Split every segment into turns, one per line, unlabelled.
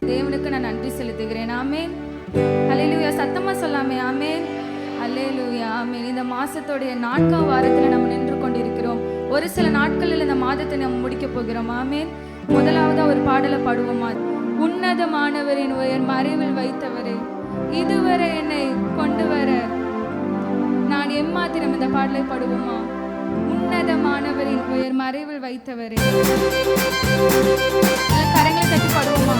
தேவனுக்கு நான் நன்றி செலுத்துகிறேன். ஆமென். ஹல்லேலூயா. சத்தமா சொல்லாமே ஆமென். ஹல்லேலூயா. ஆமென். இந்த மாசத்தோடைய 4ஆம் வாரத்தில் நம்ம நின்று கொண்டிருக்கிறோம். ஒரு சில நாட்களில் இந்த மாதத்தை நம்ம முடிக்க போகிறோம். ஆமென். முதலாவதா ஒரு பாடலை பாடுவோமா? உன்னதமானவரின் உயர் மறைவில் வைத்தவரே, இதுவரை என்னை கொண்டு வர நான் எம்மாத்திரம். இந்த பாடலை பாடுவோமா? உன்னதமானவரின் உயர் மறைவில் வைத்தவரே. கரங்களை தட்டி பாடுவோமா?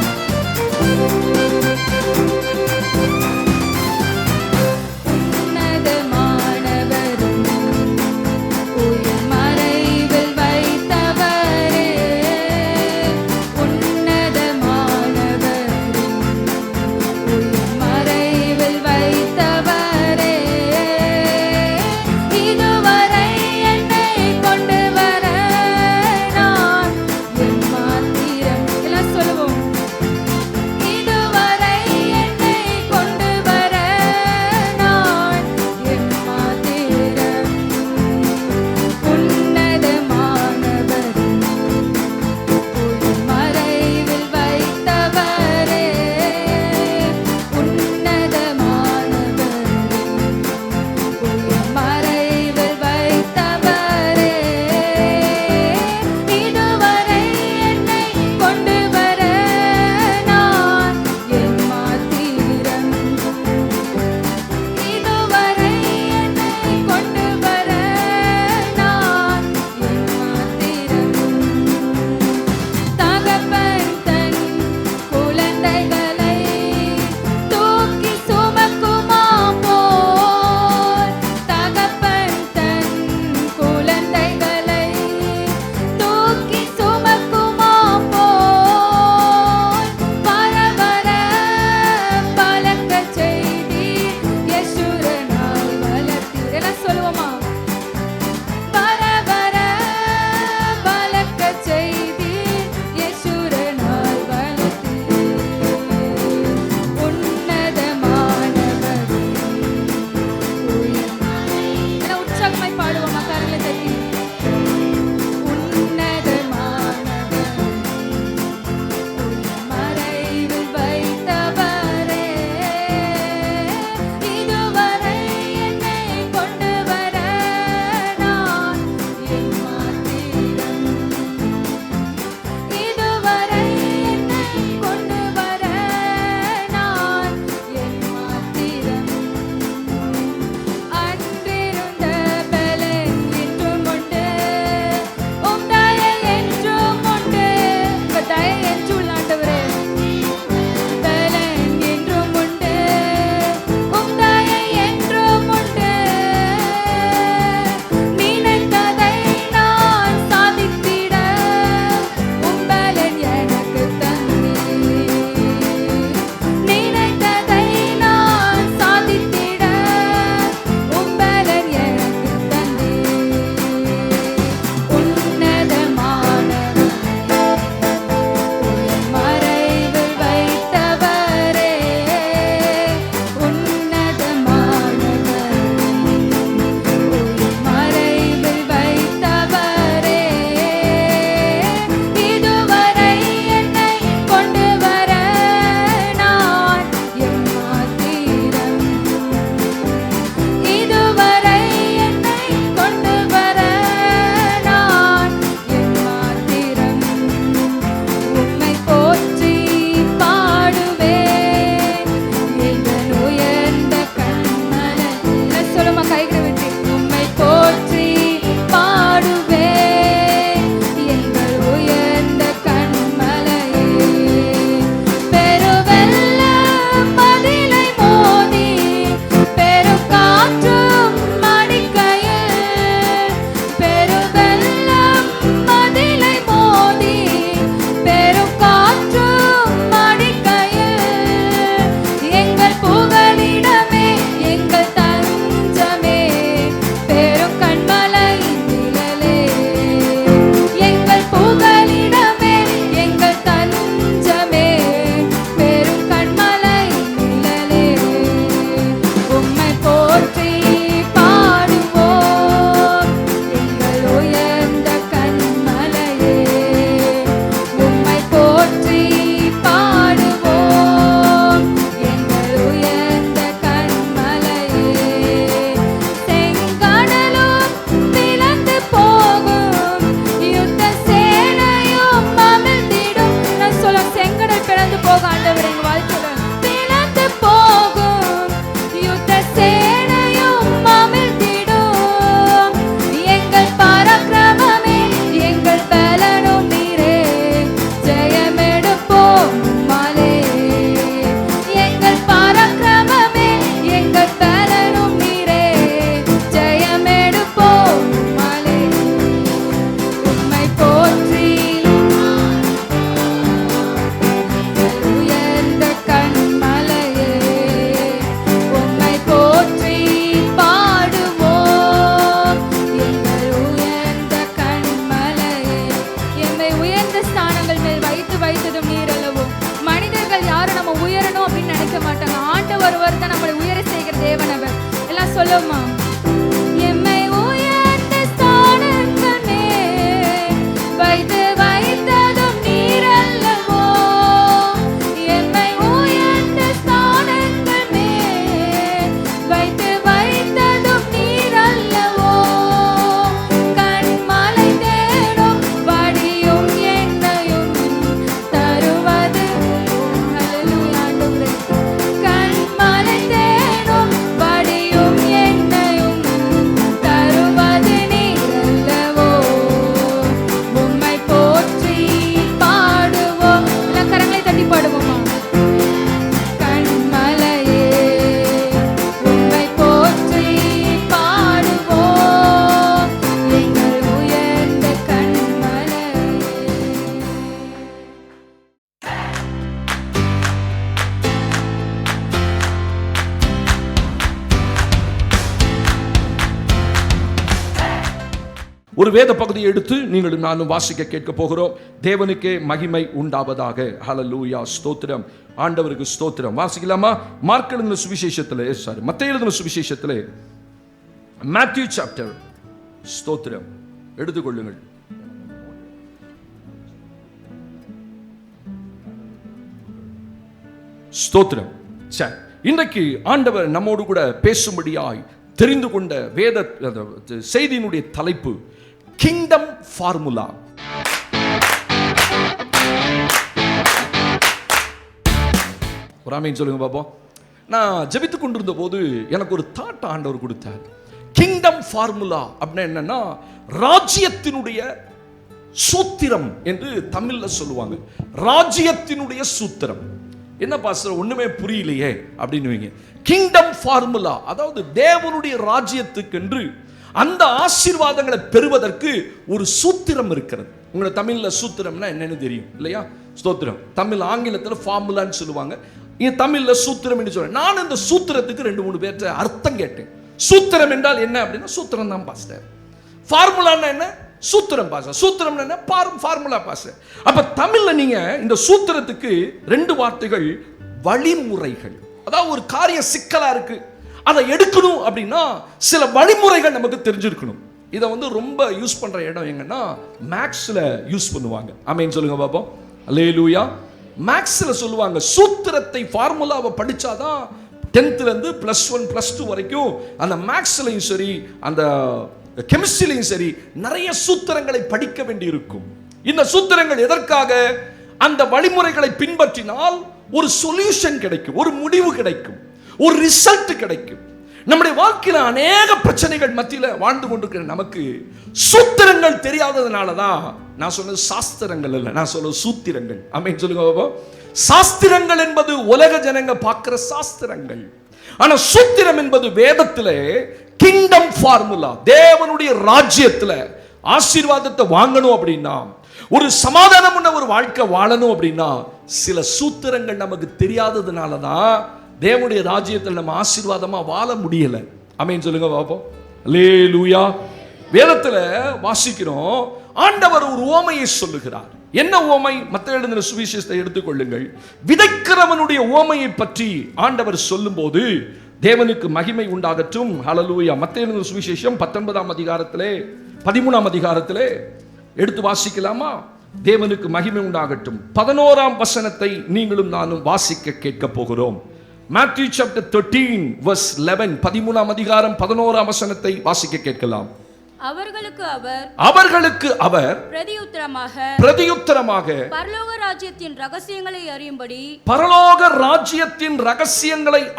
பேச மாட்டாங்க. ஆண்டவர் ஒருவர் தான் நம்மளை உயர செய்கிற தேவன் அவர். எல்லாம் சொல்லுமா, எம்மை உயர்ந்த ஸ்தானங்கள் மேல் வைத்து வைத்ததும் நீர் அல்லவோ, எம்மை உயர்ந்த ஸ்தானங்கள் மேல் வைத்து வைத்ததும் நீர் அல்லவோ, கண்மலை தேடும் வடியும் என்னையும் தருவது. ஹல்லேலூயா ஆண்டவரே. கண்மலை தேடும் வடியும் என்னையும் தருவது நீர் அல்லவோ, உம்மை போற்றி பாடுவோம். எல்லாம் கரங்களை தட்டி பாடுவோமா, கண்மலையே உம்மை போற்றி பாடுவோம், எங்கள் உயர்ந்த கண்மலையே.
ஒரு வேத பகுதியை எடுத்து நீங்கள் நானும் வாசிக்க கேட்க போகிறோம். தேவனுக்கே மகிமை உண்டாவதாக. ஹல்லேலூயா, ஸ்தோத்திரம், ஆண்டவருக்கு ஸ்தோத்திரம். வாசிக்கலாமா? மார்க் எழுதின சுவிசேஷத்திலே, மத்தேயு எழுதின சுவிசேஷத்திலே, மேத்யூ சாப்டர், ஸ்தோத்திரம், எடுத்துக்கொள்ளுங்கள். ஸ்தோத்திரம். சரி, இன்றைக்கு ஆண்டவர் நம்மோடு கூட பேசும்படியாய் தெரிந்து கொண்ட வேத செய்தியினுடைய தலைப்பு கிங்டம் ஃபார்முலா. ஒரு ஆமென் சொல்லுங்க பாப்போம். நான் ஜெபித்துக் கொண்டிருந்த போது எனக்கு ஒரு தாட் ஆண்டவர் கொடுத்தார். கிங்டம் ஃபார்முலா அப்படின்னா என்னன்னா, ராஜ்யத்தினுடைய சூத்திரம் என்று தமிழ்ல சொல்லுவாங்க. ராஜ்யத்தினுடைய சூத்திரம். என்ன பாஸ்டர் ஒண்ணுமே புரியலையே அப்படின்னு. கிங்டம் ஃபார்முலா, அதாவது தேவனுடைய ராஜ்யத்துக்கு என்று அந்த ஆசீர்வாதங்களை பெறுவதற்கு ஒரு சூத்திரம் இருக்கிறது. உங்களுக்கு தமிழ்ல சூத்திரம்னா என்னன்னு தெரியும் இல்லையா? ஸ்தோத்திரம். தமிழ், ஆங்கிலத்தில் ஃபார்முலான்னு சொல்லுவாங்க, இங்க தமிழ்ல சூத்திரம் என்று சொல்றேன். நான் இந்த சூத்திரத்துக்கு 2-3 பேர்ட்ட அர்த்தம் கேட்டேன். சூத்திரம் என்றால் என்ன அப்படின்னா, சூத்திரம் தான் பாஸ்டர். ஃபார்முலான்னா என்ன? சூத்திரம் பாஸ்டர். சூத்திரம் என்ன? Formula pastor. அப்ப தமிழ்ல நீங்க இந்த சூத்திரத்துக்கு 2 வார்த்தைகள், வழிமுறைகள். அதாவது ஒரு காரியம் சிக்கலா இருக்கு, அதை எடுக்கணும் அப்படின்னா சில வழிமுறைகள் நமக்கு தெரிஞ்சிருக்கணும். இதை ரொம்ப யூஸ் பண்ற இடம் எங்கன்னா மேக்ஸ்ல யூஸ் பண்ணுவாங்க. ஆமென் சொல்லுங்க பாப்போம். அல்லேலூயா. மேக்ஸ்ல சொல்லுவாங்க, சூத்திரத்தை ஃபார்முலாவை படிச்சாதான் 10th இருந்து +1 +2 வரைக்கும் அந்த மேக்ஸ்லையும் சரி அந்த கெமிஸ்ட்ரிலையும் சரி நிறைய சூத்திரங்களை படிக்க வேண்டி இருக்கும். இந்த சூத்திரங்கள் எதற்காக? அந்த வழிமுறைகளை பின்பற்றினால் ஒரு சொல்யூஷன் கிடைக்கும், ஒரு முடிவு கிடைக்கும், ஒரு ரிசல்ட் கிடைக்கும். நம்முடைய வாழ்க்கையில அநேக பிரச்சனைகள் மத்தியில வாழ்ந்து கொண்டிருக்கிற நமக்கு சூத்திரங்கள் தெரியாததுனால தான், நான் சொன்னது சாஸ்திரங்கள் இல்ல, நான் சொல்றது சூத்திரங்கள். ஆமென் சொல்லுங்க பாப்பா. சாஸ்திரங்கள் என்பது உலக ஜனங்க பார்க்கிற சாஸ்திரங்கள். ஆனா சூத்திரம் என்பது வேதத்திலே கிங்டம் ஃபார்முலா. தேவனுடைய ராஜ்யத்துல ஆசீர்வாதத்தை வாங்கணும் அப்படின்னா, ஒரு சமாதானம் உள்ள ஒரு வாழ்க்கை வாழணும் அப்படின்னா சில சூத்திரங்கள் நமக்கு தெரியாததுனால தான் தேவனுடைய ராஜ்யத்தில் நம்ம ஆசீர்வாதமா வாழ முடியல. ஆமென் சொல்லுங்க பாப்போம். அல்லேலூயா. வேதத்துல வாசிக்கிறோம், ஆண்டவர் ஒரு உவமையை சொல்லுகிறார். என்ன உவமை? மத்தேயு எழுதின சுவிசேஷத்தை எடுத்துக்கொள்ளுங்கள். விதைக்கிறவனுடைய உவமையை பற்றி ஆண்டவர் சொல்லும்போது, தேவனுக்கு மகிமை உண்டாகட்டும். ஹல்லேலூயா. மத்தேயு எழுதின சுவிசேஷம் 19ஆம் அதிகாரத்திலே 13ஆம் அதிகாரத்திலே எடுத்து வாசிக்கலாமா? தேவனுக்கு மகிமை உண்டாகட்டும். 11ஆம் வசனத்தை நீங்களும் நானும் வாசிக்க கேட்க போகிறோம். Matthew chapter 13 verse 11. 13ஆம் அதிகாரம் 11ஆம் வசனத்தை வாசிக்க கேட்கலாம். அவர்களுக்கு அவர் பிரதியுத்தரமாக பரலோக ராஜ்யத்தின் ரகசியங்களை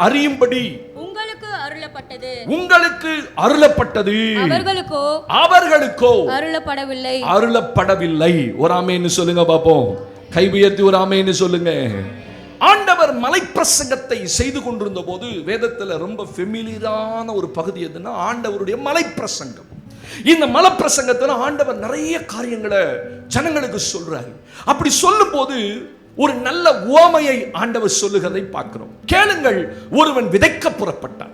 அறியும்படி உங்களுக்கு அருளப்பட்டது, அவர்களுக்கோ அருளப்படவில்லை. ஒரு ஆமென்னு சொல்லுங்க பாப்போம். கை உயர்த்தி ஒரு ஆமென்னு சொல்லுங்க. ஆண்டவர் மலைப்பிரசங்கத்தை செய்து கொண்டிருந்த போது வேதத்துல ரொம்ப ஃபெமிலியரான ஒரு பகுதி எதுன்னா ஆண்டவருடைய மலைப்பிரசங்கம். இந்த மலைப்பிரசங்கத்துல ஆண்டவர் நிறைய காரியங்களை ஜனங்களுக்கு சொல்றாரு. அப்படி சொல்லும் போது ஒரு நல்ல உவமையை ஆண்டவர் சொல்லுகிறதை பார்க்கிறோம். கேளுங்கள். ஒருவன் விதைக்க புறப்பட்டான்.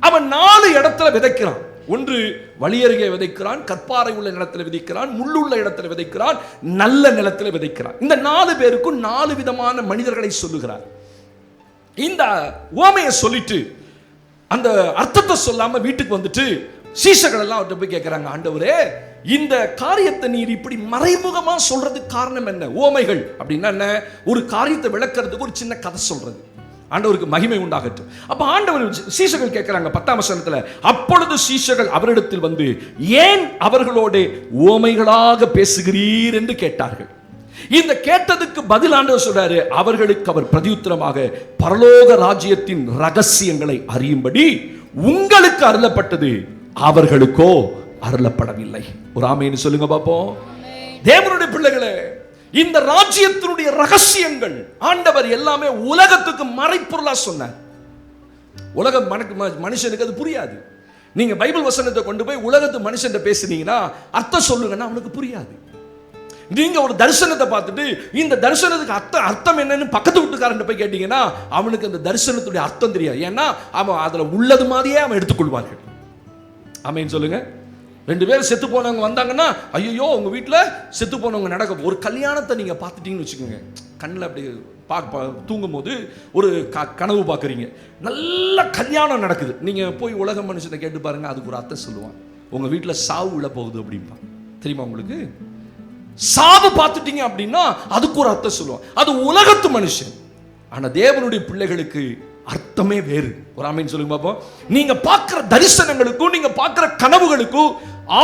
அவன் 4 இடத்துல விதைக்கிறான். ஒன்று வழியருகே விதைக்கிறான், கற்பாறை உள்ள நிலத்தில் விதைக்கிறான், முள்ளுள்ள இடத்துல விதைக்கிறான், நல்ல நிலத்தில் விதைக்கிறான். இந்த 4 பேருக்கும் 4 விதமான மனிதர்களை சொல்லுகிறார். இந்த உவமையை சொல்லிட்டு அந்த அர்த்தத்தை சொல்லாம வீட்டுக்கு வந்துட்டு சீஷர்கள் எல்லாம் அவர்கிட்ட போய் கேட்கிறாங்க, ஆண்டவரே இந்த காரியத்தை நீர் இப்படி மறைமுகமா சொல்றதுக்கு காரணம் என்ன? உவமைகள் அப்படின்னா என்ன? ஒரு காரியத்தை விளக்குறதுக்கு ஒரு சின்ன கதை சொல்றது. ஆண்டவருக்கு மகிமை உண்டாகட்டும். அப்ப ஆண்டவர் சீஷர்கள் கேட்கிறாங்க 10ஆம் வசனத்துல, அப்பொழுது சீஷர்கள் அவரிடத்தில் வந்து, ஏன் அவர்களோட உவமைகளாக பேசுகிறீர் என்று கேட்டார்கள். இந்த கேட்டதுக்கு பதில் ஆண்டவர் சொல்றாரு, அவர்களுக்கு அவர் பிரதியுத்தரமாக, பரலோக ராஜ்யத்தின் ரகசியங்களை அறியும்படி உங்களுக்கு அருளப்பட்டது, அவர்களுக்கோ அருளப்படவில்லை. ஒரு ஆமென் சொல்லுங்க பாப்போம். தேவனுடைய பிள்ளைகளே, இந்த ராஜ்யத்தினுடைய ரகசியங்கள் ஆண்டவர் எல்லாமே உலகத்துக்கு மறைப்பொருளா சொன்னார். உலக மனுஷனுக்கு அது புரியாது. நீங்க பைபிள் வசனத்தை கொண்டு போய் உலகத்து மனுஷன் பேசுனீங்கன்னா அர்த்தம் சொல்லுங்கன்னா அவனுக்கு புரியாது. நீங்க ஒரு தரிசனத்தை பார்த்துட்டு இந்த தரிசனத்துக்கு அர்த்தம் என்னன்னு பக்கத்து வீட்டுக்காரன் போய் கேட்டீங்கன்னா அவனுக்கு அந்த தரிசனத்துடைய அர்த்தம் தெரியாது. ஏன்னா அவன் அதுல உள்ளது மாதிரியே அவன் எடுத்துக்கொள்வார்கள். ஆமென் சொல்லுங்க. 2 பேர் செத்து போனவங்க வந்தாங்கன்னா, ஐயோ உங்க வீட்டில் செத்து போனவங்க நடக்க, ஒரு கல்யாணத்தை நீங்க பார்த்துட்டீங்கன்னு வச்சுக்கோங்க, கண்ணில் அப்படி தூங்கும் போது ஒரு கனவு பார்க்குறீங்க, நல்ல கல்யாணம் நடக்குது. நீங்க போய் உலக மனுஷனை கேட்டு பாருங்க, அதுக்கு ஒரு அர்த்தம் சொல்லுவான். உங்க வீட்டில் சாவு உள்ள போகுது அப்படின்பா. தெரியுமா உங்களுக்கு? சாவு பார்த்துட்டீங்க அப்படின்னா அதுக்கு ஒரு அர்த்தம் சொல்லுவான். அது உலகத்து மனுஷன். ஆனா தேவனுடைய பிள்ளைகளுக்கு அர்த்தமே வேறு. ஒரு ஆமென் சொல்லுங்க பாப்போம். நீங்க பார்க்கிற தரிசனங்களுக்கும் நீங்க பார்க்கிற கனவுகளுக்கும்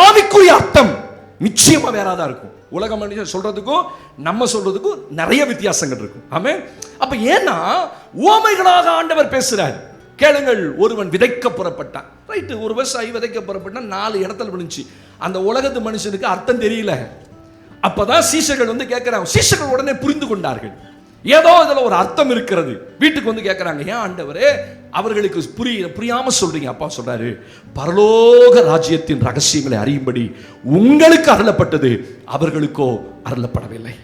ஆவிக்குரிய அர்த்தம் நிச்சயமா வேறாதான் இருக்கும். உலக மனுஷன் சொல்றதுக்கும் நம்ம சொல்றதுக்கும் நிறைய வித்தியாசங்கள் இருக்கும். ஆமென். அப்ப ஏன்னா உவமைகளாக ஆண்டவர் பேசுறார். கேளுங்கள், ஒருவன் விதைக்க புறப்பட்டான். ரைட்டு, ஒரு விவசாயி விதைக்க புறப்பட்டான், 4 இடத்துல விழுந்துச்சு. அந்த உலகத்து மனுஷனுக்கு அர்த்தம் தெரியல. அப்பதான் சீஷர்கள் வந்து கேட்கிறாங்க. சீஷர்கள் உடனே புரிந்து கொண்டார்கள், ஏதோ இதுல ஒரு அர்த்தம் இருக்கிறது. வீட்டுக்கு வந்து கேட்கிறாங்க, ஏன் ஆண்டவரே அவர்களுக்கு புரியாம சொல்றீங்க? அப்பா சொல்றாரு, பரலோக ராஜ்யத்தின் ரகசியங்களை அறியும்படி உங்களுக்கு அருளப்பட்டது, அவர்களுக்கோ அருளப்படவில்லை.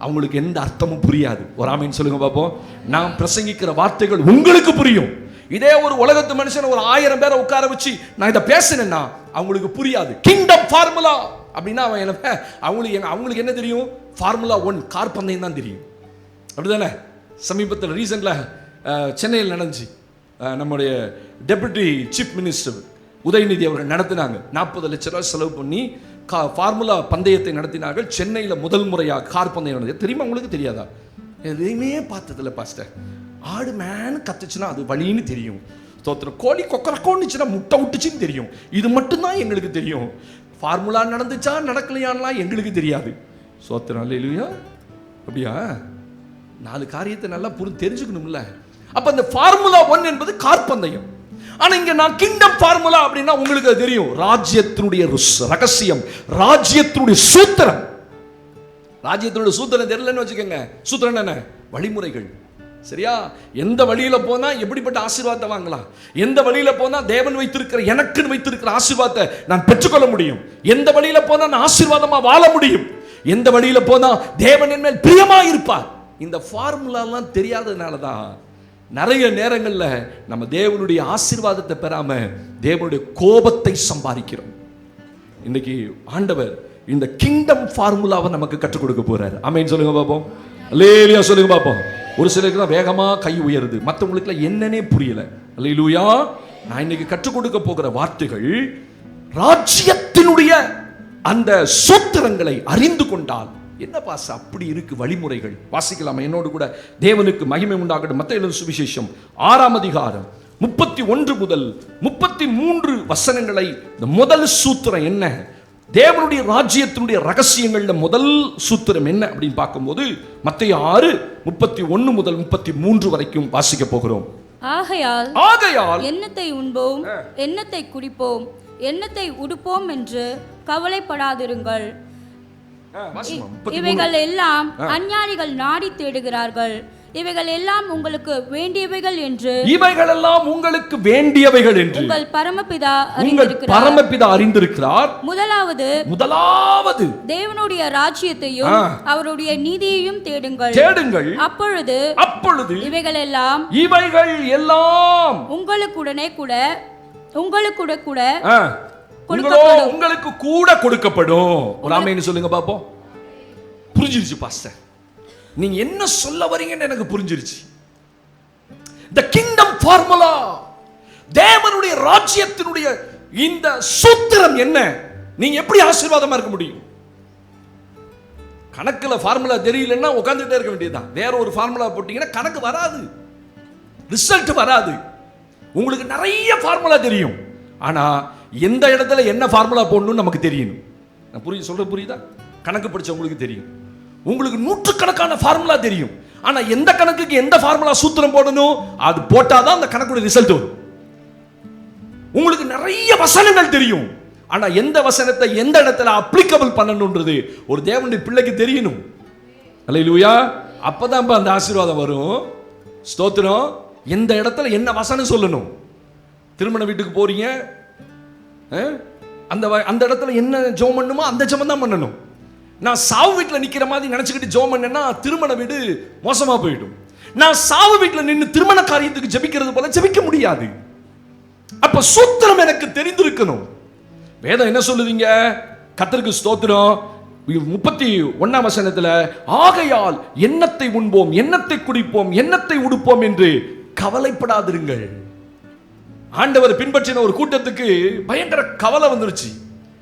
அவங்களுக்கு எந்த அர்த்தமும் புரியாது. ஒரு ஆமென் சொல்லுங்க பாப்போம். நாம் பிரசங்கிக்கிற வார்த்தைகள் உங்களுக்கு புரியும். இதே ஒரு உலகத்து மனுஷன் ஒரு 1000 பேரை உட்கார வச்சு நான் இதை பேசினேன்னா அவங்களுக்கு புரியாது. கிங்டம் ஃபார்முலா அப்படின்னா அவங்களுக்கு என்ன தெரியும்? ஃபார்முலா 1 கார் பந்தயம் தான் தெரியும். அப்படிதானே? சமீபத்தில் ரீசெண்டில் சென்னையில் நடந்துச்சு. நம்முடைய டெபுட்டி சீஃப் மினிஸ்டர் உதயநிதி அவர்கள் நடத்தினாங்க. 40 லட்ச ரூபாய் செலவு பண்ணி ஃபார்முலா பந்தயத்தை நடத்தினார்கள். சென்னையில் முதல் முறையாக கார் பந்தயம் நடந்தது. தெரியுமா உங்களுக்கு? தெரியாதா? எதையுமே பார்த்ததில்ல பாஸ்டர். ஆடு மேன் கத்துச்சுன்னா அது வழின்னு தெரியும். தோத்திரம் கோழி கொக்கரக்கோன்னுச்சுன்னா முட்டை விட்டுச்சுன்னு தெரியும். இது மட்டும்தான் எங்களுக்கு தெரியும். ஃபார்முலா நடந்துச்சா நடக்கலையான்லாம் எங்களுக்கு தெரியாது. சோத்திரம் அல்லேலூயா. அப்படியா? 4 காரியத்தை நல்லா தெரிஞ்சுக்கணும்ல. அப்ப இந்த ஃபார்முலா 1 என்பது கார் பந்தயம். ஆனா இங்க நான் கிங்டம் ஃபார்முலா அப்படின்னா உங்களுக்கு அது தெரியும். ராஜ்யத்தினுடைய ரகசியம், ராஜ்யத்தினுடைய சூத்திரம். ராஜ்யத்தினுடைய சூத்திரம் தெரியலன்னு வச்சுக்கோங்க. சூத்திரம் என்ன? வழிமுறைகள். சரியா? எந்த வழியில போனா எப்படிப்பட்ட ஆசீர்வாதத்தை வாங்கலாம், எந்த வழியில போனா தேவன் வைத்திருக்கிற எனக்குன்னு வைத்திருக்கிற ஆசீர்வாதத்தை நான் பெற்றுக்கொள்ள முடியும், எந்த வழியில போனா நான் ஆசீர்வாதமா வாழ முடியும், எந்த வழியில போனா தேவன் என் மேல் பிரியமா இருப்பார். இந்த ஃபார்முலாலாம் தெரியாததுனால தான் நிறைய நேரங்கள்ல நம்ம தேவனுடைய ஆசீர்வாதத்தை பெறாம தேவனுடைய கோபத்தை சம்பாதிக்கிறோம். இன்னைக்கு ஆண்டவர் இந்த கிங்டம் ஃபார்முலாவை நமக்கு கற்றுக் கொடுக்க போறாரு. ஆமென் சொல்லுங்க பாப்போம். அல்லேலூயா சொல்லுங்க பாப்போம். ஒரு சிலருக்கு தான் வேகமா கை உயருது, மற்றவங்களுக்கு என்னன்னே புரியல. அல்லேலூயா. நான் இன்னைக்கு கற்றுக் கொடுக்க போகிற வார்த்தைகள் ராஜ்யத்தினுடைய அந்த சூத்திரங்களை அறிந்து கொண்டால் என்ன பாச அப்படி இருக்கு வழிமுறைகள். வாசிக்கலாம் என்னோடு கூட. தேவனுக்கு மகிமை உண்டாகட்டும். மத்தேயு எழுதின சுவிசேஷம் 6ஆம் அதிகாரம் 31 முதல் 33 வசனங்களை இந்த முதல் சூத்திரம் என்ன, தேவனுடைய ராஜ்யத்தினுடைய ரகசியங்கள்ல முதல் சூத்திரம் என்ன அப்படின்னு பார்க்கும்போது மத்தேயு 6:31 முதல் 33 வரைக்கும் வாசிக்க போகிறோம்.
ஆகையால் என்னத்தை உண்போம், என்னத்தை குடிப்போம், என்னத்தை உடுப்போம் என்று கவலைப்படாதிருங்கள். இவைகள் எல்லாம் அஞ்ஞானிகள் நாடி தேடுகிறார்கள். இவைகள் எல்லாம் உங்களுக்கு வேண்டியவைகள் என்று,
இவைகள் எல்லாம் உங்களுக்கு வேண்டியவைகள் என்று
உங்கள் பரமபிதா
அறிந்திருக்கிறார். முதலாவது
தேவனுடைய ராஜ்யத்தையும் அவருடைய நீதியையும் தேடுங்கள். அப்பொழுது இவைகள் எல்லாம்
உங்களுக்கு கூட கொடுக்கப்படும். ஒரு ஆமென் சொல்லுங்க பாப்போம். புரிஞ்சிருச்சு பாஸ்டர், நீங்க என்ன சொல்ல வரீங்கன்னு எனக்கு புரிஞ்சிருச்சு. the kingdom formula, தேவனுடைய ராஜ்யத்தினுடைய இந்த சூத்திரம் என்ன? நீங்க எப்படி ஆசீர்வாதமா இருக்க முடியும்? கணக்குல ஃபார்முலா தெரியலன்னா உட்கார்ந்துட்டே இருக்க வேண்டியதுதான். வேற ஒரு ஃபார்முலா போட்டீங்கன்னா கணக்கு வராது, ரிசல்ட் வராது. உங்களுக்கு நிறைய ஃபார்முலா தெரியும், ஆனா எந்த இடத்துல என்ன ஃபார்முலா போடணும்னு நமக்கு தெரியணும். நான் சொல்றது புரியுதா? கணக்கு படிச்சவங்களுக்கு தெரியும். உங்களுக்கு நூற்றுக்கணக்கான ஃபார்முலா தெரியும், ஆனா எந்த கணக்குக்கு எந்த ஃபார்முலா சூத்திரம் போடணும் அது போட்டாதான் அந்த கணக்குடைய ரிசல்ட் வரும். உங்களுக்கு நிறைய வசனங்கள் தெரியும், ஆனா எந்த வசனத்தை எந்த இடத்துல அப்ளிகபிள் பண்ணணும்ன்றது ஒரு தேவனுடைய பிள்ளைக்கு தெரியணும். அல்லேலூயா. அப்பதான் அந்த ஆசீர்வாதம் வரும். ஸ்தோத்திரம். எந்த இடத்துல என்ன வசனம் சொல்லணும்? திருமண வீட்டுக்கு போறீங்க, அந்த இடத்துல என்ன ஜெபம் பண்ணணுமோ அந்த ஜெபம் தான் பண்ணணும். நான் சாவு வீட்டில் நிக்கிற மாதிரி நினைச்சுக்கிட்டு ஜெபம் பண்ணேன்னா திருமண வீடு மோசமா போயிடும். நான் சாவு வீட்டில் நின்று திருமண காரியத்துக்கு ஜெபிக்கிறது போல ஜெபிக்க முடியாது. அப்ப சூத்திரம் எனக்கு தெரிந்திருக்கணும். வேதம் என்ன சொல்லுவீங்க? கர்த்தருக்கு ஸ்தோத்திரம். 31ஆம் வசனத்துல, ஆகையால் எண்ணத்தை உண்போம், எண்ணத்தை குடிப்போம், எண்ணத்தை உடுப்போம் என்று கவலைப்படாதிருங்கள். ஆண்டவர் பின்பற்றின ஒரு கூட்டத்துக்கு பயங்கர கவலை வந்துருச்சு.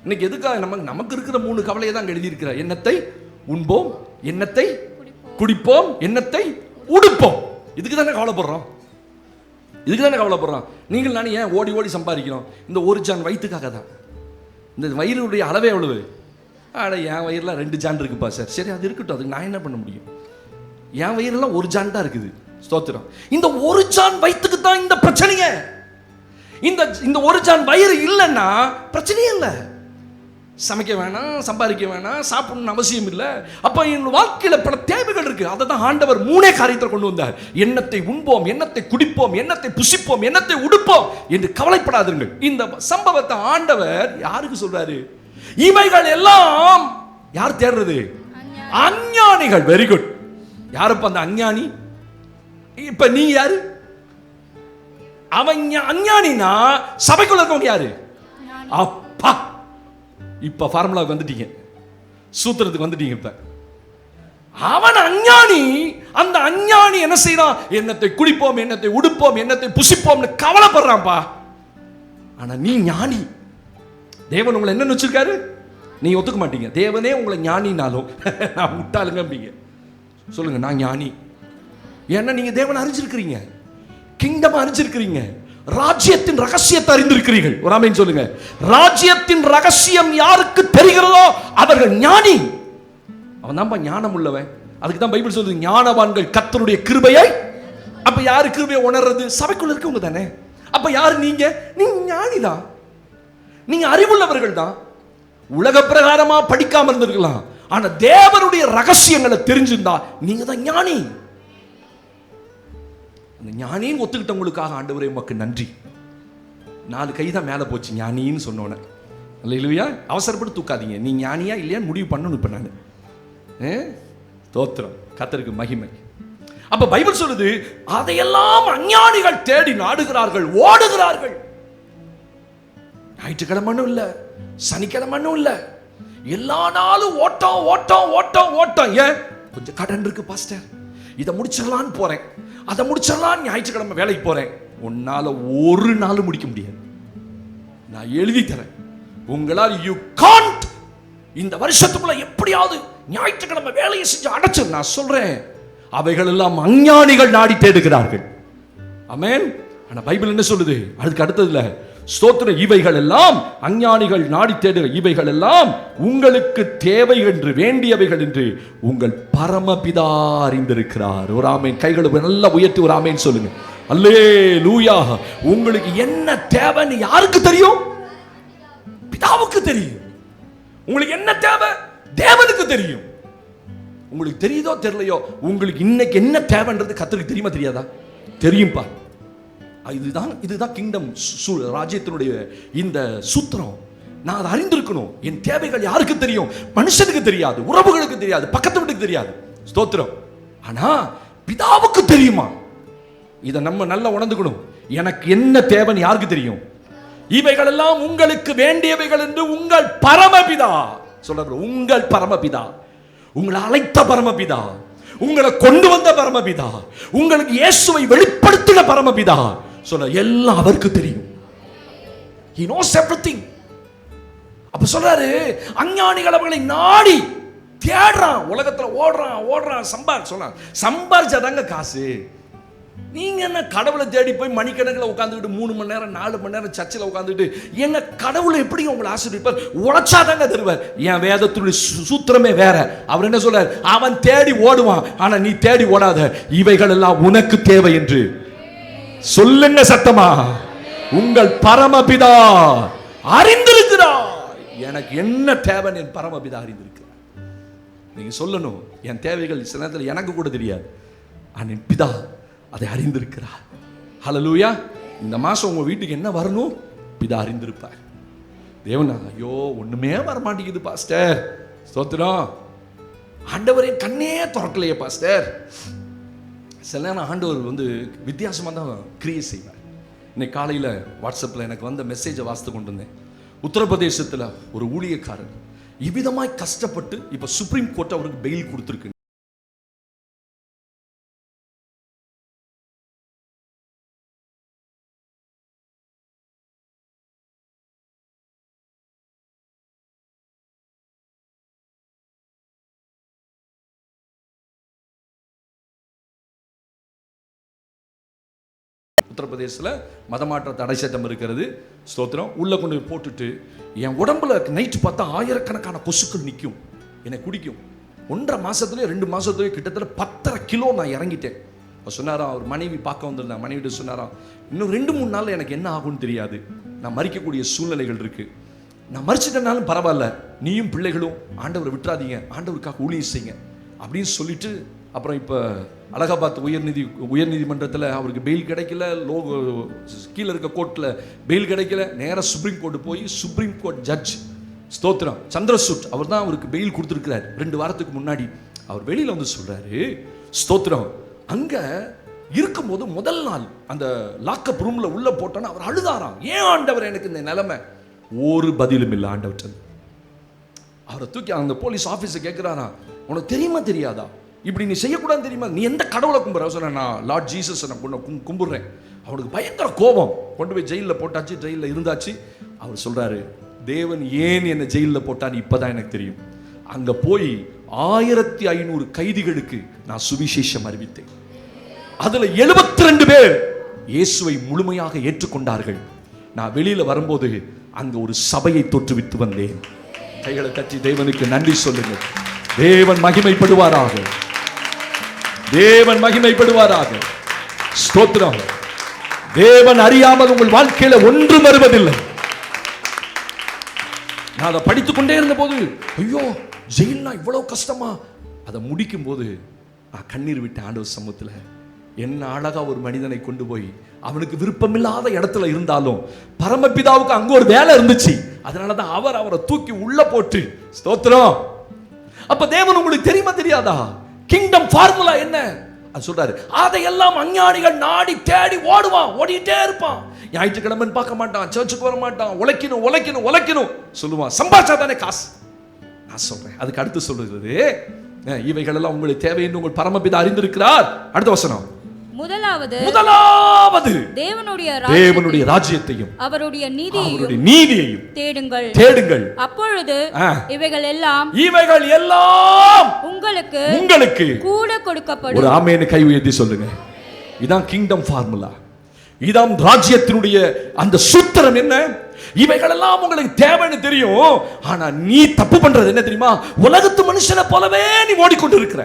இன்னைக்கு எதுக்காக நமக்கு இருக்கிற 3 கவலையை தான் எழுதி இருக்கிறார். எண்ணத்தை உண்போம், எண்ணத்தை குடிப்போம், எண்ணத்தை உடுப்போம். இதுக்கு தானே கவலைப்படுறோம், இதுக்கு தானே கவலைப்படுறோம். நீங்கள் நானும் ஏன் ஓடி ஓடி சம்பாதிக்கிறோம்? இந்த ஒரு ஜான் வயிற்றுக்காக தான். இந்த வயிறுடைய அளவே எவ்வளவு? அட என் வயிறுலாம் 2 ஜான் இருக்குப்பா சார். சரி, அது இருக்கட்டும், அதுக்கு நான் என்ன பண்ண முடியும்? என் வயிறுலாம் 1 ஜான் தான் இருக்குது. ஸ்தோத்திரம். இந்த 1 ஜான் வயிற்றுக்கு தான் இந்த பிரச்சனையே. இந்த 1 ஜான் வயிறு இல்லைன்னா பிரச்சனையே இல்லை. சமைக்க வேணாம், சம்பாதிக்க வேணாம், சாப்பிடணும்னு அவசியம் இல்லை. அப்ப என் வாழ்க்கையில பல தேவைகள் இருக்கு. அதை தான் ஆண்டவர் 3 காரியத்தை கொண்டு வந்தார். எண்ணத்தை உண்போம், எண்ணத்தை குடிப்போம், எண்ணத்தை புசிப்போம், எண்ணத்தை உடுப்போம் என்று கவலைப்படாதீர்கள். இந்த சம்பவத்தை ஆண்டவர் யாருக்கு சொல்றாரு? இவைகள் எல்லாம் யார் தேடுறது? அஞ்ஞானிகள். Very good. யாருப்ப அந்த அஞ்ஞானி? இப்ப நீ யாரு? அவன் அஞ்ஞானினா சபைக்குள்ள இருக்கவங்க யாரு? அப்பா, இப்ப ஃபார்முலாவுக்கு வந்துட்டீங்க, சூத்திரத்துக்கு வந்துட்டீங்க. இப்ப அவன் அஞ்ஞானி. அந்த அஞ்ஞானி என்ன செய்யறான்? எண்ணத்தை குடிப்போம், எண்ணத்தை உடுப்போம், எண்ணத்தை புசிப்போம்னு கவலைப்படுறான்பா. ஆனா நீ ஞானி. தேவன் உங்களை என்ன வச்சிருக்காரு? நீங்க ஒத்துக்க மாட்டீங்க. தேவனே உங்களை ஞானினாலும் நான் முட்டாளுங்க சொல்லுங்க, நான் ஞானி. ஏன்னா நீங்க தேவனை அறிஞ்சிருக்கிறீங்க, கிங்டம் அறிஞ்சிருக்கிறீங்க, ராஜ்யத்தின் ரகசியத்தை அறிந்திருக்கிறீர்கள். ஒரு ஆமென் சொல்லுங்க. ராஜ்யத்தின் ரகசியம் யாருக்கு தெரிகிறதோ அவர்கள் ஞானி. அவன் தான் ஞானம் உள்ளவன். அதுக்கு தான் பைபிள் சொல்லுது, ஞானவான்கள் கர்த்தருடைய கிருபையை. அப்ப யாரு கிருபையை உணர்றது? சபைக்குள்ள இருக்கவங்க தானே. அப்ப யாரு நீங்க? நீங்க ஞானிதான், நீங்க அறிவுள்ளவர்கள் தான். உலக பிரகாரமா படிக்காம இருந்திருக்கலாம், ஆனா தேவனுடைய ரகசியங்களை தெரிஞ்சிருந்தா நீங்க தான் ஞானி. அந்த ஞானின்னு ஒத்துக்கிட்டவங்களுக்காக ஆண்டவரே உமக்கு நன்றி. 4 கை தான் மேலே போச்சு ஞானின்னு சொன்னோன்னே. இல்லையா? அவசரப்பட்டு தூக்காதீங்க. நீ ஞானியா இல்லையான்னு முடிவு பண்ணணும். இப்ப நான் தோத்திரம், கர்த்தருக்கு மகிமை. அப்ப பைபிள் சொல்லுது, அதையெல்லாம் அஞ்ஞானிகள் தேடி நாடுகிறார்கள், ஓடுகிறார்கள். ஞாயிற்றுக்கிழமனும் இல்ல, சனிக்கிழமனும் இல்ல, எல்லா நாளும் ஓட்டம் ஓட்டம் ஓட்டம் ஓட்டம். ஏன்? கொஞ்சம் கடன் இருக்கு பாஸ்டர், இதை முடிச்சிடலான்னு போறேன், அதை முடிச்சிடலாம், ஞாயிற்றுக்கிழமை வேலைக்கு போறேன். உன்னால ஒரு நாள் முடிக்க முடியாது. நான் எழுதி தரேன், உங்களால் யூ காண்ட். இந்த வருஷத்துக்குள்ள எப்படியாவது ஞாயிற்றுக்கிழமை வேலையை செஞ்சு அடைச்சு. நான் சொல்றேன், அவைகள் எல்லாம் அஞ்ஞானிகள் நாடி தேடுகிறார்கள். ஆமென். ஆனா பைபிள் என்ன சொல்லுது? அதுக்கு அடுத்ததுல ஸ்தோத்திரம், இவைகள் எல்லாம் அஞ்ஞானிகள் நாடி தேடுகிற இவைகள் எல்லாம் உங்களுக்கு தேவை என்று, வேண்டியவைகள் என்று உங்கள் பரமபிதா அறிந்திருக்கிறார். ஒரு ஆமேன். கைகளை நல்லா உயர்த்தி ஒரு ஆமேன் சொல்லுங்க. அல்லேலூயா. உங்களுக்கு என்ன தேவைன்னு யாருக்கு தெரியும்? பிதாவுக்கு தெரியும். உங்களுக்கு என்ன தேவை? தேவனுக்கு தெரியும். உங்களுக்கு தெரியுதோ தெரியலையோ, உங்களுக்கு இன்னைக்கு என்ன தேவைன்றது கர்த்தருக்கு தெரியுமா தெரியாதா? தெரியும்பா. இதுதான் கிங்டம், ராஜ்யத்தினுடைய இந்த சூத்திரம். நான் அதை அறிந்திருக்கணும். என் தேவைகள் யாருக்கு தெரியும்? மனுஷனுக்கு தெரியாது, உறவுகளுக்கு தெரியாது, பக்கத்து வீட்டுக்கு தெரியாது. ஸ்தோத்திரம். ஆனா பிதாவுக்கு தெரியுமா? இதை நம்ம நல்லா உணர்ந்துக்கணும். எனக்கு என்ன தேவைன்னு யாருக்கு தெரியும்? இவைகள் எல்லாம் உங்களுக்கு வேண்டியவைகள் என்று உங்கள் பரமபிதா சொல்ற. உங்கள் பரமபிதா, உங்களை அழைத்த பரமபிதா, உங்களை கொண்டு வந்த பரமபிதா, உங்களுக்கு இயேசுவை வெளிப்படுத்தின பரமபிதா சொல்ல எல்லாம் அவருக்கு தெரியும். He knows everything. அப்ப சொல்றாரு, அஞ்ஞானிகள் அவர்களை நாடி தேடுறான், உலகத்துல ஓடுறான் சம்பாரிச்சாதாங்க காசு. நீங்க என்ன கடவுளை தேடி போய் மணிக்கணக்கில் உட்காந்துக்கிட்டு 3 மணி நேரம் 4 மணி நேரம் சர்ச்சில் உட்காந்துட்டு என்ன கடவுளை எப்படி உங்களை ஆசீர்வதிப்பார்? உழைச்சாதாங்க தருவார். என் வேதத்துடைய சூத்திரமே வேற. அவர் என்ன சொல்றார்? அவன் தேடி ஓடுவான், ஆனா நீ தேடி ஓடாத, இவைகள் எல்லாம் உனக்கு தேவை என்று சொல்லுங்க சத்தமா. உங்கள் பரமபிதா அறிந்திருக்கிறார். எனக்கு என்ன தேவை என் பரமபிதா அறிந்திருக்கிறார். நீங்க சொல்லணும், என் தேவைகள் சில நேரத்தில் எனக்கு கூட தெரியாது, ஆனால் என் பிதா அதை அறிந்திருக்கிறார். ஹல்லேலூயா. இந்த மாசம் உங்க வீட்டுக்கு என்ன வரணும்? பிதா அறிந்திருப்பார். தேவனா, ஐயோ ஒண்ணுமே வரமாட்டேங்குது பாஸ்டர். ஸ்தோத்திரம். ஆண்டவரே கண்ணே திறக்கலையே பாஸ்டர். சில நேரம் ஆண்டவர் வித்தியாசமாக தான் கிரியை செய்வார். இன்னைக்கு காலையில் வாட்ஸ்அப்பில் எனக்கு வந்த மெசேஜை வாசித்து கொண்டு இருந்தேன். உத்தரப்பிரதேசத்தில் ஒரு ஊழியக்காரர் இவ்விதமாய் கஷ்டப்பட்டு இப்போ சுப்ரீம் கோர்ட் அவருக்கு பெயில் கொடுத்துருக்கு. உத்தரப்பிரதேசத்தில் மதமாற்ற தடை சட்டம் இருக்கிறது. ஸ்தோத்திரம். உள்ள கொண்டு போட்டுட்டு என் உடம்புல நைட்டு பார்த்தா ஆயிரக்கணக்கான கொசுக்கள் நிற்கும், என்னை குடிக்கும். 1.5 மாசத்துலேயே 2 மாசத்துலேயே கிட்டத்தட்ட 10.5 கிலோ நான் இறங்கிட்டேன். அவர் சொன்னாராம், அவர் மனைவி பார்க்க வந்திருந்தாங்க. மனைவிட்டு சொன்னாராம், இன்னும் 2-3 நாளில் எனக்கு என்ன ஆகும்னு தெரியாது, நான் மறிக்கக்கூடிய சூழ்நிலைகள் இருக்கு, நான் மறிச்சிட்டனாலும் பரவாயில்ல, நீயும் பிள்ளைகளும் ஆண்டவரை விட்டுறாதீங்க, ஆண்டவருக்காக ஊழியம் செய்யுங்க அப்படின்னு சொல்லிட்டு, அப்புறம் இப்போ அலகாபாத் உயர்நீதிமன்றத்தில் அவருக்கு பெயில் கிடைக்கல, கீழே இருக்க கோர்ட்டில் பெயில் கிடைக்கல, நேராக சுப்ரீம் கோர்ட்டு போய் சுப்ரீம் கோர்ட் ஜட்ஜ் ஸ்தோத்திரம் சந்திரசூட் அவர் தான் அவருக்கு பெயில் கொடுத்துருக்கிறார். 2 வாரத்துக்கு முன்னாடி அவர் வெளியில் வந்து சொல்றாரு, ஸ்தோத்திரம், அங்கே இருக்கும்போது முதல் நாள் அந்த லாக்கப் ரூம்ல உள்ள போட்டோன்னா அவர் அழுதாராம். ஏன் ஆண்டவர் எனக்கு இந்த நிலைமை? ஒரு பதிலும் இல்லை ஆண்டவர். அவரை தூக்கி அந்த போலீஸ் ஆஃபீஸை கேட்குறாராம், உனக்கு தெரியுமா தெரியாதா, இப்படி நீ செய்யக்கூடாது தெரியுமா, நீ எந்த கடவுளை கும்புற? சொன்ன, நான் லார்ட் ஜீசஸ் நான் கும்பிடுறேன். அவனுக்கு பயங்கர கோபம். கொண்டு போய் ஜெயிலில் போட்டாச்சு, ஜெயிலில் இருந்தாச்சு. அவர் சொல்றாரு, தேவன் ஏன் என்னை ஜெயிலில் போட்டான்னு இப்பதான் எனக்கு தெரியும். அங்க போய் 1500 கைதிகளுக்கு நான் சுவிசேஷம் அறிவித்தேன். அதுல 72 பேர் இயேசுவை முழுமையாக ஏற்றுக்கொண்டார்கள். நான் வெளியில வரும்போது அங்க ஒரு சபையை தோற்றுவித்து வந்தேன். கைகளை தட்டி தேவனுக்கு நன்றி சொல்லுங்க. தேவன் மகிமைப்படுவாராக, தேவன் மகிமைப்படுவாராக. ஸ்தோத்திரம். தேவன் அறியாமல் உங்கள் வாழ்க்கையில ஒன்றும் வருவதில்லை. நான் அதை படித்துக் கொண்டே இருந்த போது, ஐயோ ஜெயில்னா இவ்வளவு கஷ்டமா, அதை முடிக்கும் போது நான் கண்ணீர் விட்ட ஆண்டவர் சமூகத்தில். என்ன அழகா ஒரு மனிதனை கொண்டு போய் அவனுக்கு விருப்பமில்லாத இடத்துல இருந்தாலும் பரமபிதாவுக்கு அங்க ஒரு வேலை இருந்துச்சு, அதனாலதான் அவரை தூக்கி உள்ள போட்டு. ஸ்தோத்திரம். அப்ப தேவன் உங்களுக்கு தெரியுமா தெரியாதா? கிங்டம் ஃபார்முலா என்ன அது சொல்றாரு. அதையெல்லாம் அஞ்ஞானிகள் நாடி தேடி ஓடுவான், ஓடிட்டே இருப்பான். ஞாயிற்றுக்கிழமைன்னு பார்க்க மாட்டான், சர்ச்சுக்கு வர மாட்டான், உழைக்கணும் சொல்லுவான். சம்பாதிச்சாதானே காசு. நான் சொல்றேன், அதுக்கு அடுத்து சொல்லுகிறது, இவைகள் எல்லாம் உங்களுக்கு தேவை என்று உங்கள் பரமபிதா அறிந்திருக்கிறார். அடுத்த வசனம், முதலாவது தேவனுடைய ராஜ்யத்தையும் அவருடைய நீதியையும் தேடுங்கள், அப்பொழுது இவைகள் எல்லாம் உங்களுக்கு கூட கொடுக்கப்படும். ஒரு ஆமென் கை உயர்த்தி சொல்லுங்க. இதான் கிங்டம் ஃபார்முலா, இதான் ராஜ்யத்தினுடைய அந்த சூத்திரம். என்ன? இவைகள் எல்லாம் உங்களுக்கு தேவைன்னு தெரியும், ஆனா நீ தப்பு பண்றது என்ன தெரியுமா? உலகத்து மனுஷனை போலவே நீ ஓடிக்கொண்டு இருக்கிற.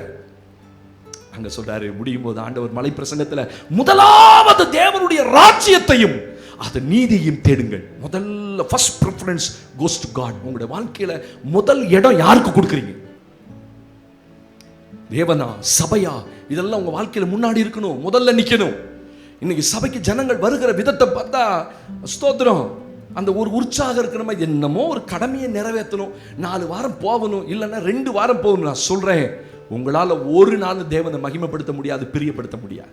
அங்க சொல்றாரு, முடியும் போது ஆண்டவர் மலை பிரசங்கத்துல, முதலாவது தேவனுடைய ராஜ்யத்தையும் அது நீதியையும் தேடுங்கள். முதல்ல first preference goes to God. உங்களுடைய வாழ்க்கையில முதல் இடம் யாருக்கு கொடுக்குறீங்க? தேவனா, சபையா? இதெல்லாம் உங்க வாழ்க்கையில முன்னாடி இருக்கணும், முதல்ல நிக்கணும். இன்னைக்கு சபைக்கு ஜனங்கள் வருகிற விதத்தை பார்த்தா ஸ்தோத்திரம், அந்த ஒரு உற்சாகம் இருக்கிற மாதிரி என்னமோ ஒரு கடமையை நிறைவேற்றணும், 4 வாரம் போகணும், இல்லைன்னா 2 வாரம் போகணும். நான் சொல்றேன், உங்களால ஒரு நாள் தேவனை மகிமைப்படுத்த முடியாது, பிரியப்படுத்த முடியாது.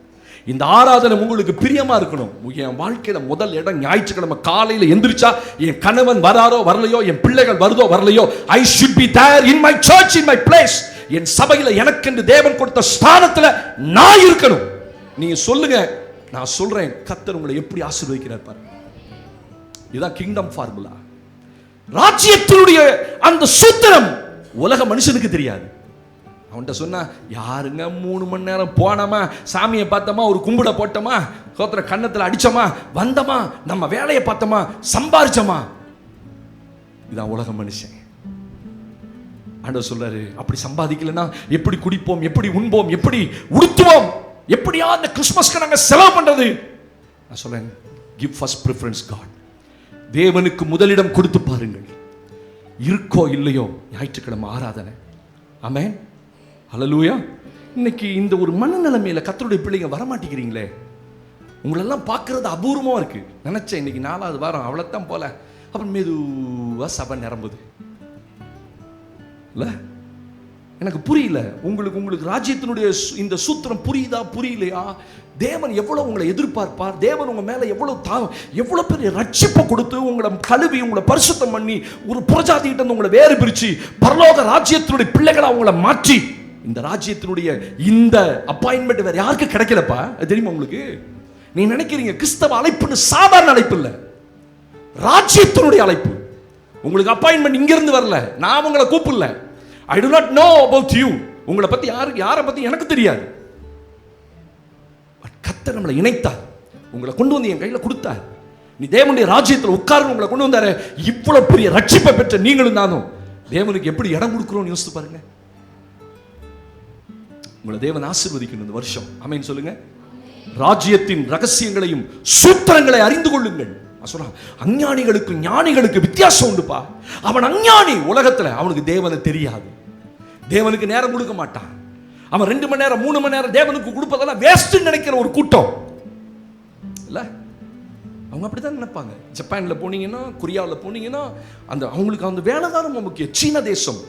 இந்த ஆராதனை உங்களுக்கு பிரியமா இருக்கணும். என் வாழ்க்கையில முதல் இடம் ஞாயிற்றுக்கிழமை காலையில எந்திரிச்சா, என் கணவன் வராரோ வரலையோ, என் பிள்ளைகள் வருதோ வரலையோ, I should be there in my church, in my place. என் சபையில எனக்கென்று தேவன் கொடுத்த ஸ்தானத்துல நான் இருக்கணும். நீங்க சொல்லுங்க, நான் சொல்றேன், கர்த்தர் உங்களை எப்படி ஆசீர்வதிக்கிறார் பாருங்க. இதுதான் கிங்டம் ஃபார்முலா. ராஜ்யத்தினுடைய அந்த சூத்திரம் உலக மனுஷனுக்கு தெரியாது. அவன்கிட்ட சொன்னா, யாருங்க 3 மணி நேரம் போனோமா, சாமியை பார்த்தோமா, ஒரு கும்பிட போட்டோமா, சோத்திர கன்னத்தில் அடிச்சோமா, வந்தோமா, நம்ம வேலையை பார்த்தோமா, சம்பாரிச்சோமா, இதான் உலக மனுஷன். ஆண்டவர் சொல்றாரு, அப்படி சம்பாதிக்கலன்னா எப்படி குடிப்போம், எப்படி உண்போம், எப்படி உடுத்துவோம், எப்படியா அந்த கிறிஸ்மஸ்க்கு நாங்க செலவு பண்றது? நான் சொல்றேன், கிவ் ஃபர்ஸ்ட் ப்ரிஃபரன்ஸ் காட். தேவனுக்கு முதலிடம் கொடுத்து பாருங்கள். இருக்கோ இல்லையோ ஞாயிற்றுக்கிழமை ஆராதனை. ஆமென், ஹல்லேலூயா. இன்னைக்கு இந்த ஒரு மனநிலைமையில கர்த்தருடைய பிள்ளைங்க வரமாட்டேங்கிறீங்களே. உங்களெல்லாம் பார்க்கறது அபூர்வமா இருக்கு. நினைச்சேன் இன்னைக்கு 4வது வாரம் அவ்வளோத்தான் போல, அப்புறம் மெதுவா சபை நிரம்புது இல்ல. எனக்கு புரியல. உங்களுக்கு ராஜ்யத்தினுடைய இந்த சூத்திரம் புரியுதா புரியலையா? தேவன் எவ்வளவு உங்களை எதிர்பார்ப்பார், தேவன் உங்க மேல எவ்வளவு பெரிய ரட்சிப்பை கொடுத்து உங்களை கழுவி உங்களை பரிசுத்தம் பண்ணி ஒரு புறஜாதி கிட்ட உங்களை வேறு பிரிச்சு பரலோக ராஜ்யத்தினுடைய பிள்ளைகளை அவங்கள மாற்றி இந்த ராஜ்யத்தினுடைய இந்த அப்பாயின்மெண்ட் வேற யாருக்கு கிடைக்கலப்பா. அது தெரியுமா உங்களுக்கு? நீ நினைக்கிறீங்க கிறிஸ்தவ அழைப்புன்னு சாதாரண அழைப்பு இல்ல, ராஜ்யத்தினுடைய அழைப்பு. உங்களுக்கு அப்பாயின்மெண்ட் இங்க இருந்து வரல, நான் உங்களை கூப்பிடல. I do not know about you. உங்களை பத்தி யாரை பத்தி எனக்கு தெரியாது. கர்த்தர் நம்மளை இணைத்தார், உங்களை கொண்டு வந்து என் கையில கொடுத்தார். நீ தேவனுடைய ராஜ்யத்தில் உட்கார்ந்து உங்களை கொண்டு வந்தாரு. இவ்வளவு பெரிய ரட்சிப்பை பெற்ற நீங்களும் நானும் தேவனுக்கு எப்படி இடம் கொடுக்கிறோம் யோசித்து பாருங்க. உங்களை தேவன் ஆசீர்வதிக்கணும் இந்த வருஷம். ஆமென் சொல்லுங்க. ராஜ்யத்தின் ரகசியங்களையும் சூத்திரங்களை அறிந்து கொள்ளுங்கள். அஞ்ஞானிகளுக்கு ஞானிகளுக்கு வித்தியாசம் உண்டுப்பா. அவன் அஞ்ஞானி, உலகத்துல அவனுக்கு தேவனை தெரியாது, தேவனுக்கு நேரம் கொடுக்க மாட்டான். அவன் 2 மணி நேரம் 3 மணி நேரம் தேவனுக்கு கொடுப்பதெல்லாம் வேஸ்ட் நினைக்கிற ஒரு கூட்டம் இல்ல. அவங்க அப்படித்தான் நினைப்பாங்க. ஜப்பான்ல போனீங்கன்னா, கொரியாவில் போனீங்கன்னா, அவங்களுக்கு அந்த வேலை தான் ரொம்ப முக்கியம். சீன தேசம்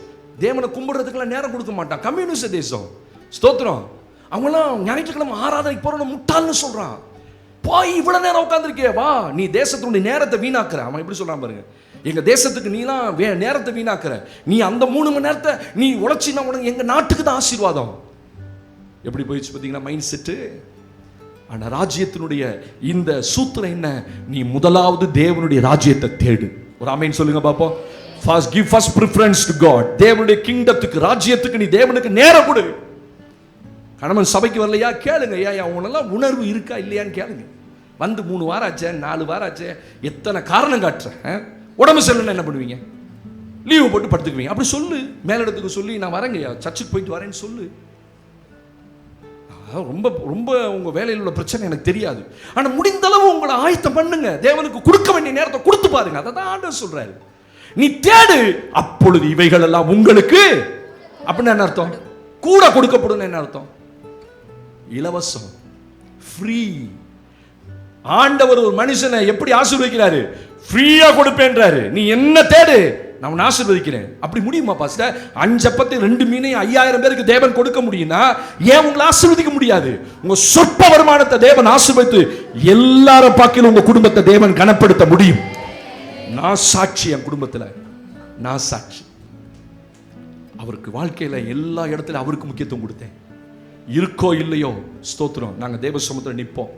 தேவனை கும்பிடுறதுக்கெல்லாம் நேரம் கொடுக்க மாட்டான். கம்யூனிஸ்ட் தேசம். ஸ்தோத்திரம். அவங்களாம் ஞாயிற்றுக்கிழமை ஆராதனைக்கு போறோம் முட்டாள்னு சொல்றான். போய் இவ்வளவு நேரம் உட்கார்ந்துருக்கே, வா, நீ தேசத்தினுடைய நேரத்தை வீணாக்குற. அவன் எப்படி சொல்றான் பாருங்க, எங்க தேசத்துக்கு நீலாம் நேரத்தை வீணாக்குற, நீ அந்த 3 மணி நேரத்தை நீ உழைச்சினா உனக்கு எங்க நாட்டுக்கு தான் ஆசீர்வாதம். எப்படி போயிடுச்சு பார்த்தீங்கன்னா மைண்ட் செட்டு. ஆனா ராஜ்யத்தினுடைய இந்த சூத்திரம் என்ன? நீ முதலாவது தேவனுடைய ராஜ்யத்தை தேடு. ஒரு ஆமென் சொல்லுங்க பாப்போம். First give first preference to God. தேவனுடைய கிங்டத்துக்கு, ராஜ்யத்துக்கு நீ தேவனுக்கு நேரம் கொடு. கணவன் சபைக்கு வரலையா கேளுங்க, ஏன் உனெல்லாம் உணர்வு இருக்கா இல்லையான்னு கேளுங்க. வந்து 3 வாரம் ஆச்சு, 4 வாரம் ஆச்சு, எத்தனை காரணம் காட்டுறேன். உடம்பு சரியில்லைன்னா என்ன பண்ணுவீங்க? லீவு போட்டு படுத்துக்குவீங்க. அப்படி சொல்லு, மேலிடத்துக்கு சொல்லி நான் வரேங்கய்யா, சர்ச்சுக்கு போயிட்டு வரேன்னு சொல்லு. ரொம்ப ரொம்ப உங்க வேலையில் உள்ள பிரச்சனை எனக்கு தெரியாது, ஆனா முடிந்த அளவு உங்களை ஆயத்தம் பண்ணுங்க. தேவனுக்கு கொடுக்க வேண்டிய நேரத்தை கொடுத்து பாருங்க. அதை தான் ஆண்டவர் சொல்றாரு. நீ தேடு, அப்பொழுது இவைகள் எல்லாம் உங்களுக்கு அப்படின்னு என்ன அர்த்தம்? கூட கொடுக்கப்படும் என்ன அர்த்தம்? இலவசம், ஃப்ரீ. ஆண்டவர் ஒரு மனுஷனை எப்படி ஆசீர்வதிக்கிறாரு? ஃப்ரீயா கொடுப்பேன்றாரு. நீ என்ன தேடு, நான் ஆசீர்வதிக்கிறேன். அப்படி முடியுமா பாஸ்டர்? 5 அப்பத்தை 2 மீனையும் 5000 பேருக்கு தேவன் கொடுக்க முடியும்னா ஏன் உங்களை ஆசீர்வதிக்க முடியாது? உங்க சொற்ப வருமானத்தை தேவன் ஆசீர்வதித்து எல்லாரும் பாக்கிலும் உங்க குடும்பத்தை தேவன் கனப்படுத்த முடியும். நான் சாட்சி, என் குடும்பத்தில் நான் சாட்சி. அவருக்கு வாழ்க்கையில எல்லா இடத்துல அவருக்கு முக்கியத்துவம் கொடுத்தேன். இருக்கோ இல்லையோ ஸ்தோத்திரம், நாங்க தேவ சமூகத்தில் நிற்போம்.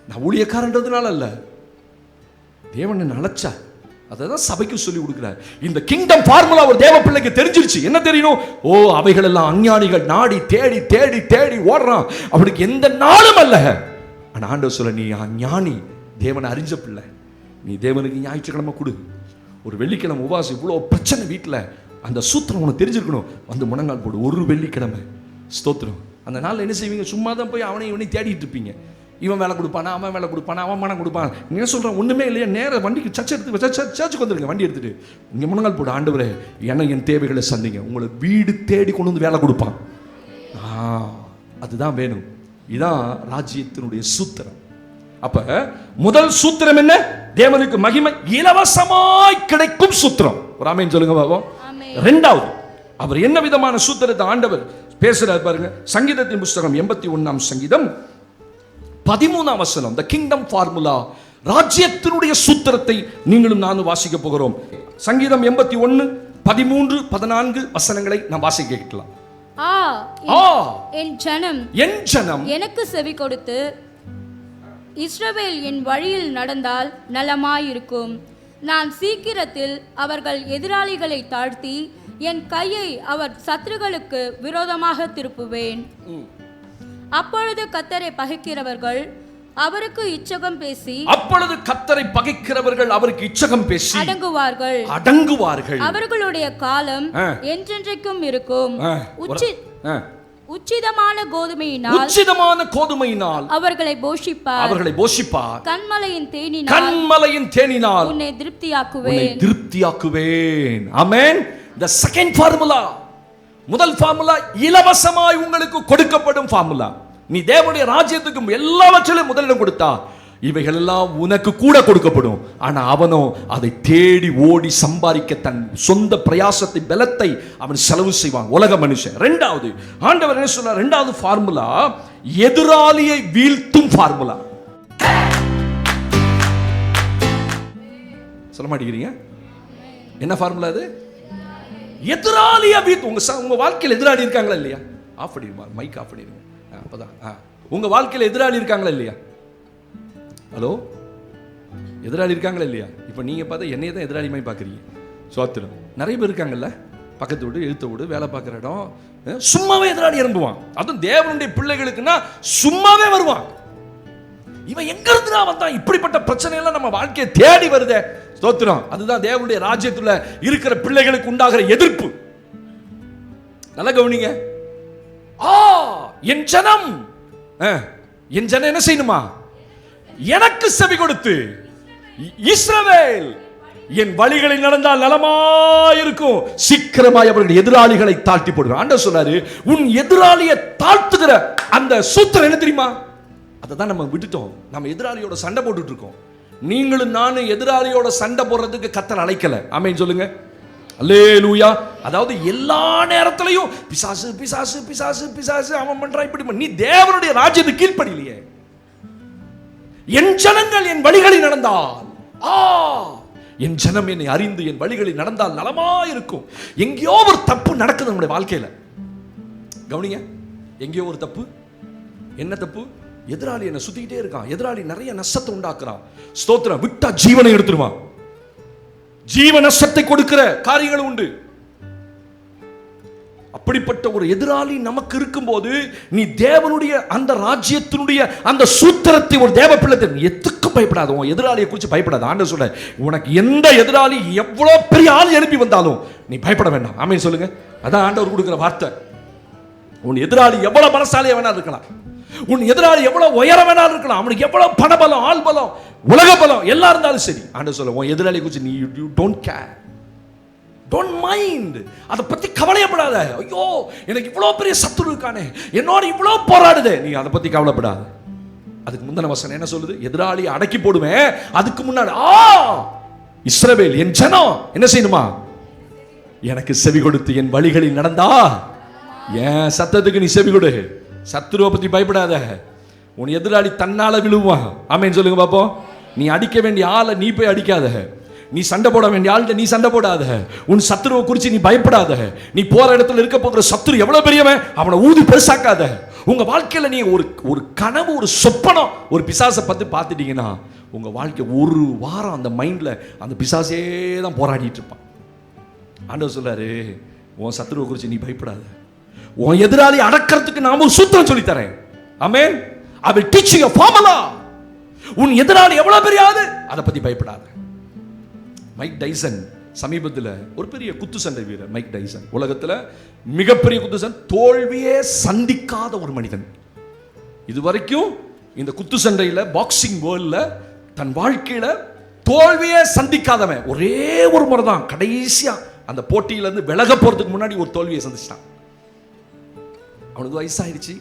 நான் ஊழியக்காரன்றதுனால அல்ல, தேவன் அழைச்சா. அதான் சபைக்கு சொல்லி கொடுக்கிறார். இந்த கிங்டம் ஃபார்முலா ஒரு தேவ பிள்ளைக்கு தெரிஞ்சிருச்சு. என்ன தெரியணும்? ஓ, அவைகள் எல்லாம் அஞ்ஞானிகள் நாடி தேடி தேடி தேடி ஓடுறான், அவனுக்கு எந்த நாளும் அல்ல. ஆனா ஆண்டவர் சொல்ல, நீ ஞானி, தேவனை அறிஞ்ச பிள்ளை, நீ தேவனுக்கு ஞாயிற்றுக்கிழமை கொடு. ஒரு வெள்ளிக்கிழமை உபவாசம். இவ்வளோ பிரச்சனை வீட்டில், அந்த சூத்திரம் உனக்கு தெரிஞ்சிருக்கணும். வந்து முழங்கால் போடு. ஒரு வெள்ளிக்கிழமை ஸ்தோத்திரம். அந்த நாளில் என்ன செய்வீங்க? சும்மா தான் போய் அவனை இவனை தேடிட்டு இருப்பீங்க. இவன் வேலை கொடுப்பானா, அவன் வேலை கொடுப்பானா, அவன் மனம் கொடுப்பான். நீ என்ன சொல்கிறான்? ஒன்றுமே இல்லையா? நேராக வண்டிக்கு சர்ச்சுக்கு வந்துருங்க. வண்டி எடுத்துட்டு இங்கே முழங்கால் போடு. ஆண்டவரே, என் தேவைகளை சந்திங்க. உங்களை வீடு தேடி கொண்டு வந்து வேலை கொடுப்பான். அதுதான் வேணும். இதுதான் ராஜ்யத்தினுடைய சூத்திரம். அப்ப முதல் சூத்திரம் என்ன? தேவனுக்கு மகிமை இலவசமாய் கிடைக்கும் சூத்திரம். ஒரு ஆமென் சொல்லுங்க பாபா. இரண்டாவது, அவர் என்ன விதமான சூத்திரத்தை ஆண்டவர் பேசுறார் பாருங்க. சங்கீதத்தின் புஸ்தகம் 81ஆம் சங்கீதம் 13ஆம் வசனம். தி கிங்டம் ஃபார்முலா, ராஜ்யத்தினுடைய சூத்திரத்தை நீங்களும் நானும் வாசிக்க போகிறோம். சங்கீதம் 81 13, 14 வசனங்களை நாம் வாசிக்க கேட்கலாம்.
என் ஜனம்
என் ஜனம்
எனக்கு செவி கொடுத்து இஸ்ரவேல் என் வழியில் நடந்தால் நலமாயிருக்கும். நான் சீக்கிரத்தில் அவர்கள் எதிராளிகளை தாழ்த்தி என் கையை அவர் சத்துருக்களுக்கு விரோதமாக திருப்புவேன். அப்பொழுது கர்த்தரை பகைக்கிறவர்கள் அவருக்கு இச்சகம் பேசி
அடங்குவார்கள்.
அவர்களுடைய காலம் என்றென்றைக்கும் இருக்கும். உச்சிதமான கோதுமையினால் அவர்களை போஷிப்பார். கன்மலையின் தேனினால் உன்னை திருப்தியாக்குவேன்.
ஆமென். The second formula, முதல் ஃபார்முலா இலவசமாய் உங்களுக்கு கொடுக்கப்படும் ஃபார்முலா. நீ தேவனுடைய ராஜ்யத்துக்கு எல்லாவற்றிலும் முதலிடம் கொடுத்தா இவைகள் எல்லாம் உனக்கு கூட கொடுக்கப்படும். ஆனா அவனோ அதை தேடி ஓடி சம்பாதிக்க தன் சொந்த பிரயாசத்தை பலத்தை அவன் செலவு செய்வான், உலக மனுஷன். இரண்டாவது ஆண்டவர் என்ன சொல்றார்? இரண்டாவது ஃபார்முலா எதிராளியை வீழ்த்தும் ஃபார்முலா. சொல்ல மாட்டேங்கிறீங்க? என்ன ஃபார்முலா அது? எதிராளியை வீழ்த்து. உங்க வாழ்க்கையில் எதிராளி இருக்காங்களா இல்லையா? ஆஃப் பண்ணிடுமா, மைக் ஆஃப் பண்ணிடுங்க. அப்பதான் உங்க வாழ்க்கையில் எதிராளி இருக்காங்களா இல்லையா? ஹலோ, எதிராளி இருக்காங்களா இல்லையா? இப்போ நீங்க பார்த்தா என்னைய தான் எதிராளி மாதிரி பார்க்குறீங்க. சோத்திரம். நிறைய பேர் இருக்காங்கல்ல, பக்கத்து வீடு, எழுத்த வீடு, வேலை பார்க்குற இடம், சும்மாவே எதிராளி இறங்குவான். அதுவும் தேவனுடைய பிள்ளைகளுக்குன்னா சும்மாவே வருவான். இவன் எங்க இருந்துடா வந்தான்? இப்படிப்பட்ட பிரச்சனை எல்லாம் நம்ம வாழ்க்கையை தேடி வருதே. ஸ்தோத்திரம். அதுதான் தேவனுடைய ராஜ்யத்துல இருக்கிற பிள்ளைகளுக்கு உண்டாகிற எதிர்ப்பு. நல்ல கவனிங்க. என் ஜனம் என்ன செய்யணுமா? எனக்கு செவி கொடுத்து இஸ்ரவேல் என் வழிகளில் நடந்தால் நலமாயிருக்கும். சீக்கிரமாய் அவர்கள் எதிராளிகளை தாழ்த்தி போடுவார். ஆண்டவர் சொல்றாரு, உன் எதிராளியை தாழ்த்துகிற அந்த சூத்திரம் என்ன தெரியுமா? அதை தான் நம்ம விட்டுட்டோம். நம்ம எதிராளியோட சண்டை போட்டுட்டு இருக்கோம். நீங்களும் நானும் எதிராளியோட சண்டை போடுறதுக்கு கர்த்தர் அழைக்கல. ஆமென் சொல்லுங்க. அல்லேலூயா. அதாவது எல்லா நேரத்திலையும் பிசாசு பிசாசு பிசாசு பிசாசு அவன் பண்றான் இப்படி. நீ தேவனுடைய ராஜ்யத்துக்கு கீழ்ப்படியலையே. என் ஜனங்கள் என் வழிகளில் நடந்தால், என் ஜனம் என்னை அறிந்து என் வழிகளில் நடந்தால் நலமாயிருக்கும். எங்கேயோ ஒரு தப்பு நடக்குது நம்முடைய வாழ்க்கையில. கவனிங்க, எங்கேயோ ஒரு தப்பு. என்ன தப்பு? எதிராளி என்ன சுத்திக்கிட்டே இருக்கான். எதிராளி நிறைய நஷ்டத்தை உண்டாக்குறான். ஸ்தோத்திரம். விட்டா ஜீவனை எடுத்துருவான். ஜீவ நஷ்டத்தை கொடுக்கிற காரியங்கள் உண்டு. அப்படிப்பட்ட ஒரு எதிராளி நமக்கு இருக்கும்போது நீ தேவனுடைய அந்த ராஜ்யத்தினுடைய அந்த சூத்திரத்தை ஒரு தேவ பிள்ளை எதுக்கும் பயப்படாத. உன் எதிராளியை குறித்து பயப்படாத. ஆண்டவர் சொல்ல, உனக்கு எந்த எதிராளி எவ்வளவு பெரிய ஆள் எழுப்பி வந்தாலும் நீ பயப்பட வேண்டாம். ஆமென் சொல்லுங்க. அதான் ஆண்டவர் கொடுக்கிற வார்த்தை. உன் எதிராளி எவ்வளவு பலசாலியா வேணா இருக்கலாம், உன் எதிராளி எவ்வளவு உயர வேணா இருக்கலாம், அவனுக்கு எவ்வளவு பணபலம், ஆள் பலம், உலக பலம் எல்லாம் இருந்தாலும் சரி, ஆண்டவர் சொல்ல, உன் எதிராளி குறித்து நீ டோன்ட் கேர், டோன்ட் மைண்ட், அதை பத்தி கவலையப்படாத. ஐயோ எனக்கு இவ்வளவு பெரிய சத்துரு இருக்கானே, என்னோட இவ்வளவு போராடுதே, நீ அதை பத்தி கவலைப்படாத. அதுக்கு முந்தின வசனம் என்ன சொல்லுது? எதிராளி அடக்கி போடுவேன். அதுக்கு முன்னாடி இஸ்ரவேல் என் ஜனம் என்ன செய்யணுமா? எனக்கு செவி கொடுத்து என் வழிகளில் நடந்தா, என் சத்தத்துக்கு நீ செவி கொடு. சத்துருவை பத்தி பயப்படாத. உன் எதிராளி தன்னால விழுவான். ஆமென் சொல்லுங்க பாப்போம். நீ அடிக்க வேண்டிய ஆளை நீ போய் அடிக்காத. நீ சண்டை போட வேண்டிய ஆள்கிட்ட நீ சண்டை போடாத. உன் சத்துருவை குறித்து நீ பயப்படாத. நீ போற இடத்துல இருக்க போகிற சத்துரு எவ்வளவு பெரியவன், அவனை ஊதி பெருசாக்காத. உங்க வாழ்க்கையில நீ ஒரு கனவு, ஒரு சொப்பனம், ஒரு பிசாசை பத்தி பார்த்துட்டீங்கன்னா உங்க வாழ்க்கை ஒரு வாரம் அந்த மைண்ட்ல அந்த பிசாசே தான் போராடிட்டு இருப்பான். ஆண்டவர் சொல்றாரு, உன் சத்துருவை குறித்து நீ பயப்படாத. உன் எதிராளி அடக்கிறதுக்கு நாம ஒரு சூத்திரம் சொல்லி தரேன். ஆமென். I will teach you a formula. உன் எதிராளி எவ்வளவு பெரிய ஆளு, அதை பத்தி பயப்படாத. மைக் டைசன் சமீபத்தில் ஒரு பெரிய குத்துச்சண்டை வீரர். மைக் டைசன் உலகத்தில் மிகப்பெரிய குத்துச்சண்டை, தோல்வியே சந்திக்காத ஒரு மனிதன். இதுவரைக்கும் இந்த குத்துச்சண்டையில், பாக்ஸிங் வேர்ல்ட்ல தன் வாழ்க்கையில தோல்வியே சந்திக்காதவன். ஒரே ஒரு முறை தான் கடைசியா அந்த போட்டியிலிருந்து விலக போறதுக்கு முன்னாடி ஒரு தோல்வியை சந்திச்சிட்டான். அவனுக்கு வயசாயிடுச்சு,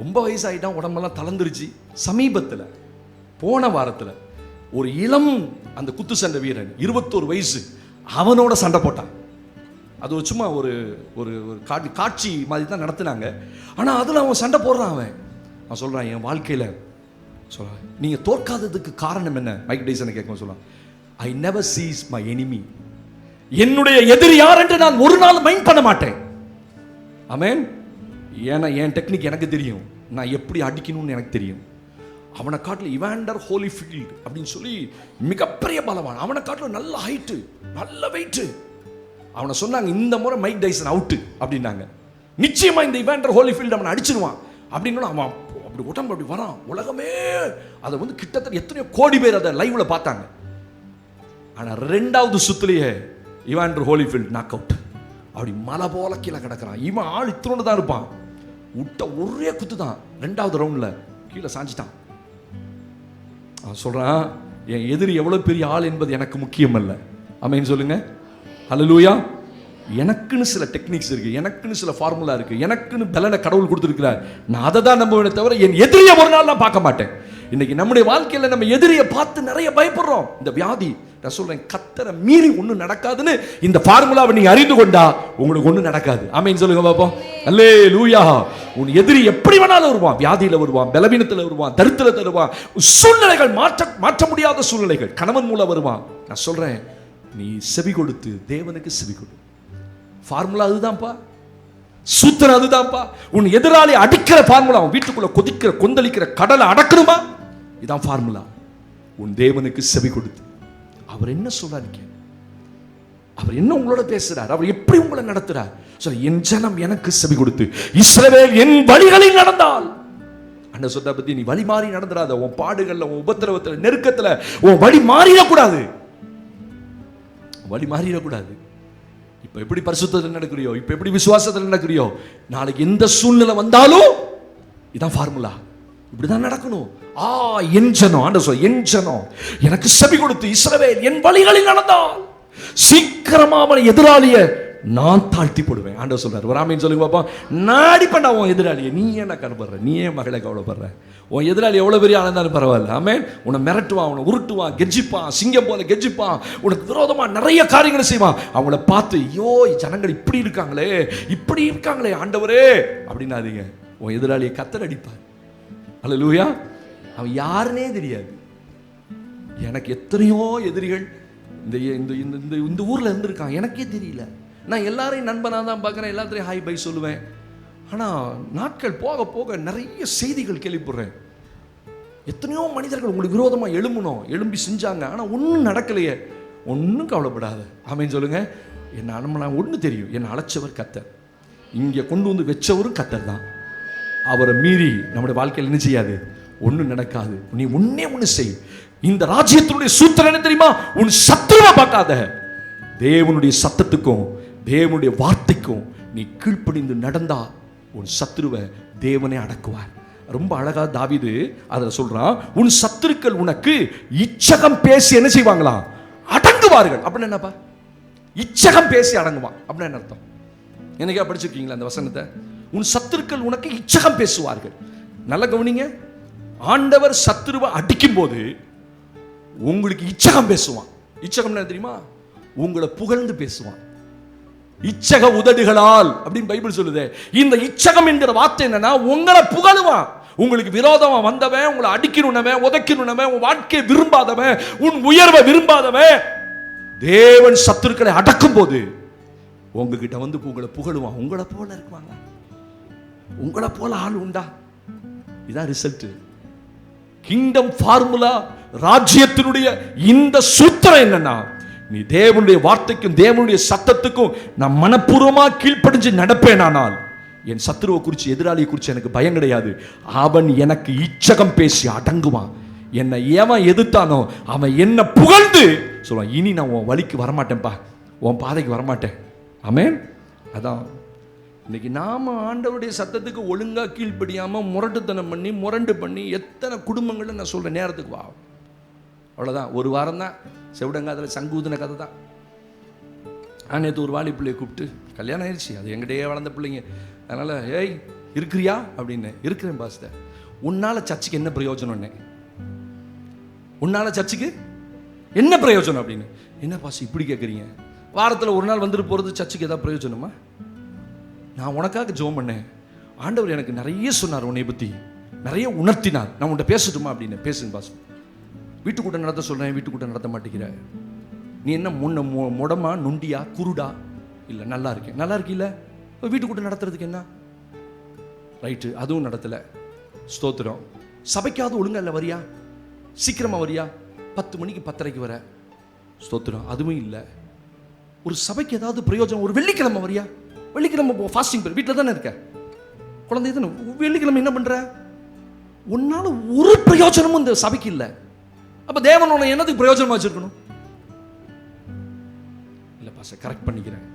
ரொம்ப வயசாயிட்டான், உடம்பெல்லாம் தளர்ந்துருச்சு. சமீபத்தில் போன வாரத்தில் ஒரு இளம் அந்த குத்து சண்டை வீரன் 21 வயசு அவனோட சண்டை போட்டான். அது ஒரு சும்மா ஒரு ஒரு காட்சி மாதிரி தான் நடத்தினாங்க. ஆனால் அதில் அவன் சண்டை போடுறான். அவன் சொல்கிறான், என் வாழ்க்கையில் சொல்கிறான், நீங்கள் தோற்காததுக்கு காரணம் என்ன? மைக் டைசனை கேட்க சொல்கிறான், I never cease my enemy. என்னுடைய எதிரி யார் என்று நான் ஒரு நாள் மைண்ட் பண்ண மாட்டேன். ஆமென். ஏன்னா என் டெக்னிக் எனக்கு தெரியும், நான் எப்படி அடிக்கணும்னு எனக்கு தெரியும். அவனை காட்டில் இவாண்டர் ஹோலிஃபீல்ட் அப்படின்னு சொல்லி மிகப்பெரிய பலவான், அவனை காட்டில் நல்ல ஹைட்டு, நல்ல வெயிட்டு. அவனை சொன்னாங்க இந்த முறை மைக் டைசன் அவுட்டு அப்படின்னாங்க. நிச்சயமா இந்த இவாண்டர் ஹோலிஃபீல்ட் அவனை அடிச்சிருவான் அப்படின்னு அவன் அப்படி உடம்பு அப்படி வரான். உலகமே அதை வந்து கிட்டத்தட்ட எத்தனையோ கோடி பேர் அதை லைவ்ல பார்த்தாங்க. ஆனா 2வது சுத்துலயே இவாண்டர் ஹோலிஃபீல்ட் நாக் அவுட். அப்படி மலை போல கீழே கிடக்கிறான். இவன் ஆள் இத்தனோடு தான் இருப்பான், விட்ட ஒரே குத்து தான் 2வது ரவுண்ட்ல கீழே சாஞ்சிட்டான். அவன் சொல்றான், என் எதிரி எவ்வளவு பெரிய ஆள் என்பது எனக்கு முக்கியம் அல்ல. ஆமென் சொல்லுங்க. ஹல்லேலூயா. எனக்குன்னு சில டெக்னிக்ஸ் இருக்கு, எனக்குன்னு சில ஃபார்முலா இருக்கு, எனக்குன்னு பலனை கடவுள் கொடுத்திருக்கிறார். நான் அதை தான் நம்புவேனே தவிர என் எதிரியை ஒரு நாள் நான் பார்க்க மாட்டேன். இன்னைக்கு நம்முடைய வாழ்க்கையில நம்ம எதிரியை பார்த்து நிறைய பயப்படுறோம். இந்த வியாதி நான் சொல்றேன், கர்த்தரை மீறி ஒன்றும் நடக்காதுன்னு இந்த ஃபார்முலாவை நீங்க அறிந்து கொண்டா உங்களுக்கு ஒன்றும் நடக்காது. ஆமென் சொல்லுங்க பாப்போம். அல்லேலூயா. உன் எதிரி எப்படி வேணாலும் வருவான், வியாதியில வருவான், பலவீனத்தில் வருவான், தரித்திரத்தில் வருவான், சூழ்நிலைகள் மாற்ற முடியாத சூழ்நிலைகள், கணவன் மூலம் வருவான். நான் சொல்றேன், நீ செவி கொடுத்து தேவனுக்கு செவி கொடு. ஃபார்முலா அதுதான்ப்பா, சூத்திரம் அதுதான்ப்பா. உன் எதிராளி அடிக்கிற ஃபார்முலா, உன் வீட்டுக்குள்ள கொதிக்கிற கொந்தளிக்கிற கடலை அடக்கணுமா, இதான் ஃபார்முலா. உன் தேவனுக்கு செவி கொடுத்து அவர் என்ன சொல்றாரு, அவர் என்ன உங்களோட பேசுறார், அவர் எப்படி உங்களை நடத்துறார். என் ஜனம் எனக்கு செவி கொடுத்து இஸ்ரவேல் என் வழிகளில் நடந்தால். அந்த சொல்ற பத்தி நீ வழி மாறி நடந்துடாத. உன் பாடுகள்ல, உன் உபத்திரவத்துல, நெருக்கத்துல உன் வழி மாறிடக்கூடாது, வழி மாறிடக்கூடாது. இப்ப எப்படி பரிசுத்தத்தில் நடக்கிறியோ, இப்ப எப்படி விசுவாசத்தில் நடக்கிறியோ, நாளைக்கு எந்த சூழ்நிலை வந்தாலும் இதான் ஃபார்முலா, இப்படிதான் நடக்கணும். என் ஜனம், ஆண்டவர் சொல்றார், என் ஜனம் எனக்கு செவி கொடுத்து இஸ்ரவேல் என் வழிகளில் நடந்தால் சீக்கிரமா அவன் எதிராளிய நான் தாழ்த்தி போடுவேன். ஆண்டவர் சொல்றார். வராமேன்னு சொல்லுங்க பாப்பா. நாடி பண்ண உன் எதிராளியை நீ என்ன கவலைப்படுற, நீ ஏன் மகளை கவலைப்படுற? உன் எதிராளி எவ்வளவு பெரிய ஆனந்தாலும் பரவாயில்ல. ஆமென். உன்னை மிரட்டுவான், உன்னை உருட்டுவான், கெஜிப்பான், சிங்கம் போல கெஜிப்பான், உனக்கு விரோதமா நிறைய காரியங்களை செய்வான். அவங்கள பார்த்து ஐயோ ஜனங்கள் இப்படி இருக்காங்களே ஆண்டவரே அப்படின்னாதீங்க. உன் எதிராளியை கத்தர் அடிப்பார். அல்லேலூயா. அவன் யாருன்னே தெரியாது. எனக்கு எத்தனையோ எதிரிகள் இந்த ஊர்ல இருந்திருக்கான், எனக்கே தெரியல. நான் எல்லாரையும் நண்பனாக தான் பார்க்குறேன், எல்லாத்தையும் ஹாய் பை சொல்லுவேன். ஆனால் நாட்கள் போக போக நிறைய செய்திகள் கேள்விப்படுறேன். எத்தனையோ மனிதர்கள் உங்களுக்கு விரோதமாக எழும்பி செஞ்சாங்க, ஆனால் ஒன்றும் நடக்கலையே. ஒன்றும் கவலைப்படாத. ஆமென் சொல்லுங்க. நான் ஒன்று தெரியும், என்னை அழைச்சவர் கர்த்தர், இங்கே கொண்டு வந்து வச்சவரும் கர்த்தர் தான். அவரை மீறி நம்முடைய வாழ்க்கையில் என்ன செய்யாது, ஒன்றும் நடக்காது. நீ ஒண்ணு செய். இந்த ராஜ்யத்தினுடைய சூத்திரம் என்ன தெரியுமா? உன் சத்துருவை பார்க்காத, தேவனுடைய சத்தத்துக்கும் தேவனுடைய வார்த்தைக்கும் நீ கீழ்ப்படிந்து நடந்தா உன் சத்துருவை தேவனே அடக்குவார். ரொம்ப அழகா தாவீது அதில் சொல்றான், உன் சத்துருக்கள் உனக்கு இச்சகம் பேசி என்ன செய்வாங்களா, அடங்குவார்கள். அப்படின்னு என்னப்பா, இச்சகம் பேசி அடங்குவான் அப்படின்னு என்ன அர்த்தம்? என்னைக்கா படிச்சிருக்கீங்களா அந்த வசனத்தை? உன் சத்துருக்கள் உனக்கு இச்சகம் பேசுவார்கள். நல்ல கவனிங்க, ஆண்டவர் சத்துருவை அடிக்கும் போது உங்களுக்கு இச்சகம் பேசுவான். இச்சகம் என்ன தெரியுமா? உங்களை புகழ்ந்து பேசுவான். இச்சக உதடுகளால் அப்படின்னு பைபிள் சொல்லுது. இந்த இச்சகம் என்கிற வார்த்தை என்னன்னா, உங்களை புகழுவான். உங்களுக்கு விரோதமா வந்தவன், உங்களை அடிக்கணுனவன், உதைக்கணுனவன், உன் வாழ்க்கையை விரும்பாதவன், உன் உயர்வை விரும்பாதவன், தேவன் சத்துருக்களை அடக்கும் போது உங்ககிட்ட வந்து உங்களை புகழுவான். உங்களை போல இருக்குவாங்க, உங்களை போல ஆள் உண்டா? இதான் ரிசல்ட். கிங்டம் ஃபார்முலா, ராஜ்யத்தினுடைய இந்த சூத்திரம் என்னன்னா, நீ தேவனுடைய வார்த்தைக்கும் தேவனுடைய சத்தத்துக்கும் நான் மனப்பூர்வமா கீழ்ப்படிஞ்சு நடப்பேனானால் என் சத்துருவை குறித்து, எதிராளியை குறித்து எனக்கு பயம் கிடையாது. அவன் எனக்கு இச்சகம் பேசி அடங்குவான். என்னை எவன் எதிர்த்தானோ அவன் என்ன புகழ்ந்து சொல்லுவான், இனி நான் உன் வழிக்கு வரமாட்டேன்ப்பா, உன் பாதைக்கு வரமாட்டேன். ஆமென். அதான் இன்னைக்கு நாம ஆண்டவருடைய சத்தத்துக்கு ஒழுங்கா கீழ்ப்படியாம முரண்டு பண்ணி எத்தனை குடும்பங்கள்ல நான் சொல்றேன், நேரத்துக்கு வா, அவ்வளோதான். ஒரு வாரம் தான் செவிடங்காதில் சங்கூதின கதை தான். நேற்று ஒரு வாலி பிள்ளையை கூப்பிட்டு, கல்யாணம் ஆயிடுச்சு, அது எங்கிட்டயே வளர்ந்த பிள்ளைங்க, அதனால் ஏய் இருக்கிறியா அப்படின்னு. இருக்கிறேன் பாஸ்டர். உன்னால் சர்ச்சுக்கு என்ன பிரயோஜனம்? உன்னால் சர்ச்சுக்கு என்ன பிரயோஜனம் அப்படின்னு. என்ன பாஸ் இப்படி கேட்குறீங்க? வாரத்தில் ஒரு நாள் வந்துட்டு போகிறது சர்ச்சுக்கு ஏதாவது பிரயோஜனமா? நான் உனக்காக ஜெபம் பண்ணேன், ஆண்டவர் எனக்கு நிறைய சொன்னார், உன்னை பற்றி நிறைய உணர்த்தினார், நான் உன்கிட்ட பேசட்டுமா அப்படின்னு. பேசுங்க பாஸ். வீட்டுக்கூட்டம் நடத்த சொல்கிறேன், வீட்டுக்கூட்டம் நடத்த மாட்டேங்கிற. நீ என்ன முடமா, நொண்டியா, குருடா? இல்லை, நல்லா இருக்கேன். நல்லா இருக்கீல்ல? வீட்டுக்கூட்ட நடத்துறதுக்கு என்ன? ரைட்டு, அதுவும் நடத்தலை. ஸ்தோத்திரம். சபைக்காவது ஒழுங்கா இல்லை, வரியா? சீக்கிரமா வரியா? 10 மணிக்கு 10:30 வர. ஸ்தோத்திரம், அதுவும் இல்லை. ஒரு சபைக்கு ஏதாவது பிரயோஜனம், ஒரு வெள்ளிக்கிழமை வரியா? வெள்ளிக்கிழமை போ, ஃபாஸ்டிங் பண்ணு. வீட்டில் தானே இருக்க, குழந்தை தானே. வெள்ளிக்கிழமை என்ன பண்ற? உன்னால ஒரு பிரயோஜனமும் இந்த சபைக்கு இல்லை. அப்ப தேவன் உன்னை என்னதுக்கு பிரயோஜனமா வச்சிருக்கணும்? இல்லை பாஸ்டர், கரெக்ட் பண்ணிக்கிறேன்.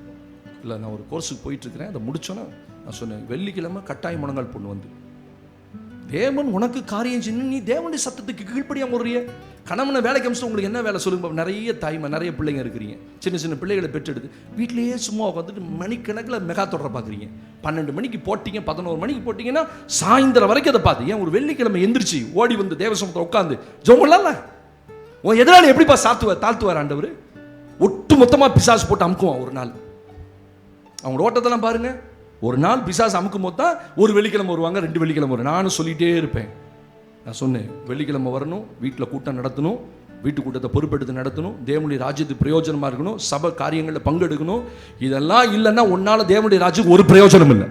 இல்லை, நான் ஒரு கோர்ஸுக்கு போயிட்டு இருக்கிறேன், அதை முடிச்சோன்னா நான் சொன்னேன், வெள்ளிக்கிழமை கட்டாய முழங்கால் பொண்ணு வந்து தேவன் உனக்கு காரியம் செய்யணும். நீ தேவனுடைய சத்தத்துக்கு கீழ்ப்படியா முறைய கணவனை வேலைக்கு அமிச்சு உங்களுக்கு என்ன வேலை சொல்லுங்க. நிறைய தாய்மை, நிறைய பிள்ளைங்க இருக்கிறீங்க, சின்ன சின்ன பிள்ளைகளை பெற்றெடுத்து வீட்டிலேயே சும்மா உட்காந்துட்டு மணிக்கணக்கில் மெகா தொடர பார்க்குறீங்க. 12 மணிக்கு போட்டிங்க, 11 மணிக்கு போட்டிங்கன்னா சாயந்தரம் வரைக்கும் அதை பார்த்து. ஏன் ஒரு வெள்ளிக்கிழமை எந்திரிச்சு ஓடி வந்து தேவசமத்தை உட்காந்து ஜோமல்ல உன் எதிராளி எப்படிப்பா தாழ்த்துவார் ஆண்டவர்? ஒட்டு மொத்தமாக பிசாசு போட்டு அமுக்குவான் ஒரு நாள். அவங்க ஓட்டத்தெல்லாம் பாருங்க. ஒரு நாள் பிசாசு அமுக்கும் போது தான் ஒரு வெள்ளிக்கிழமை வருவாங்க, 2 வெள்ளிக்கிழமை வரும். நானும் சொல்லிகிட்டே இருப்பேன். நான் சொன்னேன், வெள்ளிக்கிழமை வரணும், வீட்டில் கூட்டம் நடத்தணும், வீட்டு கூட்டத்தை பொறுப்பெடுத்து நடத்தணும், தேவனுடைய ராஜ்யத்துக்கு பிரயோஜனமாக இருக்கணும், சபை காரியங்களில் பங்கெடுக்கணும். இதெல்லாம் இல்லைன்னா உன்னால் தேவனுடைய ராஜ்யத்துக்கு ஒரு பிரயோஜனம் இல்லை.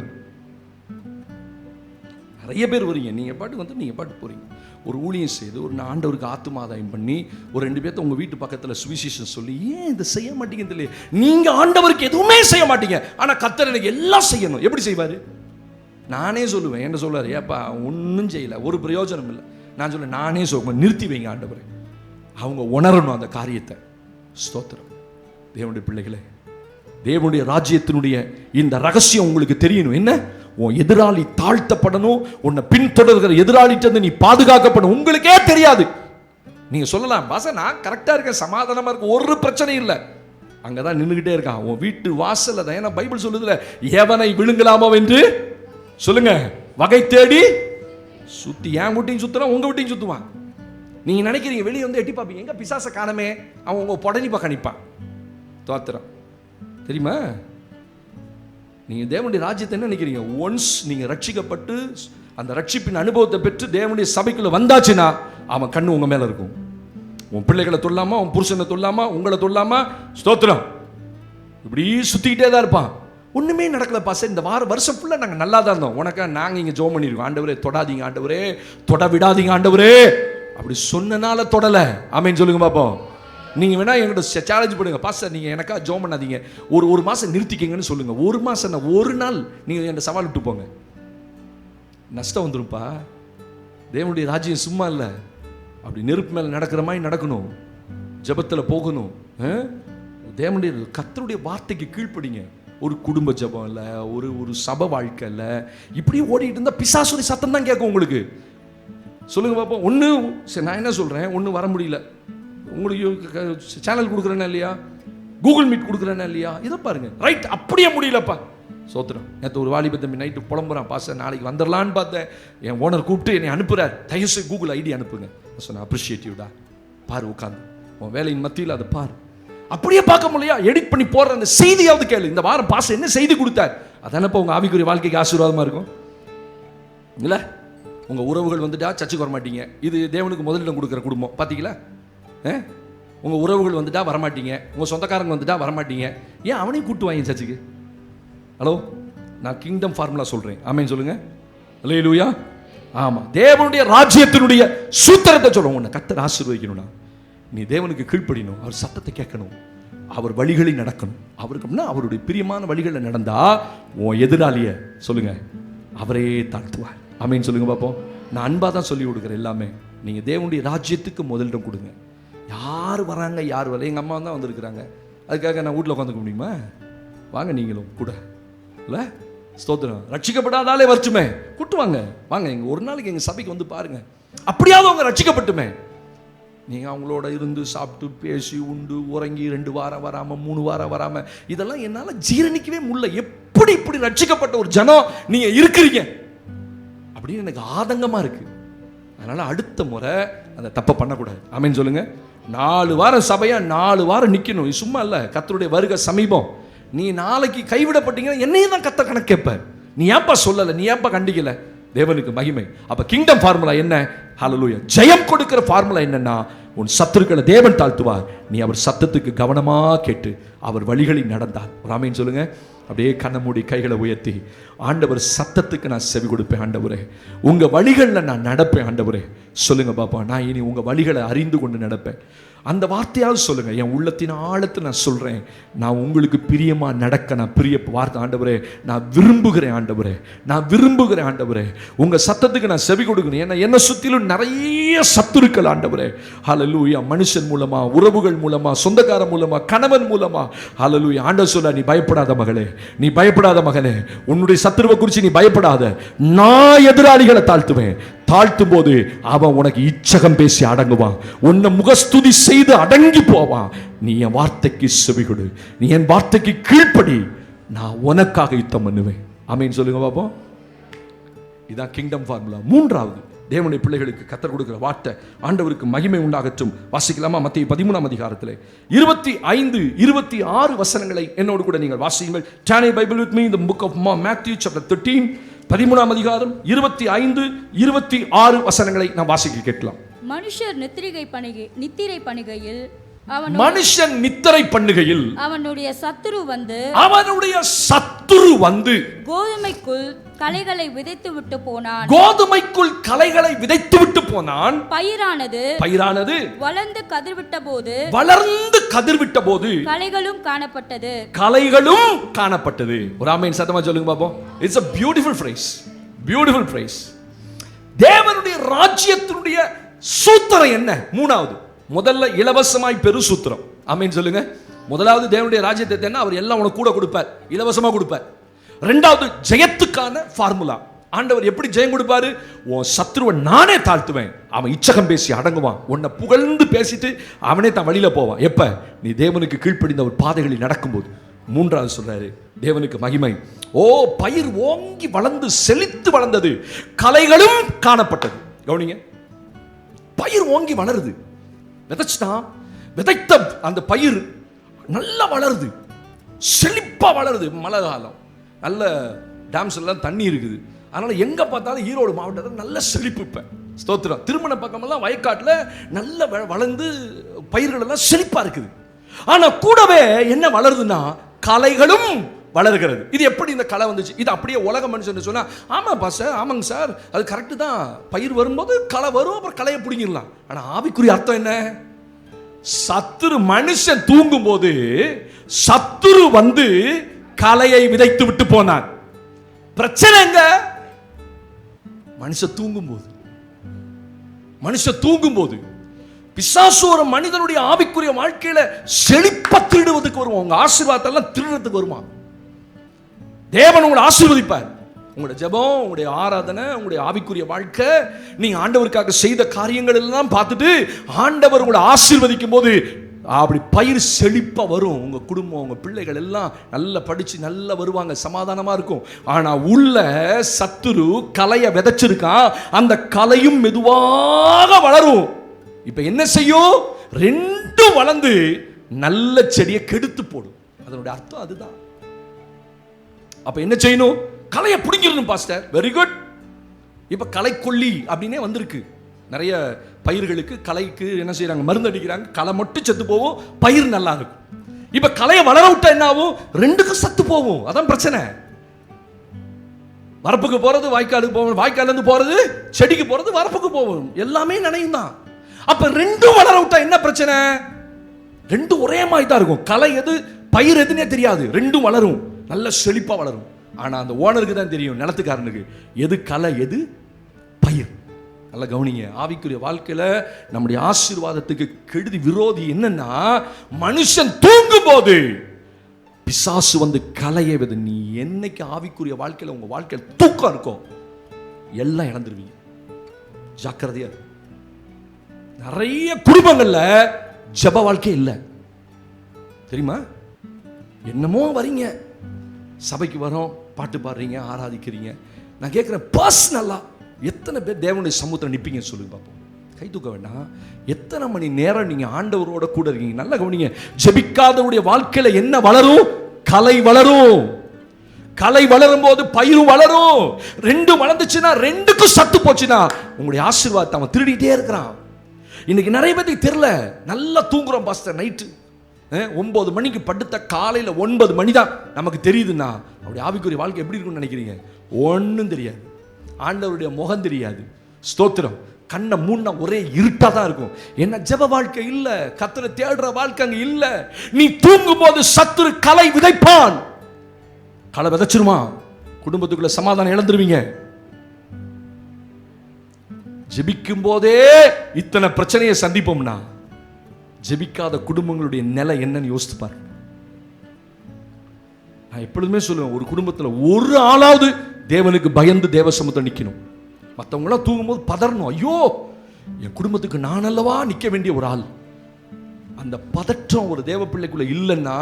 நிறைய பேர் வரீங்க, நீங்கள் பாட்டு வந்து நீங்கள் பாட்டு போகிறீங்க. ஒரு ஊழியம் செய்து ஒரு ஆண்டவருக்கு ஆத்துமாதாயம் பண்ணி ஒரு 2 பேர்த்த உங்கள் வீட்டு பக்கத்தில் சுவிசேஷம் சொல்லி, ஏன் இதை செய்ய மாட்டீங்கன்னு தெரியல. நீங்கள் ஆண்டவருக்கு எதுவுமே செய்ய மாட்டீங்க, ஆனால் கர்த்தர் எனக்கு எல்லாம் செய்யணும். எப்படி செய்வார்? நானே சொல்லுவேன். என்ன சொல்லுவார்? ஏப்பா ஒன்றும் செய்யலை, ஒரு பிரயோஜனம் இல்லை. நான் சொல்லுவேன், நானே சொல்லுவேன், நிறுத்தி வைங்க ஆண்டவரை. அவங்க உணரணும் அந்த காரியத்தை. ஸ்தோத்திரம். தேவனுடைய பிள்ளைகளே, தேவனுடைய ராஜ்யத்தினுடைய இந்த ரகசியம் உங்களுக்கு தெரியணும். என்ன? உன் எதிராளி தாழ்த்தப்படணும், உன்னை பின்தொடர்கிற எதிராளிட்டு நீ பாதுகாக்கப்படணும். உங்களுக்கே தெரியாது. நீங்க சொல்லலாம், பாச நான் கரெக்டா இருக்கேன், சமாதானமா இருக்கு, ஒரு பிரச்சனை இல்லை. அங்கதான் நின்றுகிட்டே இருக்கான் உன் வீட்டு வாசல்ல தான். ஏன்னா பைபிள் சொல்லுதுல, எவனை விழுங்கலாமோ என்று சொல்லுங்க வகை தேடி சுத்தி. என் வீட்டையும் சுத்துறான், உங்க வீட்டையும் சுத்துவான். நீங்க நினைக்கிறீங்க வெளியே வந்து எட்டி பாப்பீங்க, எங்க பிசாச காணமே, அவன் உங்க புடனி பக்கம் நிற்பான். தோத்திரம். தெரியுமா? நீங்கள் தேவனுடைய ராஜ்யத்தை என்ன நினைக்கிறீங்க? ஒன்ஸ் நீங்கள் ரட்சிக்கப்பட்டு அந்த ரட்சிப்பின் அனுபவத்தை பெற்று தேவனுடைய சபைக்குள்ளே வந்தாச்சுன்னா அவன் கண்ணு உங்கள் மேலே இருக்கும். உன் பிள்ளைகளை தொல்லாமா, உன் புருஷனை தொல்லாமா, உங்களை தொல்லாமா. ஸ்தோத்திரம். இப்படி சுற்றிக்கிட்டே தான் இருப்பான். ஒன்றுமே நடக்கல பாச. இந்த வருஷம் ஃபுல்லாக நாங்கள் நல்லா தான் இருந்தோம். உனக்கா நாங்கள் இங்கே ஜோம் பண்ணியிருக்கோம். ஆண்டவரே தொடாதீங்க, ஆண்டவரே தொட விடாதீங்க, ஆண்டவரே அப்படி சொன்னனால தொடலை. ஆமேன்னு சொல்லுங்க பார்ப்போம். நீங்கள் வேணா என்கிட்ட சேலஞ்ச் பண்ணுங்க, பாஸ்டர் நீங்கள் எனக்கா ஜோம் பண்ணாதீங்க, ஒரு மாதம் நிறுத்திக்கங்கன்னு சொல்லுங்கள். ஒரு மாதம், ஒரு நாள் நீங்கள் என்கிட்ட சவால் விட்டு போங்க, நஷ்டம் வந்துருப்பா. தேவனுடைய ராஜ்யம் சும்மா இல்லை. அப்படி நெருப்பு மேலே நடக்கிற மாதிரி நடக்கணும், ஜபத்தில் போகணும். தேவனுடைய கர்த்தருடைய வார்த்தைக்கு கீழ்ப்படிங்க. ஒரு குடும்ப ஜபம் இல்லை, ஒரு சபை வாழ்க்கை இல்லை. இப்படியே ஓடிட்டு இருந்தால் பிசாசுடைய சத்தம் தான் கேட்கும் உங்களுக்கு. சொல்லுங்க பார்ப்போம். ஒன்று சரி, நான் என்ன சொல்கிறேன், ஒன்று வர முடியல, உங்களுக்கு சேனல் கொடுக்குறேன்னா இல்லையா, கூகுள் மீட் கொடுக்குறேன்னா இல்லையா, இதை பாருங்க. ரைட், அப்படியே முடியலப்பா. சோத்திரம். நேற்று ஒரு வாலிப தம்பி நைட்டு புலம்புறான், பாஸ்டர் நாளைக்கு வந்துடலான்னு பார்த்தேன், என் ஓனர் கூப்பிட்டு என்னை அனுப்புறார், தயவுசெய்து கூகுள் ஐடி அனுப்புங்க. சொன்னேன், அப்ரிஷியேட்டிவ்டா, பாரு உட்காந்து உன் வேலையின் மத்தியில் அதை பாரு. அப்படியே பார்க்க முடியா, எடிட் பண்ணி போடுற அந்த செய்தியாவது கேளு. இந்த வாரம் பாஸ்டர் என்ன செய்தி கொடுத்தார், அதானப்பா உங்கள் ஆவிக்குரிய வாழ்க்கைக்கு ஆசீர்வாதமாக இருக்கும் இல்லை? உங்கள் உறவுகள் வந்துட்டா சர்ச்சுக்கு வர மாட்டீங்க. இது தேவனுக்கு முதலிடம் கொடுக்குற குடும்பம். பார்த்தீங்களா? உங்கள் உறவுகள் வந்துட்டா வரமாட்டீங்க, உங்கள் சொந்தக்காரங்க வந்துட்டா வரமாட்டீங்க. ஏன் அவனையும் கூட்டு வாங்க சர்ச்சுக்கு? ஹலோ, நான் கிங்டம் ஃபார்முலா சொல்கிறேன். ஆமேன்னு சொல்லுங்கள். அல்லேலூயா. ஆமாம், தேவனுடைய ராஜ்யத்தினுடைய சூத்திரத்தை சொல்லுவோம். உன்னை கர்த்தர் ஆசீர்வதிக்கணும்னா நீ தேவனுக்கு கீழ்ப்படியணும், அவர் சத்தத்தை கேட்கணும், அவர் வழிகளில் நடக்கணும். அவருக்கு அப்படின்னா அவருடைய பிரியமான வழிகளில் நடந்தா உன் எதிராளிய சொல்லுங்க அவரே தாழ்த்துவார். ஆமேன்னு சொல்லுங்க பார்ப்போம். நான் அன்பாக தான் சொல்லி கொடுக்குறேன் எல்லாமே. நீங்கள் தேவனுடைய ராஜ்யத்துக்கு முதலிடம் கொடுங்க. யார் வராங்க யார் வரல, எங்கள் அம்மா தான் வந்திருக்கிறாங்க, அதுக்காக நான் வீட்டில் உட்காந்துக்க முடியுமா? வாங்க நீங்களும் கூட இல்லை. ஸ்தோத்திரம். ரட்சிக்கப்படாதாலே வரச்சுமே, கூட்டு வாங்க, வாங்க எங்கள் ஒரு நாளைக்கு எங்கள் சபைக்கு வந்து பாருங்க. அப்படியாவது அவங்க ரட்சிக்கப்பட்டுமே. நீங்கள் அவங்களோட இருந்து சாப்பிட்டு பேசி உண்டு உறங்கி 2 வாரம் வராமல் 3 வாரம் வராமல் இதெல்லாம் என்னால் ஜீரணிக்கவே முடியல. எப்படி இப்படி ரட்சிக்கப்பட்ட ஒரு ஜனம் நீங்கள் இருக்கிறீங்க அப்படின்னு எனக்கு ஆதங்கமாக இருக்குது. அதனால் அடுத்த முறை அந்த தப்பை பண்ணக்கூடாது. ஆமேன்னு சொல்லுங்க. 4 வாரம் சபையா 4 வாரம் நிற்கணும். சும்மா இல்லை, கர்த்தருடைய வருகை சமீபம். நீ நாளைக்கு கைவிடப்பட்டீங்கன்னா என்னையும் தான் கர்த்தர் கணக்கு கேட்பேன். நீ ஏன்பா சொல்லலை, நீ ஏன்பா கண்டிக்கல? தேவனுக்கு மகிமை. அப்ப கிங்டம் ஃபார்முலா என்ன? ஹல்லேலூயா. ஜெயம் கொடுக்கிற ஃபார்முலா என்னன்னா உன் சத்துருக்களை தேவன் தாழ்த்துவார். நீ அவர் சத்தத்துக்கு கவனமா கேட்டு அவர் வழிகளில் நடந்தால். ஆமென் சொல்லுங்க. அப்படியே கண்ணை மூடி கைகளை உயர்த்தி, ஆண்டவர் சத்தத்துக்கு நான் செவி கொடுப்பேன் ஆண்டவரே, உங்க வழிகளில் நான் நடப்பேன் ஆண்டவரே. சொல்லுங்க பாப்பா, நான் இனி உங்க வழிகளை அறிந்து கொண்டு நடப்பேன். அந்த வார்த்தையாவது சொல்லுங்க. என் உள்ளத்தின் ஆழத்தில் நான் சொல்றேன், நான் உங்களுக்கு பிரியமா நடக்க நான் பிரிய வார்த்தை ஆண்டவரே, நான் விரும்புகிறேன் ஆண்டவரே, நான் விரும்புகிறேன் ஆண்டவரே. உங்க சத்தத்துக்கு நான் செவி கொடுக்கணும். ஏன்னா என்ன சுத்திலும் நிறைய சத்துருக்கள் ஆண்டவரே. ஹல்லேலூயா. மனுஷன் மூலமா, உறவுகள் மூலமா, சொந்தக்காரன் மூலமா, கணவன் மூலமா. ஹல்லேலூயா. ஆண்டவர் சொல்ல, நீ பயப்படாத மகளே, நீ பயப்படாத மகனே, உன்னுடைய சத்துருவை குறித்து நீ பயப்படாத. நான் எதிராளிகளை தாழ்த்துவேன். தாழ்த்தும் போது அவன் உனக்கு இச்சகம் பேசி அடங்குவான், உன்னை முகஸ்துதி செய்து அடங்கி போவான். நீ என் வார்த்தைக்கு செவிகொடு, நீ என் வார்த்தைக்கு கீழ்ப்படி, நான் உனக்காக யுத்தம் பண்ணுவேன். ஆமென் சொல்லுங்க பாப்போம். இதான் கிங்டம் ஃபார்முலா. மூன்றாவது, தேவனுடைய பிள்ளைகளுக்கு கர்த்தர் கொடுக்கிற வார்த்தை. ஆண்டவருக்கு மகிமை உண்டாகட்டும். வாசிக்கலாமா? மத்தேயு 13ஆம் அதிகாரத்திலே 25, 26 வசனங்களை என்னோடு கூட நீங்கள் வாசியுங்கள். Turn your Bible with me in the book of Matthew chapter 13, 13ஆம் அதிகாரம் 25, 26 வசனங்களை நாம் வாசிக்க கேட்கலாம்.
மனுஷர் நித்திரை பண்ணுகையில்
மனுஷன் நித்திரை பண்ணுகையில்
அவனுடைய சத்துரு வந்து
கோதுமைக்குள்
களைகளை விதைத்து விட்டு போனான்.
கோதுமைக்குள் களைகளை விதைத்து விட்டு போனான்.
பயிரானது வளர்ந்து கதிர்விட்ட போது
களைகளும் காணப்பட்டது. ஒரு ஆமென் சத்தமா சொல்லுங்க பாப்போம். It's a beautiful phrase. தேவனுடைய ராஜ்யத்தினுடைய சூத்திரம் என்ன? மூணாவது, முதல்ல இலவசமாய் பெரு சூத்திரம். ஆமென் சொல்லுங்க. முதலாவது தேவனுடைய ராஜ்யத்தை என்ன? அவர் எல்லாம் உனக்கு கூட கொடுப்பார், இலவசமா கொடுப்பார். இரண்டாவது, ஜெயத்துக்கான ஃபார்முலா. ஆண்டவர் எப்படி ஜெயம் கொடுப்பாரு? உன் சத்துருவை நானே தாழ்த்துவேன், அவன் இச்சகம் பேசி அடங்குவான், உன்னை புகழ்ந்து பேசிட்டு அவனே தான் வழியில போவான். எப்ப? நீ தேவனுக்கு கீழ்ப்படிந்த ஒரு பாதைகளில் நடக்கும்போது. மூன்றாவது சொல்றாரு, தேவனுக்கு மகிமை. பயிர் ஓங்கி வளர்ந்து செழித்து வளர்ந்தது, களைகளும் காணப்பட்டது. கவனிங்க, பயிர் ஓங்கி வளருது. விதைத்த அந்த பயிர் நல்லா வளருது, செழிப்பா வளருது. மழை காலம், நல்ல டேம்ஸ் எல்லாம் தண்ணி இருக்குது. அதனால எங்க பார்த்தாலும் ஈரோடு மாவட்டத்தில் நல்ல செழிப்பு. இப்ப ஸ்தோத்திரம். திருமண பக்கமெல்லாம் வயக்காட்டுல நல்ல வளர்ந்து பயிர்கள் எல்லாம் செழிப்பா இருக்குது. ஆனா கூடவே என்ன வளருதுன்னா, களைகளும் வளர்கிறது. இது எப்படி இந்த களை வந்துச்சு? இது அப்படியே உலக மனுஷன் சொன்னா, ஆமாப்பா சார், ஆமாங்க சார், அது கரெக்டு தான். பயிர் வரும்போது களை வரும், அப்புறம் களையை பிடிங்கிடலாம். ஆனா ஆவிக்குரிய அர்த்தம் என்ன? சத்துரு, மனுஷன் தூங்கும் போது சத்துரு வந்து களையை விதைத்து விட்டு போனான். பிரச்சனை எங்க? மனுஷன் தூங்கும் போது பிசாசு ஒரு மனிதனுடைய ஆவிக்குரிய வாழ்க்கையில செழிப்ப திருடுவதற்கு வருவான். உங்க ஆசீர்வாதத்தை எல்லாம் திருடுறதுக்கு வருவான். தேவன் உங்களை ஆசீர்வதிப்பார். உங்களுடைய ஜெபம், உங்களுடைய ஆராதனை, உங்களுடைய ஆவிக்குரிய வாழ்க்கை, நீங்க ஆண்டவருக்காக செய்த காரியங்கள் எல்லாம் பார்த்துட்டு ஆண்டவர் உங்களை ஆசீர்வதிக்கும் போது அப்படி பயிர் செழிப்பா வரும். உங்க குடும்பம், உங்க பிள்ளைகள் எல்லாம் நல்லா படிச்சு நல்லா வருவாங்க, சமாதானமா இருக்கும். ஆனா உள்ள சத்துரு களைய விதைச்சிருக்கான். அந்த களையும் மெதுவாக வளரும். இப்ப என்ன செய்யும்? ரெண்டும் வளர்ந்து நல்ல செடியை கெடுத்து போடும். அதனுடைய அர்த்தம் அதுதான். அப்ப என்ன செய்யணும்? களையை பிடிங்கிடணும் பாஸ்டர். Very good. இப்ப களைக்கொல்லி அப்படின்னே வந்திருக்கு. நிறைய பயிர்களுக்கு களைக்கு என்ன செய்யறாங்க? மருந்து அடிக்கிறாங்க. களை மட்டும் செத்து போகும், பயிர் நல்லா இருக்கும். இப்ப களையை வளர விட்டா என்ன ஆகும்? ரெண்டுக்கும் சத்து போகும். அதான் பிரச்சனை. வரப்புக்கு போறது வாய்க்காலுக்கு போகும், வாய்க்கால இருந்து போறது செடிக்கு போறது வரப்புக்கு போகும், எல்லாமே நினையும் தான். அப்ப ரெண்டும் வளர விட்டா என்ன பிரச்சனை? ரெண்டும் ஒரே மாதிரி தான் இருக்கும். களை எது பயிர் எதுன்னே தெரியாது. ரெண்டும் வளரும், நல்ல செழிப்பா வளரும். ஆனா அந்த ஓனருக்கு தான் தெரியும், நிலத்துக்காரனுக்கு, எது களை எது பயிர். நல்லா கவனிங்க. ஆவிக்குரிய வாழ்க்கையில நம்முடைய ஆசீர்வாதத்துக்கு கெடுதி விரோதி என்னன்னா, மனுஷன் தூங்கும் போது பிசாசு வந்து களையை வித. நீ என்னைக்கு ஆவிக்குரிய வாழ்க்கையில உங்க வாழ்க்கையில் தூக்கம் இருக்கும், எல்லாம் இழந்துருவீங்க. ஜாக்கிரதையா. நிறைய குடும்பங்கள்ல ஜெப வாழ்க்கை இல்லை தெரியுமா? என்னமோ வரீங்க, சபைக்கு வரோம், பாட்டு பாடுறீங்க, ஆராதிக்கிறீங்க. நான் கேட்கிறேன், பர்சனலா எத்தனை பேர் தேவனுடைய சமூகத்தில் நிற்பீங்க சொல்லுங்க பார்ப்போம். கை தூக்க வேண்டாம். எத்தனை மணி நேரம் நீங்க ஆண்டவரோட கூட இருக்கீங்க? நல்லா கவனிங்க. ஜெபிக்காதவருடைய வாழ்க்கையில என்ன வளரும்? கலை வளரும். கலை வளரும் போது பயிரும் வளரும். ரெண்டும் வளர்ந்துச்சுன்னா, ரெண்டுக்கும் சத்து போச்சுன்னா, உங்களுடைய ஆசீர்வாதத்தை அவன் திருடிட்டே இருக்கிறான். இன்னைக்கு நிறைய பேருக்கு தெரியல. நல்லா தூங்குறோம் பாஸ்டர் நைட்டு 9 மணிக்கு படுத்த காலையில் 9 மணி தான் நமக்கு தெரியுதுன்னா அப்படி ஆவிக்குரிய வாழ்க்கை எப்படி இருக்குன்னு நினைக்கிறீங்க? ஒன்றும் தெரியாது. ஆண்டவருடைய முகம் தெரியாது. ஸ்தோத்திரம். கண்ணை மூணா ஒரே இருட்டா தான் இருக்கும். என்ன ஜெப வாழ்க்கை இல்ல, கர்த்தரை தேடுற வாழ்க்கை அங்க இல்ல. நீ தூங்கும் போது சத்துரு களை விதைப்பான். களை விதைச்சிருமா, குடும்பத்துக்குள்ள சமாதானம் இழந்துருவீங்க. ஜெபிக்கும் போதே இத்தனை பிரச்சனையை சந்திப்போம்னா ஜெபிக்காத குடும்பங்களுடைய நிலை என்னன்னு யோசித்து பாருங்க. நான் எப்பொழுதுமே சொல்லுவேன், ஒரு குடும்பத்தில் ஒரு ஆளாவது தேவனுக்கு பயந்து தேவ சமூகத்தில் நிற்கணும். மற்றவங்களாம் தூங்கும்போது பதறணும், ஐயோ என் குடும்பத்துக்கு நான் அல்லவா நிற்க வேண்டிய ஒரு ஆள். அந்த பதற்றம் ஒரு தேவ பிள்ளைக்குள்ள இல்லைன்னா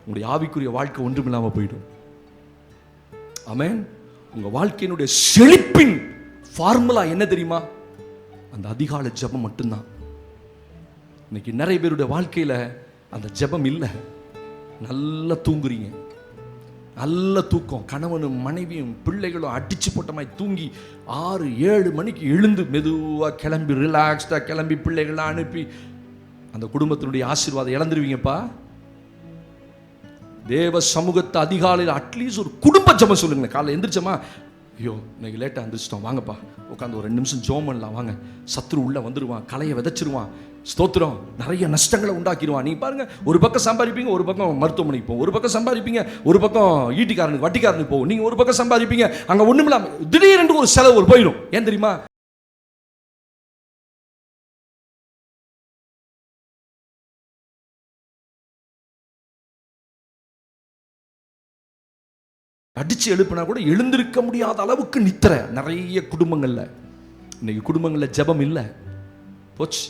உங்களுடைய ஆவிக்குரிய வாழ்க்கை ஒன்றுமில்லாமல் போயிடும். ஆமென். உங்க வாழ்க்கையினுடைய செழிப்பின் ஃபார்முலா என்ன தெரியுமா? அந்த அதிகாலை ஜெபம் மட்டும்தான். இன்னைக்கு நிறைய பேருடைய வாழ்க்கையில் அந்த ஜெபம் இல்லை. நல்லா தூங்குறீங்க, நல்ல தூக்கம், கணவனும் மனைவியும் பிள்ளைகளும் அடிச்சு போட்ட மாதிரி தூங்கி 6-7 மணிக்கு எழுந்து மெதுவாக கிளம்பி ரிலாக்ஸ்டாக கிளம்பி பிள்ளைகள்லாம் அனுப்பி அந்த குடும்பத்தினுடைய ஆசீர்வாதம் இழந்துருவீங்கப்பா. தேவ சமூகத்தை அதிகாலையில் அட்லீஸ்ட் ஒரு குடும்ப ஜெபம் சொல்லுங்களேன். காலையில் எந்திரிச்சோமா, ஐயோ இன்னைக்கு லேட்டாக எந்திரிச்சிட்டோம், வாங்கப்பா உட்காந்து ஒரு 2 நிமிஷம் ஜெபம் பண்ணலாம் வாங்க. சத்துரு உள்ள வந்துடுவான், கலையை விதைச்சிருவான். ஸ்தோத்திரம். நிறைய நஷ்டங்களை உண்டாக்கிடுவான். நீ பாருங்க, ஒரு பக்கம் சம்பாதிப்பீங்க, ஒரு பக்கம் மருத்துவமனைக்கு போகும். ஒரு பக்கம் சம்பாதிப்பீங்க, ஒரு பக்கம் ஈட்டிக்காரனுக்கு வட்டிக்காரனுக்கு போகும். நீங்க ஒரு பக்கம் சம்பாதிப்பீங்க, அங்க ஒண்ணுமில்லாம திடீரென்று ஒரு செலவு போயிடும். ஏன் தெரியுமா? அடிச்சு எழுப்பினா கூட எழுந்திருக்க முடியாத அளவுக்கு நித்திர நிறைய குடும்பங்கள்ல. இன்னைக்கு குடும்பங்கள்ல ஜெபம் இல்லை, போச்சு.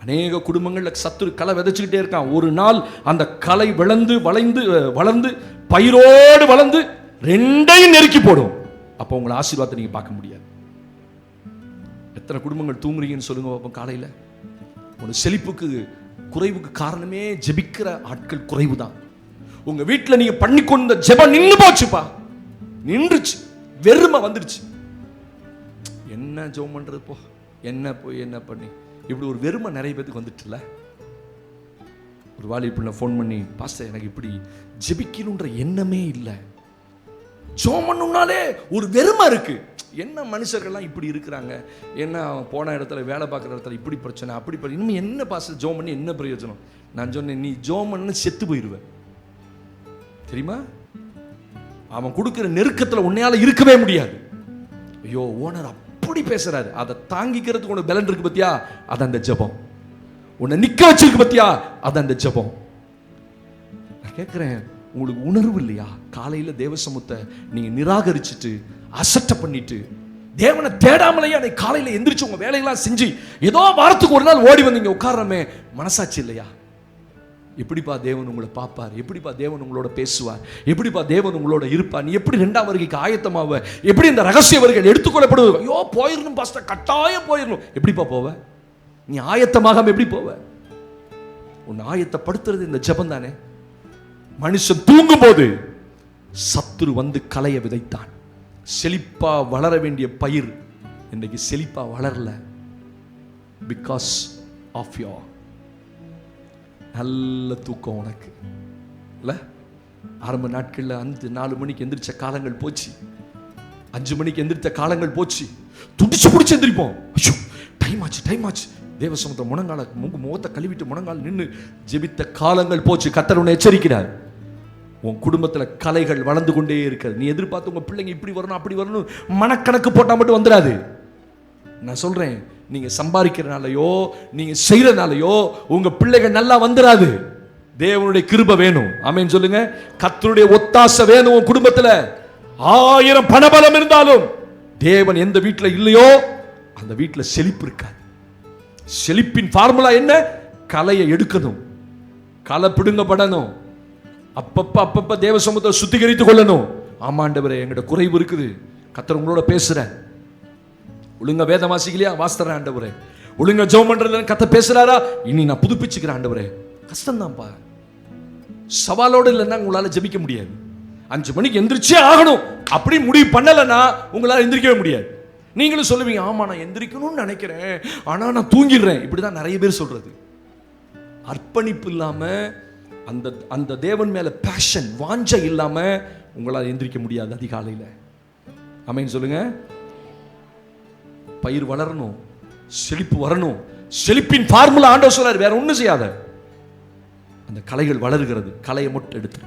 அநேக குடும்பங்களில் சத்துரு களை விதைச்சுக்கிட்டே இருக்கான். ஒரு நாள் அந்த களை வளர்ந்து பயிரோடு வளர்ந்து 2ஐயும் நெருக்கி போடும். அப்போ உங்களை ஆசீர்வாதத்தை நீங்க பார்க்க முடியாது. எத்தனை குடும்பங்கள் தூங்குறீங்கன்னு சொல்லுங்க பாப்போம். காலையில் ஒரு செழிப்புக்கு குறைவுக்கு காரணமே ஜெபிக்கிற ஆட்கள் குறைவு தான். உங்க வீட்டில் நீங்க பண்ணி கொண்ட ஜெபம் நின்று போச்சுப்பா, நின்றுச்சு, வெறுமை வந்துடுச்சு. என்ன ஜெபம் பண்றது போ, என்ன போய் என்ன பண்ணி, இப்படி ஒரு வெறுமை நிறைய பேருக்கு வந்துட்டுல. ஒரு வாலிபுள்ள ஃபோன் பண்ணி, பாஸ்டர் எனக்கு இப்படி ஜெபிக்கணுன்ற எண்ணமே இல்லை, ஜெபம் பண்ணணும்னாலே ஒரு வெறுமை இருக்கு. என்ன மனுஷர்கள்லாம் இப்படி இருக்கிறாங்க, என்ன போன இடத்துல வேலை பார்க்குற இடத்துல இப்படி பிரச்சனை அப்படி இன்னும் என்ன பாஸ்டர் ஜெபம் பண்ணி என்ன பிரயோஜனம்? நான் சொன்னேன், நீ ஜெபம் பண்ண செத்து போயிடுவேன் தெரியுமா? அவன் கொடுக்குற நெருக்கத்தில் உன்னையால இருக்கவே முடியாது. ஐயோ ஓனர் அப்படி பேசுறாரு, அதை தாங்கிக்கிறதுக்கு உனக்கு பலன் இருக்கு பத்தியா, அது அந்த ஜெபம். உன்னை நிக்க வச்சிருக்கு பத்தியா, அது அந்த ஜெபம். நான் கேட்கிறேன், உங்களுக்கு உணர்வு இல்லையா? காலையில தேவசமூகத்தை நீங்க நிராகரிச்சுட்டு அசட்டை பண்ணிட்டு தேவனை தேடாமலேயே அன்னைக்கு காலையில எந்திரிச்சு உங்க வேலையெல்லாம் செஞ்சு ஏதோ வாரத்துக்கு ஒரு நாள் ஓடி வந்து இங்க உட்கார்றமே, மனசாட்சி இல்லையா? எப்படிப்பா தேவன் உங்களை பார்ப்பார்? எப்படிப்பா தேவன் உங்களோட பேசுவார்? எப்படிப்பா தேவன் உங்களோட இருப்பார்? நீ எப்படி 2ஆம் வருகைக்கு ஆயத்தமாவ? எப்படி இந்த ரகசிய வருகைகள் எடுத்துக்கொள்ளப்படுவது? ஐயோ போயிடணும் பாஸ்டர், கட்டாயம் போயிடணும். எப்படிப்பா போவ? நீ ஆயத்தமாகாம எப்படி போவ? உன்னை ஆயத்தப்படுத்துறது இந்த ஜெபம் தானே. மனுஷன் தூங்கும் போது சத்துரு வந்து கலையை விதைத்தான். செழிப்பா வளர வேண்டிய பயிர் இன்னைக்கு செழிப்பா வளரல. பிகாஸ் ஆஃப் யோர் நல்ல தூக்கம் உனக்கு இல்ல. ஆரம்ப நாட்கள்ல 4 மணிக்கு எந்திரிச்ச காலங்கள் போச்சு, 5 மணிக்கு எந்திரிச்ச காலங்கள் போச்சு. துடிச்சு பிடிச்சு எந்திரிப்போம், ஐயோ டைம் ஆச்சு. தேவசமூகத்தை முழங்கால முகத்தை கழுவிட்டு முழங்கால் நின்று ஜெபித்த காலங்கள் போச்சு. கர்த்தர் உன்னை எச்சரிக்கிறார். உன் குடும்பத்துல கலைகள் வளர்ந்து கொண்டே இருக்கிறது. நீ எதிர்பார்த்து உங்க பிள்ளைங்க இப்படி வரணும் அப்படி வரணும் மனக்கணக்கு போட்டா மட்டும் வந்துடாது. நான் சொல்றேன், நீங்க சம்பாதிக்கிறனாலையோ நீங்க செய்யறனாலையோ உங்க பிள்ளைகள் நல்லா வந்துடாது. தேவனுடைய கிருபை வேணும். ஆமென் சொல்லுங்க. கர்த்தருடைய ஒத்தாசை வேணும். உன் குடும்பத்துல 1000 பணபலம் இருந்தாலும் தேவன் எந்த வீட்டுல இல்லையோ அந்த வீட்டுல செழிப்பு இருக்காது. செழிப்பின் ஃபார்முலா என்ன? கலையை எடுக்கணும், களை பிடுங்கப்படணும், அப்பப்ப தேவ சமூகத்தை சுத்திகரித்துக் கொள்ளணும். ஆமாண்டவரே எங்கிட்ட குறைவு இருக்குது, கர்த்தர் உங்களோட பேசுற, ஒழுங்கா வேதம் வாசிக்கலையா, வாசித்தர ஆண்டவரே, ஒழுங்கா ஜெபம் பண்றதுல கர்த்தர் பேசுறாரா, இனி நான் புதுப்பிச்சுக்கிறேன் ஆண்டவரே. கஷ்டம்தான்ப்பா, சவாலோடு இல்லைன்னா உங்களால ஜெபிக்க முடியாது. 5 மணிக்கு எந்திரிச்சே ஆகணும் அப்படி முடிவு பண்ணலைன்னா உங்களால எந்திரிக்கவே முடியாது. நீங்களும் சொல்லுவீங்க, ஆமா நான் எந்திரிக்கணும்னு நினைக்கிறேன், ஆனா நான் தூங்கிடுறேன். இப்படிதான் நிறைய பேர் சொல்றது. அர்ப்பணிப்பு இல்லாம, அந்த அந்த தேவன் மேல பேஷன், வாஞ்சை இல்லாம உங்களால் எந்திரிக்க முடியாது அதிகாலையில். ஆமென் சொல்லுங்க. பயிர் வளரணும், செழிப்பு வரணும். செழிப்பின் ஃபார்முலா ஆண்டவர் சொல்றாரு, வேற ஒன்றும் செய்யாத. அந்த களைகள் வளருகிறது, களையை மட்டும் எடுத்து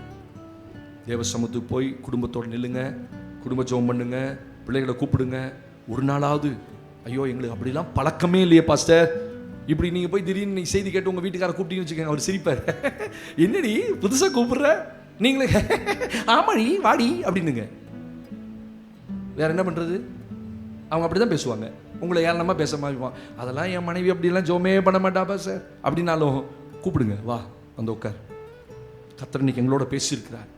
தேவ சமூகத்துக்கு போய் குடும்பத்தோடு நில்லுங்க, குடும்ப ஜெபம் பண்ணுங்க, பிள்ளைகளை கூப்பிடுங்க. ஒரு நாளாவது, ஐயோ எங்களுக்கு அப்படிலாம் பழக்கமே இல்லையே பாஸ்டர், இப்படி நீங்க போய் திடீர்னு நீ செய்தி கேட்டு உங்க வீட்டுக்கார கூப்பிட்டீங்கன்னு வச்சுக்கோங்க, அவர் சிரிப்பார். என்னடி புதுசா கூப்பிடுற, நீங்களே ஆமாடி வாடி அப்படின்னுங்க. வேற என்ன பண்றது? அவங்க அப்படிதான் பேசுவாங்க, உங்களை ஏளனமா பேச மாதிரி. அதெல்லாம் என் மனைவி அப்படிலாம் ஜோமே பண்ண மாட்டாப்பா சார் அப்படின்னாலும் கூப்பிடுங்க, வா வந்து உட்கார். கர்த்தர் இன்னைக்கு எங்களோட பேசியிருக்கிறார்,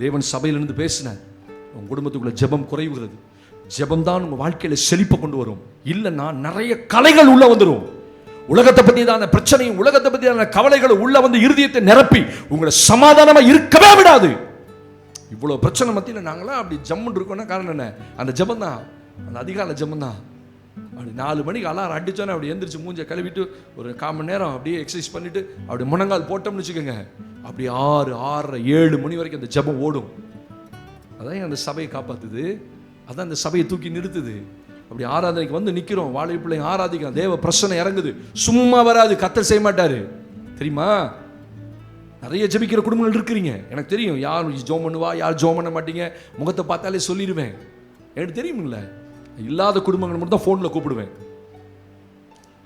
தேவன் சபையிலிருந்து பேசினார். உங்க குடும்பத்துக்குள்ள ஜெபம் குறைவுகிறது. ஜெபம் தான் உங்க வாழ்க்கையில செழிப்பை கொண்டு வரும். இல்லைன்னா நிறைய கலைகள் உள்ள வந்துடும். உலகத்தை பற்றியான பிரச்சனையும் உலகத்தை பற்றியான கவலைகளும் உள்ள வந்து இருதயத்தை நிரப்பி உங்களை சமாதானமா இருக்கவே விடாது. இவ்வளவு பிரச்சனை மத்தியில் நாங்களாம் அப்படி ஜம்முன்னு இருக்கோம்னா காரணம் என்ன? அந்த ஜெபம் தான், அந்த அதிகாலை ஜெபம் தான். அப்படி 4 மணிக்கு அலாரம் அடிச்சோன்னே அப்படி எந்திரிச்சு மூஞ்சை கழுவிட்டு ஒரு 1/4 மணி நேரம் அப்படியே எக்ஸசைஸ் பண்ணிட்டு அப்படி முழங்கால் போட்டோம்னு வச்சுக்கோங்க, அப்படி 6, 6:30, 7 மணி வரைக்கும் அந்த ஜெபம் ஓடும். அதான் அந்த சபையை காப்பாத்துது, அதான் அந்த சபையை தூக்கி நிறுத்துது. அப்படி ஆராதனைக்கு வந்து நிற்கிறோம், வாலிப பிள்ளைங்க ஆராதிக்கிறோம், தேவ பிரச்சனை இறங்குது. சும்மா வராது, கர்த்தர் செய்ய மாட்டாரு தெரியுமா? நிறைய ஜெபிக்கிற குடும்பங்கள் இருக்கிறீங்க, எனக்கு தெரியும். யார் ஜோம் பண்ணுவா, யார் ஜோம் பண்ண மாட்டீங்க, முகத்தை பார்த்தாலே சொல்லிடுவேன், எனக்கு தெரியுமில்ல. இல்லாத குடும்பங்கள் மட்டும் தான் ஃபோனில் கூப்பிடுவேன்.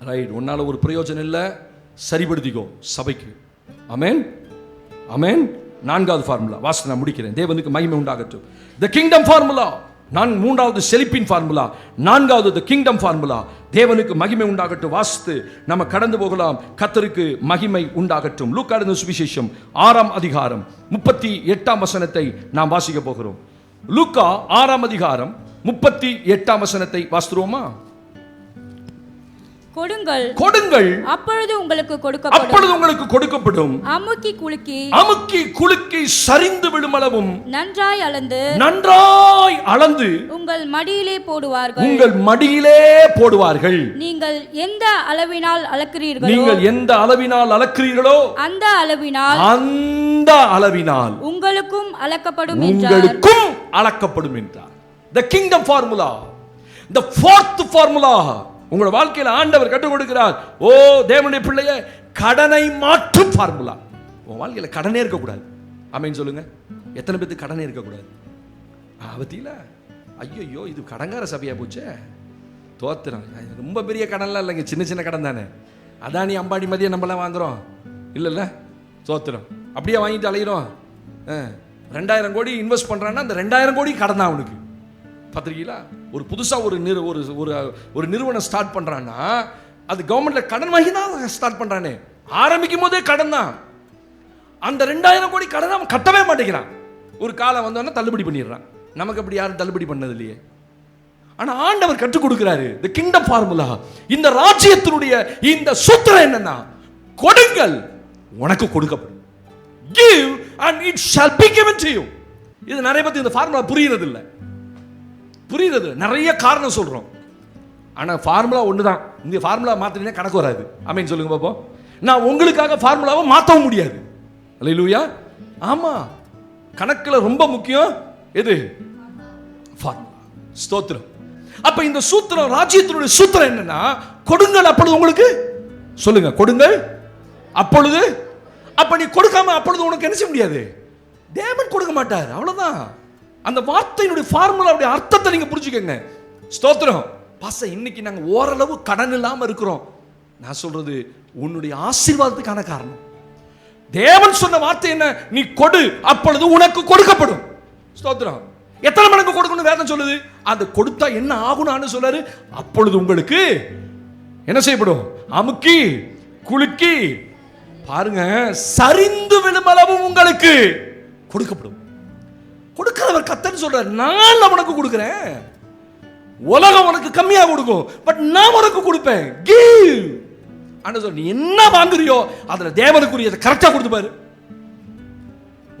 ரைட், உன்னால ஒரு பிரயோஜனம் இல்லை, சரிபடுத்திக்கோ சபைக்கு. அமேன் அமேன். 4வது ஃபார்முலா வாசி நான் முடிக்கிறேன். தேவனுக்கு மகிமை உண்டாகட்டும். தி கிங்டம் ஃபார்முலா. 3வது செழிப்பின் ஃபார்முலா, 4வது தி கிங்டம் ஃபார்முலா. தேவனுக்கு மகிமை உண்டாகட்டும். வாசித்து நம்ம கடந்து போகலாம். கர்த்தருக்கு மகிமை உண்டாகட்டும். லூக்கா எழுதின சுவிசேஷம் 6ஆம் அதிகாரம் 38ஆம் வசனத்தை நாம் வாசிக்க போகிறோம். லூக்கா 6ஆம் அதிகாரம் 38ஆம் வசனத்தை வாசித்துருவோமா?
கொடுங்கள்,
கொடுங்கள்,
அப்பொழுது உங்களுக்கு
கொடுக்கப்படும். அமுக்கி குலுக்கி சரிந்து விடும் அளவும்
நன்றாய் அளந்து உங்கள் மடியிலே போடுவார்கள். நீங்கள் எந்த அளவினால் அளக்கிறீர்களோ அந்த அளவினால் உங்களுக்கும் அளக்கப்படும்
என்றார். The kingdom formula, the 4th formula. உங்களோட வாழ்க்கையில் ஆண்டவர் கற்றுக் கொடுக்கிறார். ஓ தேவனுடைய பிள்ளையே, கடனை மாற்றும் ஃபார்முலா. உன் வாழ்க்கையில் கடனே இருக்கக்கூடாது. ஆமென் சொல்லுங்க. எத்தனை பேருக்கு கடனே இருக்கக்கூடாது? அவத்தியில ஐயோ இது கடங்கார சபையா போச்சே, தோத்துறோம். ரொம்ப பெரிய கடன்லாம் இல்லைங்க, சின்ன சின்ன கடன் தானே. அதானி அம்பானி மதியம் நம்மளாம் வாங்குறோம் இல்லைல்ல, தோத்துறோம். அப்படியே வாங்கிட்டு அலைகிறோம். 2000 கோடி இன்வெஸ்ட் பண்ணுறான்னா அந்த 2000 கோடி கடன் தான் அவனுக்கு. பார்த்துருக்கீங்களா? ஒரு புதுசாக ஒரு நிறுவனம் ஸ்டார்ட் பண்ணுறான்னா அது கவர்மெண்ட்ல கடன் வாங்கி தான் ஸ்டார்ட் பண்ணுறானே. ஆரம்பிக்கும் போதே கடன் தான். அந்த 2000 கோடி கடன் அவன் கட்டவே மாட்டேங்கிறான். ஒரு காலம் வந்தோன்னா தள்ளுபடி பண்ணிடுறான். நமக்கு அப்படி யாரும் தள்ளுபடி பண்ணது இல்லையே. ஆனால் ஆண்டவர் கற்றுக் கொடுக்கிறாரு தி கிங்டம் ஃபார்முலா. இந்த ராஜ்யத்தினுடைய இந்த சூத்திரம் என்னன்னா, கொடுங்கள் உனக்கு கொடுக்கப்படும். Give and it shall be given to you. இது நிறைய பேருக்கு இந்த ஃபார்முலா புரியுறது இல்லை. நிறைய காரணம் சொல்றோம். ஆனா ஃபார்முலா ஒண்ணுதான். இந்த ஃபார்முலா மாத்தினா கணக்கு வராது. ஆமென் சொல்லுங்க பாப்போம். நான் உங்களுக்காக ஃபார்முலாவை மாற்றவும் முடியாது. அல்லேலூயா. ஆமா, கணக்குல ரொம்ப முக்கியம் எது? ஃபார்முலா. ஸ்தோத்திரம். அப்ப இந்த சூத்திரம், ராஜ்யத்தினுடைய சூத்திரம் என்னன்னா, கொடுங்கள் அப்பொழுது உங்களுக்கு, சொல்லுங்க, கொடுங்கள் அப்பொழுது. அப்ப நீ கொடுக்காம அப்பொழுது உனக்கு என்ன செய்ய முடியாது? தேவன் கொடுக்க மாட்டார், அவ்வளவுதான். அந்த வார்த்தையினுடைய ஃபார்முலாவுடைய அர்த்தத்தை நீங்க புரிஞ்சுக்கங்க. ஸ்தோத்திரம். பாச இன்னைக்கு நாங்க ஓரளவு கடன் இல்லாம இருக்கிறோம். நான் சொல்றது உன்னுடைய ஆசீர்வாதத்துக்கான காரணம். தேவன் சொன்ன வார்த்தை என்ன? நீ கொடு அப்பொழுது உனக்கு கொடுக்கப்படும். ஸ்தோத்திரம். எத்தனை மடங்கு கொடுக்கணும் வேதம் சொல்லுது? அது கொடுத்தா என்ன ஆகும்னு சொல்றாரு. அப்பொழுது உங்களுக்கு என்ன செய்யப்படும்? அமுக்கி குலுக்கி பாருங்க, சரிந்து விடும் அளவு உங்களுக்கு கொடுக்கப்படும். கொடுக்கிறவர் கர்த்தர் சொல்றார், நான் உனக்கு கொடுக்கிறேன். உலகம் உனக்கு கம்மியா கொடுக்கும், பட் நான் உனக்கு கொடுப்பேன். கிவ். ஆனா நீ என்ன வாங்குறியோ அதுல தேவனுக்குரியதை கரெக்டா கொடுத்து பாரு.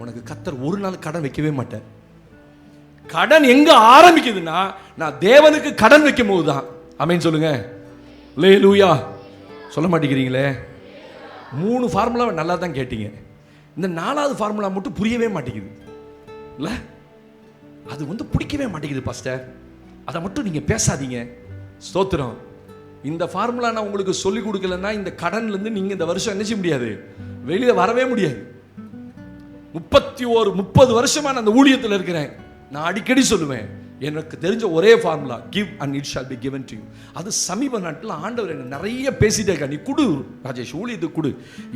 உனக்கு கர்த்தர் ஒரு நாள் கடன் வைக்கவே மாட்டார். கடன் எங்க ஆரம்பிக்குதுன்னா நான் தேவனுக்கு கடன் வைக்கும் போது தான். ஆமென் சொல்லுங்க. அல்லேலூயா. சொல்ல மாட்டேங்கிறீங்களே. 3 ஃபார்முலாவை நல்லா தான் கேட்டீங்க. இந்த 4வது ஃபார்முலா மட்டும் புரியவே மாட்டேங்குது இல்ல. அது பிடிக்கவே மாட்டேங்குது பாஸ்டர். அதை மட்டும் நீங்க பேசாதீங்க. ஸ்தோத்திரம். இந்த ஃபார்முலா நான் உங்களுக்கு சொல்லிக் கொடுக்கலன்னா இந்த கடன்ல இருந்து நீங்க இந்த வருஷம் என்ன செய்ய முடியாது, வெளியே வரவே முடியாது. 30 வருஷமா நான் அந்த ஊழியத்தில் இருக்கிறேன். நான் அடிக்கடி சொல்லுவேன், எனக்கு தெரிஞ்ச ஒரே formula, give and it shall be given to you. அது சமீப நாட்டில் ஆண்டவர் என்ன நிறைய பேசிட்டே இருக்கா. நீ குடு ராஜேஷ், ஊழியத்துக்கு குடு,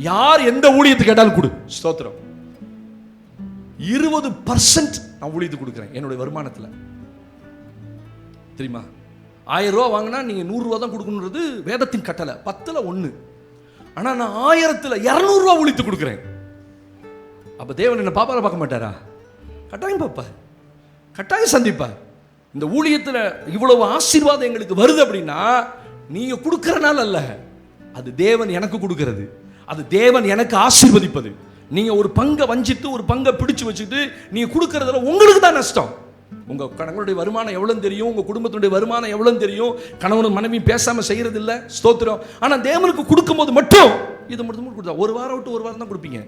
யார் எந்த ஊழியத்துக்கு கேட்டாலும் குடு. ஸ்தோத்திரம். 20% நான் ஊழியத்துக்கு கொடுக்குறேன் என்னுடைய வருமானத்தில். தெரியுமா? 1000 ரூபா வாங்கினா நீங்க 100 ரூபா தான் கொடுக்கணுன்றது வேதத்தின் கட்டளை. 10ல் 1. ஆனா நான் 1000ல் 200 ரூபா ஊழித்து கொடுக்குறேன். அப்ப தேவன் என்ன பாப்பார பார்க்க மாட்டாரா? கட்டாயம் பாப்பார், கட்டாயம் சந்திப்பார். இந்த ஊழியத்தில் இவ்வளவு ஆசீர்வாதம் எங்களுக்கு வருது அப்படின்னா நீங்க கொடுக்கறனால அல்ல, அது தேவன் எனக்கு கொடுக்கிறது, அது தேவன் எனக்கு ஆசீர்வதிப்பது. நீங்க ஒரு பங்கை வஞ்சித்து ஒரு பங்கை பிடிச்சு வச்சுட்டு நீங்க கொடுக்கறதுல உங்களுக்கு தான் நஷ்டம். உங்க கணவனுடைய வருமானம் எவ்வளவு தெரியும், உங்க குடும்பத்தினுடைய வருமானம் எவ்வளவு தெரியும். கணவனும் மனைவி பேசாம செய்யறது இல்ல. ஸ்தோத்திரம். ஆனா தேவனுக்கு கொடுக்கும் போது மட்டும் இது மட்டும் கொடுத்தா 1 வாரம் விட்டு 1 வாரம் தான் கொடுப்பீங்க.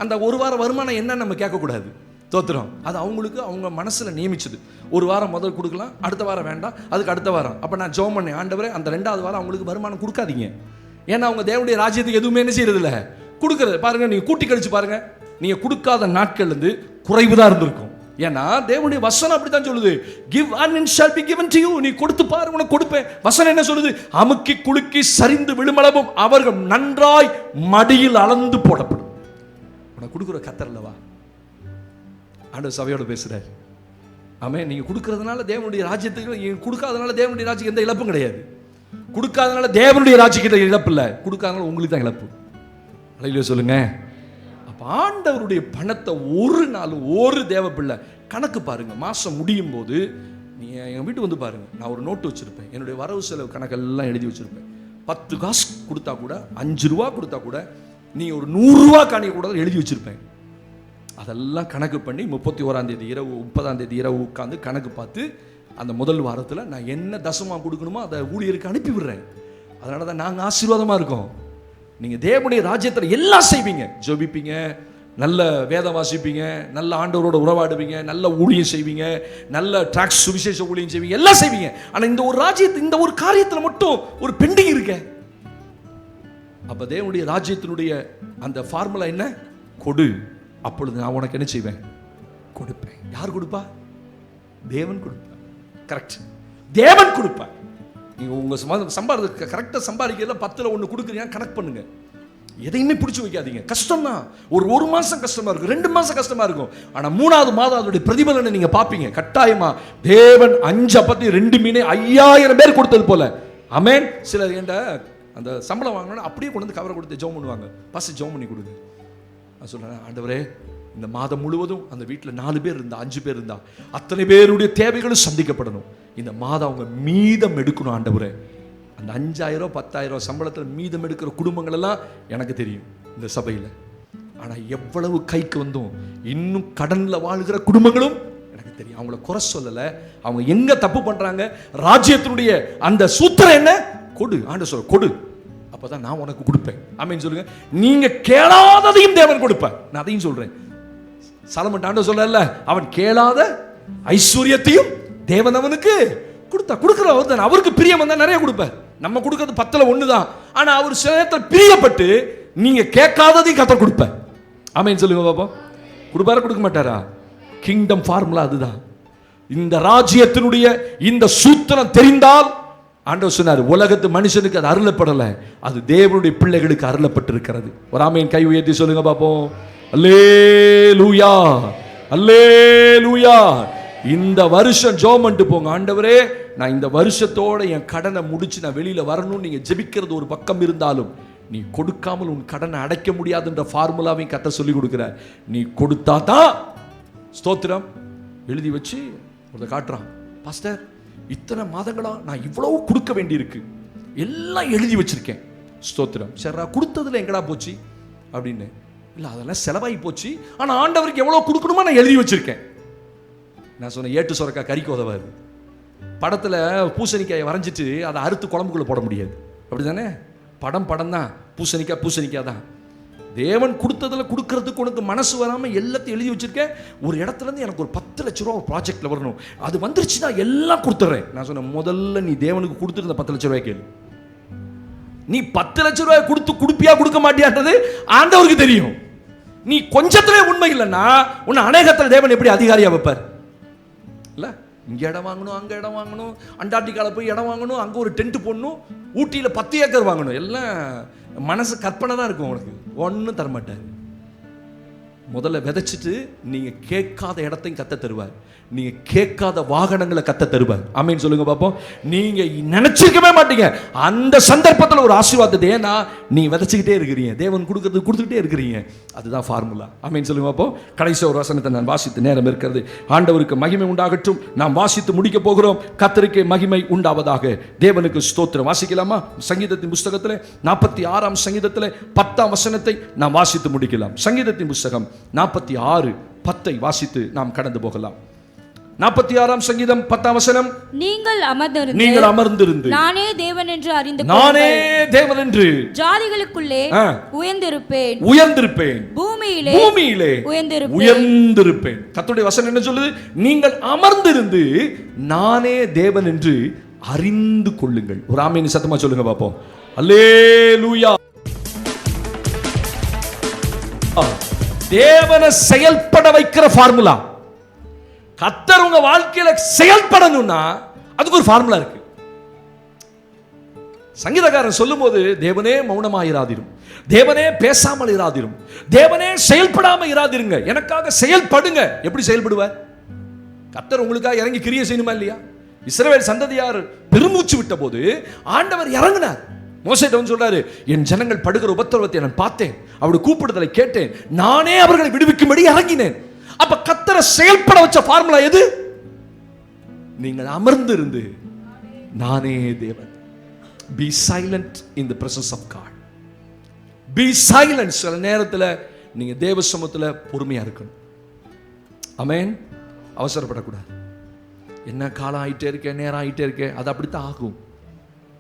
அந்த 1 வார வருமானம் என்ன நம்ம கேட்கக்கூடாது. ஸ்தோத்திரம். அது அவங்களுக்கு அவங்க மனசுல நியமிச்சது. 1 வாரம் முதல் கொடுக்கலாம், அடுத்த வாரம் வேண்டாம், அதுக்கு அடுத்த வாரம். அப்ப நான் ஜெபம் பண்ணேன், ஆண்டவரே அந்த 2வது வாரம் அவங்களுக்கு வருமானம் கொடுக்காதீங்க. ஏன்னா அவங்க தேவனுடைய ராஜ்யத்துக்கு எதுவுமே என்ன செய்யறது இல்ல, கொடுக்கறது. பாருங்க, நீங்க கூட்டி கழிச்சு பாருங்க, நீங்க கொடுக்காத நாட்கள் இருந்து குறைவுதான் இருந்திருக்கும். ஏன்னா தேவனுடைய வசனம் அப்படித்தான் சொல்லுது, give and it shall be given to you. நீ கொடுத்து பாரு, உனக்கு கொடுப்பேன். வசனம் என்ன சொல்லுது? அமுக்கி குலுக்கி சரிந்து விழுமளவும் அவர்கள் நன்றாய் மடியில் அளந்து போடப்படும். உனக்கு கொடுக்குற கத்தர்லவா ஆண்டவர் சபையோட பேசுறாரு. ஆமே. நீங்க கொடுக்கறதுனால தேவனுடைய ராஜ்யத்துக்கு, கொடுக்காதனால தேவனுடைய ராஜ்யத்துக்கு எந்த இழப்பும் கிடையாது. கொடுக்காதனால தேவனுடைய ராஜ்யத்துக்கு இழப்பு இல்லை, கொடுக்காதனால உங்களுக்கு தான் இழப்பு. அல்லேலூயா சொல்லுங்க. அப்ப ஆண்டவருடைய பணத்தை ஒரு நாள் ஒரு தேவ பிள்ளை கணக்கு பாருங்க. மாசம் முடியும் போது நீங்க எங்க வீட்டு வந்து பாருங்க, நான் ஒரு நோட்டு வச்சிருப்பேன், என்னுடைய வரவு செலவு கணக்கெல்லாம் எழுதி வச்சிருப்பேன். 10 காசு கொடுத்தா கூட, 5 ரூபா கொடுத்தா கூட, நீ ஒரு 100 ரூபா காணிக்க கூட எழுதி வச்சிருப்பேன். அதெல்லாம் கணக்கு பண்ணி 31ஆம் தேதி இரவு 30ஆம் தேதி இரவு உட்காந்து கணக்கு பார்த்து அந்த முதல் வாரத்தில் நான் என்ன தசமாக கொடுக்கணுமோ அதை ஊழியருக்கு அனுப்பி விடுறேன். அதனால தான் நாங்கள் ஆசீர்வாதமாக இருக்கோம். நீங்கள் தேவனுடைய ராஜ்யத்தில் எல்லாம் செய்வீங்க, ஜெபிப்பீங்க, நல்ல வேதம் வாசிப்பீங்க, நல்ல ஆண்டவரோட உறவாடுவீங்க, நல்ல ஊழியம் செய்வீங்க, நல்ல ட்ராக்ஸ் சுவிசேஷ ஊழியம் செய்வீங்க, எல்லாம் செய்வீங்க. ஆனால் இந்த ஒரு ராஜ்யத்தில் இந்த ஒரு காரியத்தில் மட்டும் ஒரு பெண்டிங் இருக்க. அப்போ தேவனுடைய ராஜ்யத்தினுடைய அந்த ஃபார்முலா என்ன? கொடு, அப்பொழுது நான் உனக்கு என்ன செய்வேன்? கொடுப்பேன். யார் கொடுப்பா? தேவன் கொடுப்பா. கரெக்ட், தேவன் கொடுப்பா. நீங்க உங்க சம்பாதிக்க கரெக்டா சம்பாதிக்கிறதுல 10ல் 1 கொடுக்குறீங்க, கணக்கு பண்ணுங்க. எதையுமே பிடிச்சு வைக்காதீங்க. கஷ்டம் தான். ஒரு மாசம் கஷ்டமா இருக்கும், 2 மாசம் கஷ்டமா இருக்கும். ஆனா 3வது மாதம் அதோட பிரதிபலனை நீங்க பாப்பீங்க. கட்டாயமா தேவன் 5 அப்பத்தி 2 மீனை 5000 பேர் கொடுத்தது போல. ஆமென். சிலர் ஏண்ட அந்த சம்பளம் வாங்கணும்னா அப்படியே கொண்டு வந்து கவரை கொடுத்து ஜெபம் பண்ணுவாங்க. பஸ் ஜெபம் பண்ணி கொடுங்க. நான் சொல்றேன், ஆண்டவரே இந்த மாதம் முழுவதும் அந்த வீட்டில் 4 பேர் இருந்தா, 5 பேர் இருந்தா, அத்தனை பேருடைய தேவைகளும் சந்திக்கப்படணும். இந்த மாதம் அவங்க மீதம் எடுக்கணும். ஆண்டவரே, அந்த 5000 10,000 சம்பளத்தில் மீதம் எடுக்கிற குடும்பங்கள் எல்லாம் எனக்கு தெரியும் இந்த சபையில். ஆனால் எவ்வளவு கைக்கு வந்தும் இன்னும் கடனில் வாழ்கிற குடும்பங்களும் எனக்கு தெரியும். அவங்கள குறை சொல்லலை, அவங்க எங்க தப்பு பண்றாங்க. ராஜ்யத்தினுடைய அந்த சூத்திரம் என்ன? கொடு. ஆண்டவர் சொல்ற கொடு, அப்பதான் நான் உனக்கு கொடுப்பேன். ஆமென் சொல்லுங்க. நீங்க கேளாததையும் தேவன் கொடுப்பார். நான் அதையும் சொல்றேன். சாலமன் ஆண்டவர் சொல்லல, அவன் கேளாத ஐஸ்வர்யத்தையும் தேவன் அவனுக்கு கொடுக்கிறவர். அவருக்கு பிரியம் வந்தா நிறைய கொடுப்பார். நம்ம கொடுக்கிறது 10ல் 1 தான். ஆனா அவர் சில நேரத்தில் பிரியப்பட்டு நீங்க கேட்காததையும் கர்த்தர் கொடுப்பார். ஆமென் சொல்லுங்க பாப்பா. கொடுப்பாரா கொடுக்க மாட்டாரா? கிங்டம் ஃபார்முலா அதுதான். இந்த ராஜ்யத்தினுடைய இந்த சூத்திரம் தெரிந்தால், ஆண்டவர் சொன்னார், உலகத்து மனுஷனுக்கு அது அருளப்படல, அது தேவனுடைய பிள்ளைகளுக்கு அருளப்பட்டிருக்கிறது. ஒரு ஆமென் கை உயர்த்தி சொல்லுங்க பாப்போம். அல்லேலூயா, அல்லேலூயா. இந்த வருஷம் ஜெபம் பண்ணிட்டு போங்க, ஆண்டவரே நான் இந்த வருஷத்தோட என் கடனை முடிச்சு நான் வெளியில வரணும். நீங்க ஜெபிக்கிறது ஒரு பக்கம் இருந்தாலும், நீ கொடுக்காமல் உன் கடனை அடைக்க முடியாதுன்ற ஃபார்முலாவையும் கத்த சொல்லி கொடுக்கிறார். நீ கொடுத்தா தான். ஸ்தோத்திரம். எழுதி வச்சு ஒரு காட்டுறான், பாஸ்டர் இத்தனை மாதங்களா நான் இவ்வளவு கொடுக்க வேண்டி இருக்கு, எல்லாம் எழுதி வச்சிருக்கேன். ஸ்தோத்திரம். சரி, கொடுத்ததுல எங்கடா போச்சு அப்படின்னு? இல்ல, அதெல்லாம் செலவாகி போச்சு. ஆனா ஆண்டவருக்கு எவ்வளவு கொடுக்கணுமா நான் எழுதி வச்சிருக்கேன். நான் சொன்னேன் ஏட்டு சுரக்கா கறிக்கு உதவாது. படத்தில் பூசணிக்காயை வரைஞ்சிட்டு அதை அறுத்து குழம்புக்குள்ளே போட முடியாது, அப்படி தானே? படம் தான், பூசணிக்காய் தான். தேவன் கொடுத்ததில் கொடுக்கறதுக்கு உனக்கு மனசு வராமல் எல்லாத்தையும் எழுதி வச்சிருக்கேன். ஒரு இடத்துலேருந்து எனக்கு ஒரு 10 லட்ச ரூபா ஒரு ப்ராஜெக்டில் வரணும், அது வந்துருச்சுன்னா எல்லாம் கொடுத்துட்றேன். நான் சொன்னேன் முதல்ல நீ தேவனுக்கு கொடுத்துருந்த 10 லட்ச ரூபாய் கேளு. நீ 10 லட்ச ரூபாய் கொடுப்பியா கொடுக்க மாட்டியான்றது ஆண்டவருக்கு தெரியும். நீ கொஞ்சத்திலே உண்மை இல்லைன்னா உன்னை அநேகத்தில் தேவன் எப்படி அதிகாரியா வைப்பார்? இல்லை, இங்கே இடம் வாங்கணும், அங்கே இடம் வாங்கணும், அண்டார்டிகாவில் போய் இடம் வாங்கணும், அங்கே ஒரு டென்ட் போடணும், ஊட்டியில் 10 ஏக்கர் வாங்கணும், எல்லாம் மனசு கற்பனை தான் இருக்கும். உனக்கு ஒன்றும் தரமாட்டார். முதல்ல விதைச்சிட்டு நீங்கள் கேட்காத இடத்தையும் கத்த தருவார், நீங்கள் கேட்காத வாகனங்களை கத்த தருவார். ஆமேன்னு சொல்லுங்க பார்ப்போம். நீங்கள் நினைச்சிருக்கவே மாட்டீங்க அந்த சந்தர்ப்பத்தில் ஒரு ஆசீர்வாதத்தை. ஏன்னா நீ விதைச்சிக்கிட்டே இருக்கிறீங்க, தேவன் கொடுக்கறது கொடுத்துக்கிட்டே இருக்கிறீங்க. அதுதான் ஃபார்முலா. ஆமேன்னு சொல்லுங்க பார்ப்போம். கடைசி ஒரு வசனத்தை நான் வாசித்து நேரம் இருக்கிறது. ஆண்டவருக்கு மகிமை உண்டாகட்டும். நாம் வாசித்து முடிக்க போகிறோம். கர்த்தருக்கு மகிமை உண்டாவதாக. தேவனுக்கு ஸ்தோத்திரம். வாசிக்கலாமா? சங்கீதத்தின் புஸ்தகத்தில் 46ஆம் சங்கீதத்தில் 10ஆம் வசனத்தை நாம் வாசித்து முடிக்கலாம். சங்கீதத்தின் புஸ்தகம் 46:10 வாசித்து நாம் கடந்து போகலாம். 46ஆம் சங்கீதம் 10ஆம் வசனம். நீங்கள் அமர்ந்திருந்து நானே தேவன் என்று ஜாதிகளுக்குள்ளே உயர்ந்திருப்பேன் பூமியிலே உயர்ந்திருப்பேன். கர்த்தருடைய வசனம் என்ன சொல்லுது? நீங்கள் அமர்ந்திருந்து நானே தேவன் என்று அறிந்து கொள்ளுங்கள். ஒரு ஆமென் சத்தமா சொல்லுங்க பாப்போம். அல்லேலூயா. தேவனை செயல்பட வைக்கிற ஃபார்முலா. கர்த்தர் உங்க வாழ்க்கையில செயல்படணும்னா அதுக்கு ஒரு ஃபார்முலா இருக்கு. சங்கீதக்காரன் சொல்லும்போது தேவனே மௌனமாயிராதிரும், தேவனே பேசாமல் இராதிரும், தேவனே செயல்படாம இராதிருங்க, எனக்காக செயல்படுங்க. எப்படி செயல்படுவார்? கர்த்தர் உங்களுக்காக இறங்கி கிரியை செய்யணுமா இல்லையா? இஸ்ரவேல் சந்ததியார் பெருமூச்சு விட்ட போது ஆண்டவர் இறங்கினார். மோசேட்ட சொல்றாரு, என் ஜனங்கள் படுகிற உபத்திரவத்தை நான் பார்த்தேன், அவருடைய கூப்பிடுதலை கேட்டேன், நானே அவர்களை விடுவிக்கும்படி இறங்கினேன். அப்ப கர்த்தரை செயல்பட வச்ச ஃபார்முலா எது? நீங்கள் அமர்ந்து இருந்து நானே தேவன். Be silent in the presence of God. Be silent. சில நேரத்தில் நீங்க தேவ சமூகத்தில் பொறுமையா இருக்கணும். ஆமென். அவசரப்படக்கூடாது. என்ன காலம் ஆயிட்டே இருக்கே, நேரம் ஆயிட்டே இருக்கே, அது அப்படித்தான் ஆகும்.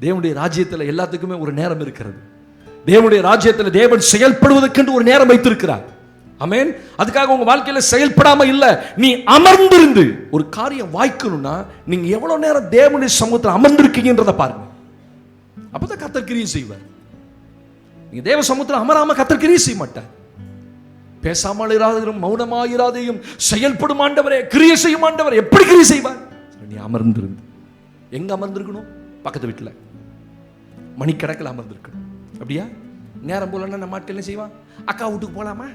தேவனுடைய ராஜ்யத்தில் எல்லாத்துக்குமே ஒரு நேரம் இருக்கிறது. தேவனுடைய ராஜ்யத்தில் தேவன் செயல்படுவதற்கென்று ஒரு நேரம் வைத்திருக்கிறார். ஆமென். அதுக்காக உங்க வாழ்க்கையில செயல்படாம இல்ல, நீ அமர்ந்திருந்து ஒரு காரியம் வாய்க்கணும்னா நீங்க எவ்வளவு நேரம் தேவனுடைய சமூகத்தில் அமர்ந்திருக்கீங்கன்றத பாருங்க. அப்பதான் கர்த்தர் கிரியை செய்வார். நீங்க தேவ சமூகத்தில் அமராம கர்த்தர் கிரியை செய்ய மாட்டார். பேசாமல் இராதேயும் மௌனமாயிராதேயும் செயல்படும் ஆண்டவரே, கிரியை செய்யும் ஆண்டவரே. எப்படி கிரியை செய்வார்? நீ அமர்ந்திருந்து. எங்க அமர்ந்திருக்கணும்? பக்கத்து வீட்டில் மணிக்கணக்கில் அமர்ந்திருக்கணும். அப்படியா? நேரம் போலன்னா நம்ம ஆட்கள் என்ன செய்வான்? அக்கா வீட்டுக்கு போகலாமா,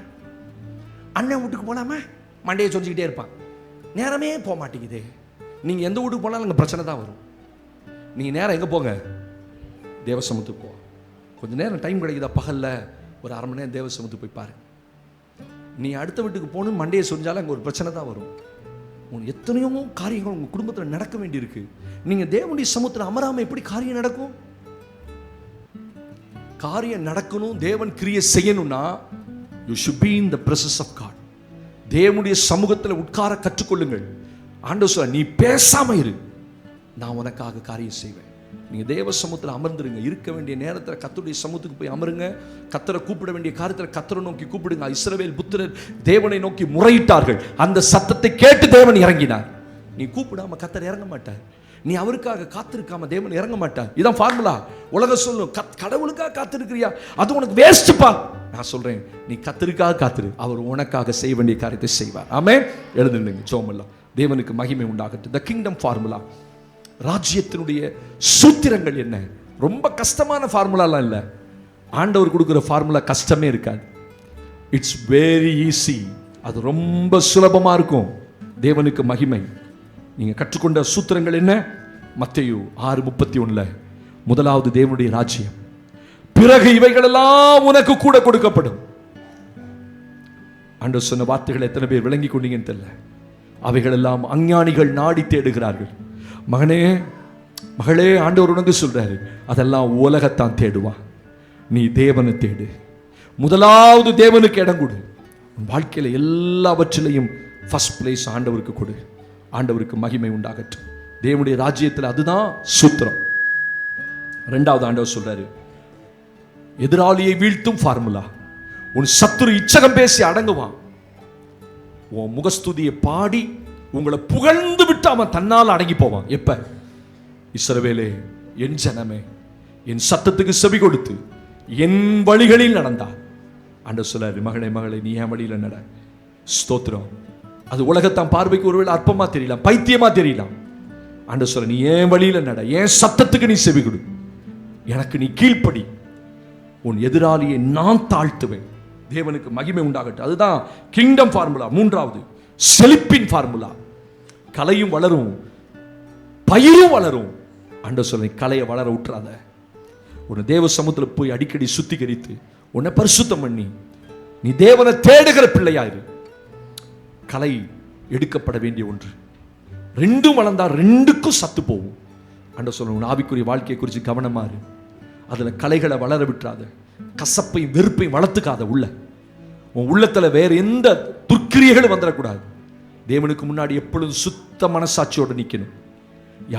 அண்ணன் வீட்டுக்கு போகலாமா, மண்டையை சொல்லிக்கிட்டே இருப்பான். நேரமே போக மாட்டேங்குது. நீங்கள் எந்த வீட்டுக்கு போனாலும் அங்கே பிரச்சனை தான் வரும். நீங்கள் நேரம் எங்கே போங்க? தேவசமத்துக்கு போ. கொஞ்சம் நேரம் டைம் கிடைக்குதா? பகலில் ஒரு அரை மணி நேரம் தேவசமத்துக்கு போய் பாரு. நீ அடுத்த வீட்டுக்கு போகணும் மண்டையை சொன்னாலும் அங்கே ஒரு பிரச்சனை தான் வரும். உங்களுக்கு எத்தனையோ காரியங்கள் உங்கள் குடும்பத்தில் நடக்க வேண்டியிருக்கு. நீங்கள் தேவனுடைய சமூகத்தில் அமராமல் எப்படி காரியம் நடக்கும்? காரியம் நடக்கணும், தேவன் கிரியை செய்யணும்னா you should be in the presence of God. தேவனுடைய சமூகத்தில் உட்கார கற்றுக்கொள்ளுங்கள். ஆண்டவர் சொல்றார், நீ பேசாம இரு, நான் உனக்காக காரியம் செய்வேன். நீங்க தேவ சமூகத்தில் அமர்ந்துருங்க. இருக்க வேண்டிய நேரத்தில் கர்த்தருடைய சமூகத்துக்கு போய் அமருங்க. கர்த்தரை கூப்பிட வேண்டிய காரியத்தில் கர்த்தரை நோக்கி கூப்பிடுங்க. இஸ்ரவேல் புத்திரர் தேவனை நோக்கி முறையிட்டார்கள். அந்த சத்தத்தை கேட்டு தேவன் இறங்கினார். நீ கூப்பிடாம கர்த்தர் இறங்க மாட்டார். நீ அவருக்காக காத்திருக்காம தேவன் இறங்க மாட்டார். இதான் ஃபார்முலா. உலகம் சொல்லும், கடவுளுக்காக காத்திருக்கிறியா, அது உனக்கு வேஸ்ட்பா. நான் சொல்றேன், நீ கர்த்தருக்காக காத்திரு, அவர் உனக்காக செய்ய வேண்டிய காரியத்தை செய்வார். ஆமென். எழுந்துங்க, சோமல்லாம். தேவனுக்கு மகிமை உண்டாகட்டும். தி கிங்டம் ஃபார்முலா, ராஜ்யத்தினுடைய சூத்திரங்கள் என்ன? ரொம்ப கஷ்டமான ஃபார்முலாலாம் இல்லை. ஆண்டவர் கொடுக்குற ஃபார்முலா கஷ்டமே இருக்காது. It's very easy. அது ரொம்ப சுலபமா இருக்கும். தேவனுக்கு மகிமை. நீங்க கற்றுக்கொண்ட சூத்திரங்கள் என்ன? மத்தேயு 6:31 முதலாவது தேவனுடைய ராஜ்யம், பிறகு இவைகளெல்லாம் உனக்கு கூட கொடுக்கப்படும். ஆண்டவர் சொன்ன வார்த்தைகளை எத்தனை பேர் விளங்கி கொண்டீங்கன்னு தெரியல. அவைகளெல்லாம் அஞ்ஞானிகள் நாடி தேடுகிறார்கள். மகனே, மகளே, ஆண்டவர் உனக்கு சொல்றாரு, அதெல்லாம் உலகத்தான் தேடுவான். நீ தேவனை தேடு. முதலாவது தேவனுக்கு இடம் கொடு. வாழ்க்கையில எல்லாவற்றிலையும் ஃபர்ஸ்ட் பிளேஸ் ஆண்டவருக்கு கொடு. ஆண்டவருக்கு மகிமை உண்டாகட்டும். தேவனுடைய ராஜ்யத்தில் அதுதான் சூத்திரம். ரெண்டாவது ஆண்டவர் சொல்றாரு, எதிராளியை வீழ்த்தும் ஃபார்முலா. உன் சத்துரு இச்சகம் பேசி அடங்குவான். உன் முகஸ்துதியை பாடி உங்களை புகழ்ந்து விட்டு அவன் தன்னால் அடங்கி போவான். எப்ப? இஸ்ரவேலே, என் ஜனமே, என் சத்தத்துக்கு செவி கொடுத்து என் வழிகளில் நடந்தார். ஆண்டவர் சொல்றாரு, மகளே மகளே, நீ என் வழியில நட. ஸ்தோத்திரம். அது உலகத்தான் பார்வைக்கு ஒருவேளை அற்பமா தெரியலாம், பைத்தியமா தெரியலாம். ஆண்டவர் சொல்ற, நீ என் வழியில நட, என் சத்தத்துக்கு நீ செவி கொடு, எனக்கு நீ கீழ்ப்படி, உன் எதிராளியை நான் தாழ்த்துவேன். தேவனுக்கு மகிமை உண்டாகட்டும். அதுதான் கிங்டம் ஃபார்முலா. மூன்றாவது செழிப்பின் ஃபார்முலா. கலையும் வளரும், பயிரும் வளரும். ஆண்டவர் சொல்ற, கலையை வளர விட்டுறாத. உன்னை தேவ சமூகத்தில் போய் அடிக்கடி சுத்திகரித்து உன்னை பரிசுத்தம் பண்ணி நீ தேவனை தேடுகிற பிள்ளையாயிரு. கலை எடுக்கப்பட வேண்டிய ஒன்று. ரெண்டும் வளர்ந்தா ரெண்டுக்கும் சத்து போகும். ஆண்டவர் சொல்ற, உன் ஆவிக்குரிய வாழ்க்கையை குறித்து கவனமா இரு. அதுல கலைகளை வளர விட்டுறாத. கசப்பையும் வெறுப்பையும் வளர்த்துக்காத. உன் உள்ளத்துல வேற எந்த துர்க்கிரியைகளும் வந்துடக்கூடாது. தேவனுக்கு முன்னாடி எப்பொழுதும் சுத்த மனசாட்சியோட நிக்கணும்.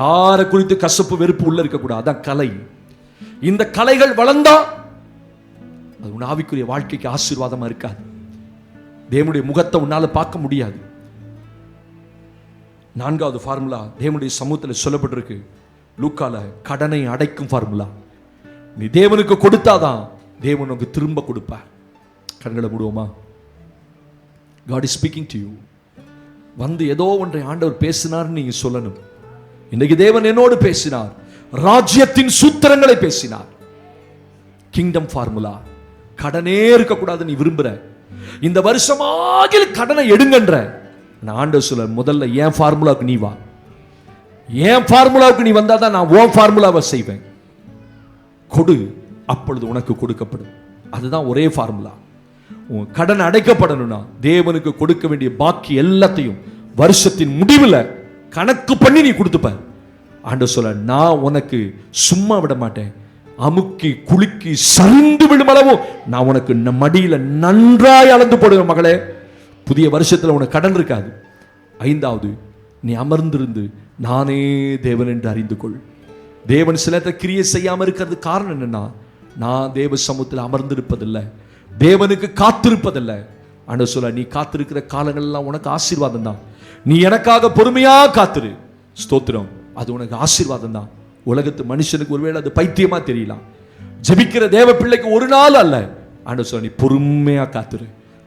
யாரை குறித்து கசப்பு வெறுப்பு உள்ள இருக்கக்கூடாது. அதான் கலை. இந்த கலைகள் வளர்ந்தா அது உன் ஆவிக்குரிய வாழ்க்கைக்கு ஆசீர்வாதமா இருக்காது. தேவனுடைய முகத்தை உன்னால பார்க்க முடியாது. நான்காவது ஃபார்முலா தேவனுடைய சமூகத்தில் சொல்லப்பட்டிருக்கு. லூக்கால கடனை அடைக்கும் ஃபார்முலா. நீ தேவனுக்கு கொடுத்தாதான் தேவன் உனக்கு திரும்ப கொடுப்பார். கண்களை மூடுவோமா? God is speaking to you. வந்து ஏதோ ஒன்றை ஆண்டவர் பேசினார் நீங்க சொல்லணும். இன்னைக்கு தேவன் என்னோடு பேசினார். ராஜ்யத்தின் சூத்திரங்களை பேசினார். Kingdom formula. கடனே இருக்கக்கூடாது நீ விரும்புற. இந்த வருஷமாக கடனை எடுங்கன்ற ஆண்டவர் சொல்ல, முதல்ல என் ஃபார்முலாவுக்கு நீ வா. என் ஃபார்முலாவுக்கு நீ வந்தாதான் நான் உன் ஃபார்முலாவை செய்வேன். கொடு, அப்பொழுது உனக்கு கொடுக்கப்படும். அதுதான் ஒரே ஃபார்முலா. உன் கடன் அடைக்கப்படணும்னா தேவனுக்கு கொடுக்க வேண்டிய பாக்கி எல்லாத்தையும் வருஷத்தின் முடிவில் கணக்கு பண்ணி நீ கொடுத்துப்ப. ஆண்டவர் சொல்ல, நான் உனக்கு சும்மா விட மாட்டேன். அமுக்கி குலுக்கி சரிந்து விடும் அளவும் நான் உனக்கு மடியில நன்றாய் அளந்து போடுவேன். மகளே, புதிய வருஷத்துல உனக்கு கடன் இருக்காது. ஐந்தாவது, நீ அமர்ந்திருந்து நானே தேவன் என்று அறிந்து கொள். தேவன் சிலத்தை கிரியை செய்யாம இருக்கிறது காரணம் என்னன்னா, நான் தேவ சமூகத்தில் அமர்ந்திருப்பதில்லை, தேவனுக்கு காத்திருப்பதில்லை. ஆண்டவர் சொல்ல, நீ காத்திருக்கிற காலங்கள் எல்லாம் உனக்கு ஆசீர்வாதம் தான். நீ எனக்காக பொறுமையா காத்திரு. ஸ்தோத்திரம். அது உனக்கு ஆசீர்வாதம் தான். உலகத்து மனுஷனுக்கு ஒருவேளை அது பைத்தியமா தெரியலாம். ஜெபிக்கிற தேவ பிள்ளைக்கு ஒரு நாள் அல்ல. ஆண்டவர் சொல்ல, நீ பொறுமையா காத்திரு,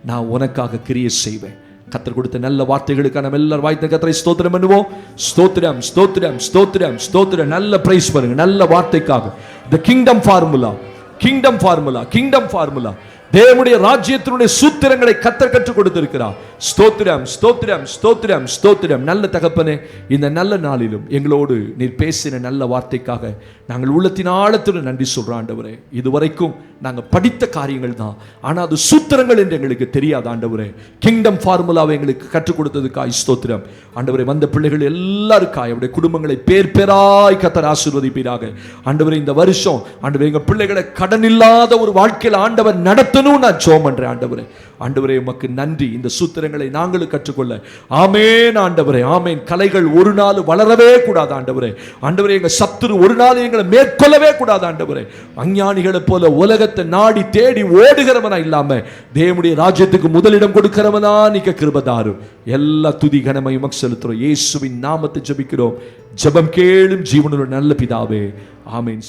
நான் உனக்காக கிரியை செய்வேன். கர்த்தர் கொடுத்த நல்ல வார்த்தைகளுக்காக நம்ம எல்லாரும் வாய்த்த கர்த்தரை ஸ்தோத்திரம் பண்ணுவோம். ஸ்தோத்திரம், ஸ்தோத்திரம், ஸ்தோத்திரம், ஸ்தோத்திரம். நல்ல பிரைஸ் பண்ணுங்க நல்ல வார்த்தைக்காக. தி kingdom formula, kingdom formula, kingdom formula. தேவனுடைய ராஜ்யத்தினுடைய சூத்திரங்களை கர்த்தர் கற்றுக் கொடுத்திருக்கிறார். ஸ்தோத்திரம், ஸ்தோத்திரம், ஸ்தோத்திரம், ஸ்தோத்திரம். நல்ல தகப்பனே, இந்த நல்ல நாளிலும் எங்களோடு நீர் பேசின நல்ல வார்த்தைக்காக நாங்கள் உள்ளத்தின் ஆழத்தில் நன்றி சொல்றோம். ஆண்டவரே, இதுவரைக்கும் நாங்கள் படித்த காரியங்கள் தான், ஆனால் அது சூத்திரங்கள் என்று எங்களுக்கு தெரியாது. ஆண்டவரே, கிங்டம் ஃபார்முலாவை எங்களுக்கு கற்றுக் கொடுத்ததுக்காய் ஸ்தோத்திரம். ஆண்டவரே, வந்த பிள்ளைகள் எல்லாருக்காய் அவருடைய குடும்பங்களை பேர் பேராய் கர்த்தர் ஆசீர்வதிப்பீராக. ஆண்டவரே, இந்த வருஷம் ஆண்டவரே எங்கள் பிள்ளைகளை கடன் இல்லாத ஒரு வாழ்க்கையில் ஆண்டவர் நடத்தணும் நான் ஜெபம் பண்றேன். ஆண்டவரே, ஆண்டவரே உமக்கு நன்றி. இந்த சூத்திரங்களை நாங்களும் கற்றுக்கொள்ள ஆமென். ஆண்டவரே, ஆமென். கலைகள் ஒரு நாள் வளரவே கூடாது. ஆண்டவரே, ஆண்டவரே எங்க சத்துரு ஒரு நாள் எங்களை மேற்கொள்ளவே கூடாது. ஆண்டவரே, அஞ்ஞானிகளை போல உலகத்தை நாடி தேடி ஓடுகிறவனா இல்லாம தேவனுடைய ராஜ்யத்துக்கு முதலிடம் கொடுக்கிறவனா நீக்க கிருபைதாரு. எல்லா துதி கனமை உமக்கு செலுத்துறோம். இயேசுவின் நாமத்தை ஜெபிக்கிறோம். ஜெபம் கேளும் ஜீவனுள்ள நல்ல பிதாவே, ஆமென்.